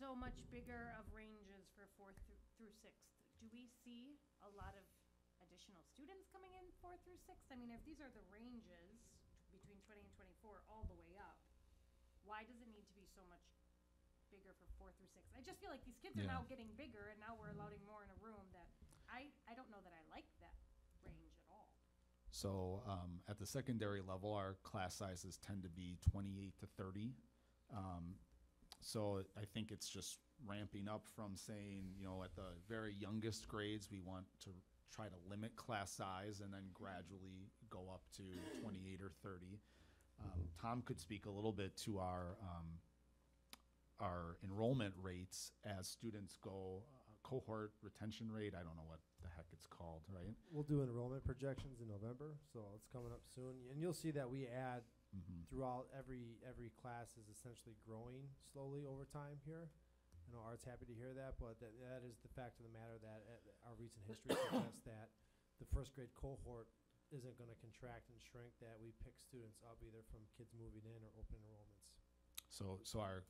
so much bigger of ranges for fourth through sixth? Do we see a lot of additional students coming in fourth through sixth? I mean, if these are the ranges between 20 and 24 all the way up, why does it need to be so much bigger for fourth through sixth? I just feel like these kids are now getting bigger, and now we're allowing more in a room that I don't know that I like that range at all. So at the secondary level, our class sizes tend to be 28 to 30. So I think it's just ramping up from saying, at the very youngest grades, we want to try to limit class size and then gradually go up to 28 or 30. Tom could speak a little bit to our enrollment rates as students go, cohort retention rate, I don't know what the heck it's called, right? We'll do enrollment projections in November, so it's coming up soon. And you'll see that we add throughout every class is essentially growing slowly over time here. I know Art's happy to hear that, but that is the fact of the matter that our recent history suggests that the first grade cohort isn't going to contract and shrink, that we pick students up either from kids moving in or open enrollments. So our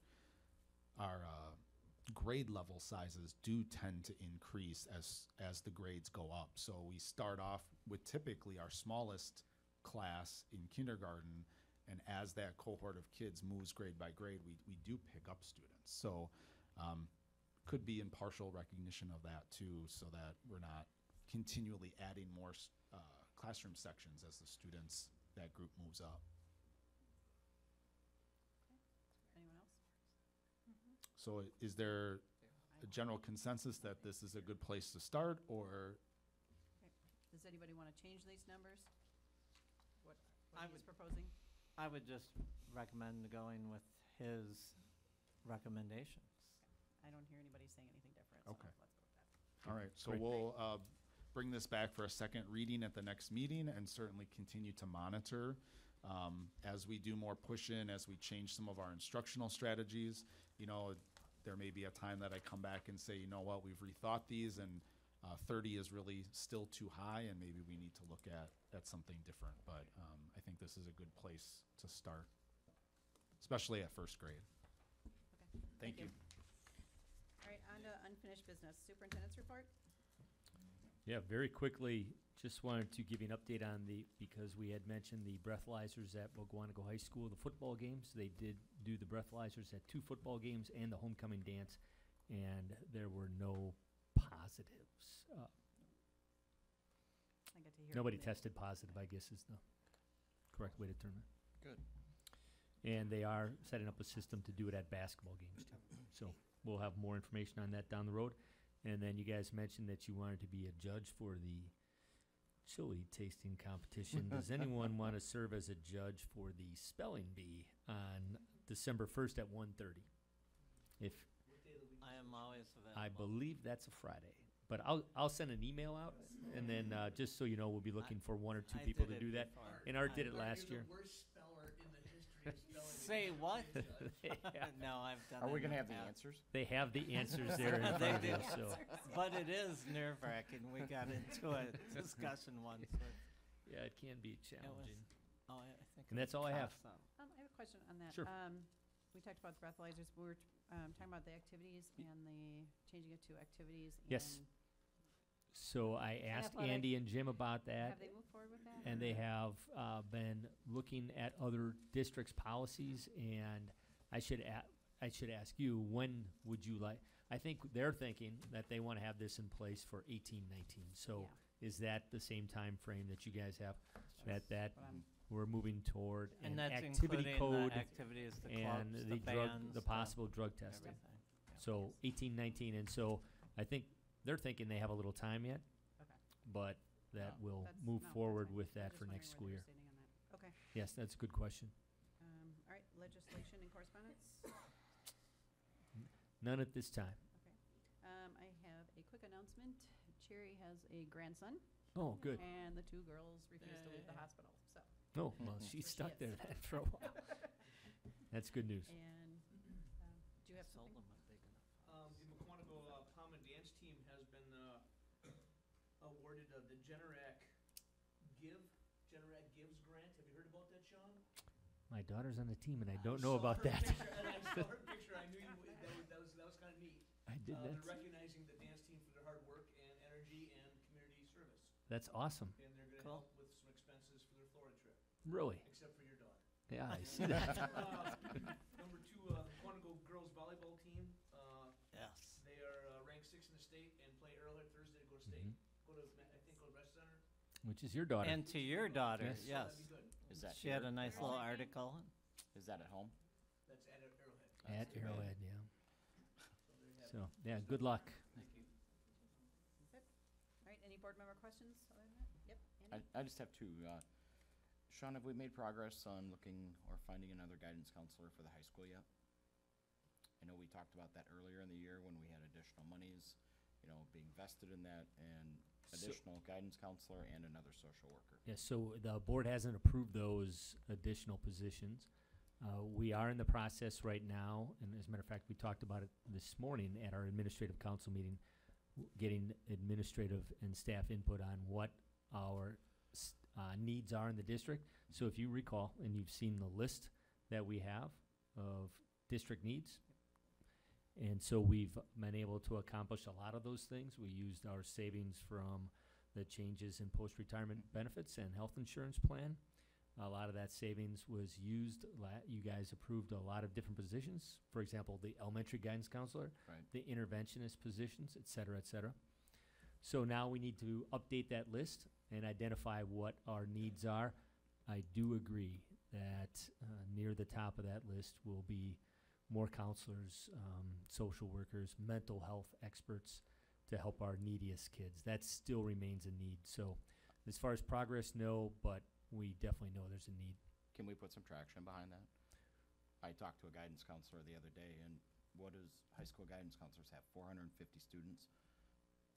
grade level sizes do tend to increase as the grades go up. So we start off with typically our smallest class in kindergarten, and as that cohort of kids moves grade by grade, we do pick up students. So could be in partial recognition of that too, so that we're not continually adding more classroom sections as the students, that group moves up. Anyone else? So is there a general consensus that this is a good place to start, or? Does anybody want to change these numbers? What I he is proposing? I would just recommend going with his recommendations. I don't hear anybody saying anything different, Okay. so let's go with that. All right, so Great. we'll bring this back for a second reading at the next meeting and certainly continue to monitor as we do more push-in, as we change some of our instructional strategies. There may be a time that I come back and say, you know what, we've rethought these, and 30 is really still too high, and maybe we need to look at something different. But I think this is a good place to start, especially at first grade. Okay. Thank you. All right, on to unfinished business. Superintendent's report? Yeah, very quickly, just wanted to give you an update on because we had mentioned the breathalyzers at Mugwanago High School, the football games. They did do the breathalyzers at 2 football games and the homecoming dance, and there were no positives. I get to hear Nobody from the- tested positive, I guess is the correct way to term it. Good. And they are setting up a system to do it at basketball games too. So we'll have more information on that down the road. And then you guys mentioned that you wanted to be a judge for the chili tasting competition. Does anyone want to serve as a judge for the spelling bee on December 1st at 1:30? If I am always available. I believe that's a Friday, but I'll send an email out, and then just so you know, we'll be looking for 1 or 2 I people did to it do that. before. And Art did it last year. You're the worst speller in the history of spelling. Say what? Yeah. No, I've done Are it we in gonna have the past. answers? They have the answers there in They front of do. you, so. But it is nerve-wracking. We got into a discussion once. With, Yeah, it can be challenging. I think. And that's all I have. I have a question on that. Sure. We talked about the breathalyzers. We were talking about the activities and the changing it to activities. Yes. And So I asked Athletic. Andy and Jim about that. Have they moved forward with that? And or- they have been looking at other districts' policies, and I should ask you, when would you like, I think they're thinking that they want to have this in place for 18-19. So is that the same time frame that you guys have? That what I'm- we're moving toward an And that's activity including code the activities, the and clubs, the the drug, bands, the possible drug testing. everything. So 18-19, and so I think they're thinking they have a little time yet, Okay. but that Oh, will that's- move no, that's forward fine. with I'm that just for wondering next where school they year. were standing on that. Okay. Yes, that's a good question. All right, legislation and correspondence? None at this time. I have a quick announcement. Cherry has a grandson. Oh, good. And the two girls refused to leave the hospital, so. Oh, well, That's she's where she stuck is. there then for a while. That's good news. And, do you have something? The McQuantico Pom and Dance Team has been awarded the Generac Gives grant. Have you heard about that, Sean? My daughter's on the team, and I don't I know saw about her that. picture, and I saw her picture. I knew that was kind of neat. I did They're that. recognizing the dance team for their hard work and energy and community service. That's awesome. And they're going to Cool. help with some expenses for their Florida trip. Really? Except for your daughter. Yeah, I see that. Number two, Quantico girls volleyball team. Yes. They are ranked 6th in the state and play Arrowhead Thursday to go to state. Mhm. Go to I think go to Rest Center. Which is your daughter. And to your daughter, Yes. So yes. that'd be good. Is that She had here? a nice little article. Is that at home? That's at Arrowhead. At Arrowhead, yeah. So there you have So, it. yeah, good luck. Thank you. That's it. All right, any board member questions other than that? Yep, Andy? I just have two. Sean, have we made progress on looking or finding another guidance counselor for the high school yet? I know we talked about that earlier in the year when we had additional monies, being vested in that, and So- additional guidance counselor and another social worker. Yes, so the board hasn't approved those additional positions. We are in the process right now, and as a matter of fact, we talked about it this morning at our administrative council meeting, getting administrative and staff input on what our needs are in the district. So if you recall, and you've seen the list that we have of district needs, and so we've been able to accomplish a lot of those things. We used our savings from the changes in post-retirement benefits and health insurance plan. A lot of that savings was used, you guys approved a lot of different positions. For example, the elementary guidance counselor, Right. the interventionist positions, et cetera, et cetera. So now we need to update that list and identify what our needs are. I do agree that near the top of that list will be more counselors, social workers, mental health experts to help our neediest kids. That still remains a need. So as far as progress, no, but we definitely know there's a need. Can we put some traction behind that? I talked to a guidance counselor the other day, and what does high school guidance counselors have? 450 students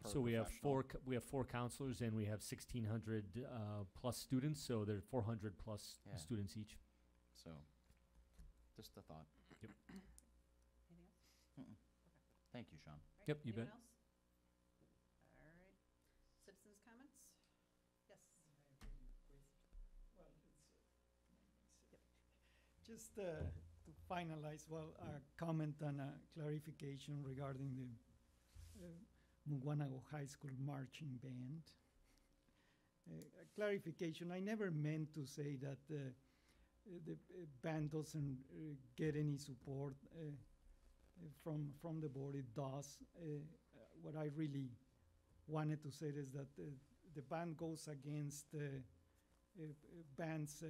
per So we have professional? we have four counselors and we have 1,600 plus students, so there are 400 plus Yeah. students each. So, just a thought. Yep. Anything else? Mm-mm. Thank you, Sean. All right, Yep, you anyone bet. else? All right. Citizens' comments? Yes. Well, just to finalize, a comment and a clarification regarding the Mugwanago High School marching band. A clarification, I never meant to say that the band doesn't get any support from the board. It does. What I really wanted to say is that the band goes against bands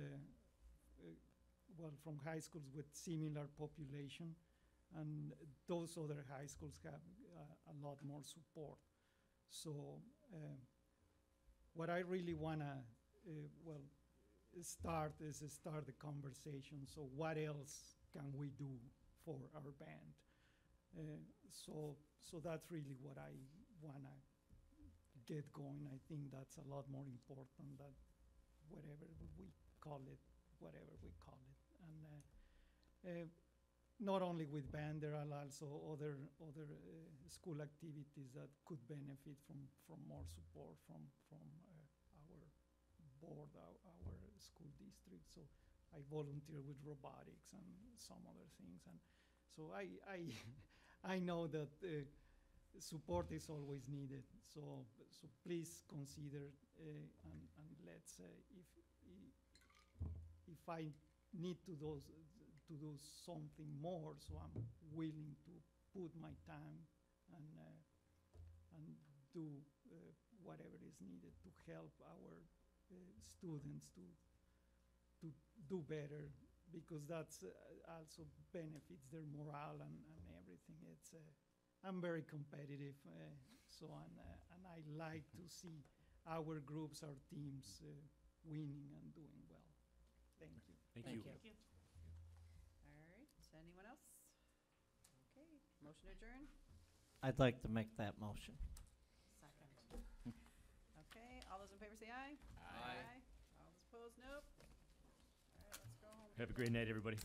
from high schools with similar population, and those other high schools have a lot more support. So what I really want to start the conversation. So what else can we do for our band? So that's really what I want to get going. I think that's a lot more important than whatever we call it, And not only with band, there are also other school activities that could benefit from more support from our board, our school district. So I volunteer with robotics and some other things, and so I know that support is always needed. So please consider, and let's, if I need to do something more, so I'm willing to put my time and do whatever is needed to help our students to do better, because that's also benefits their morale and everything. It's I'm very competitive, and I like to see our groups, our teams winning and doing well. Thank you. Thank you. All right, anyone else? Okay, motion to adjourn? I'd like to make that motion. Second. Okay, all those in favor say aye. Aye. All those opposed, nope. All right, let's go home. Have a great night, everybody.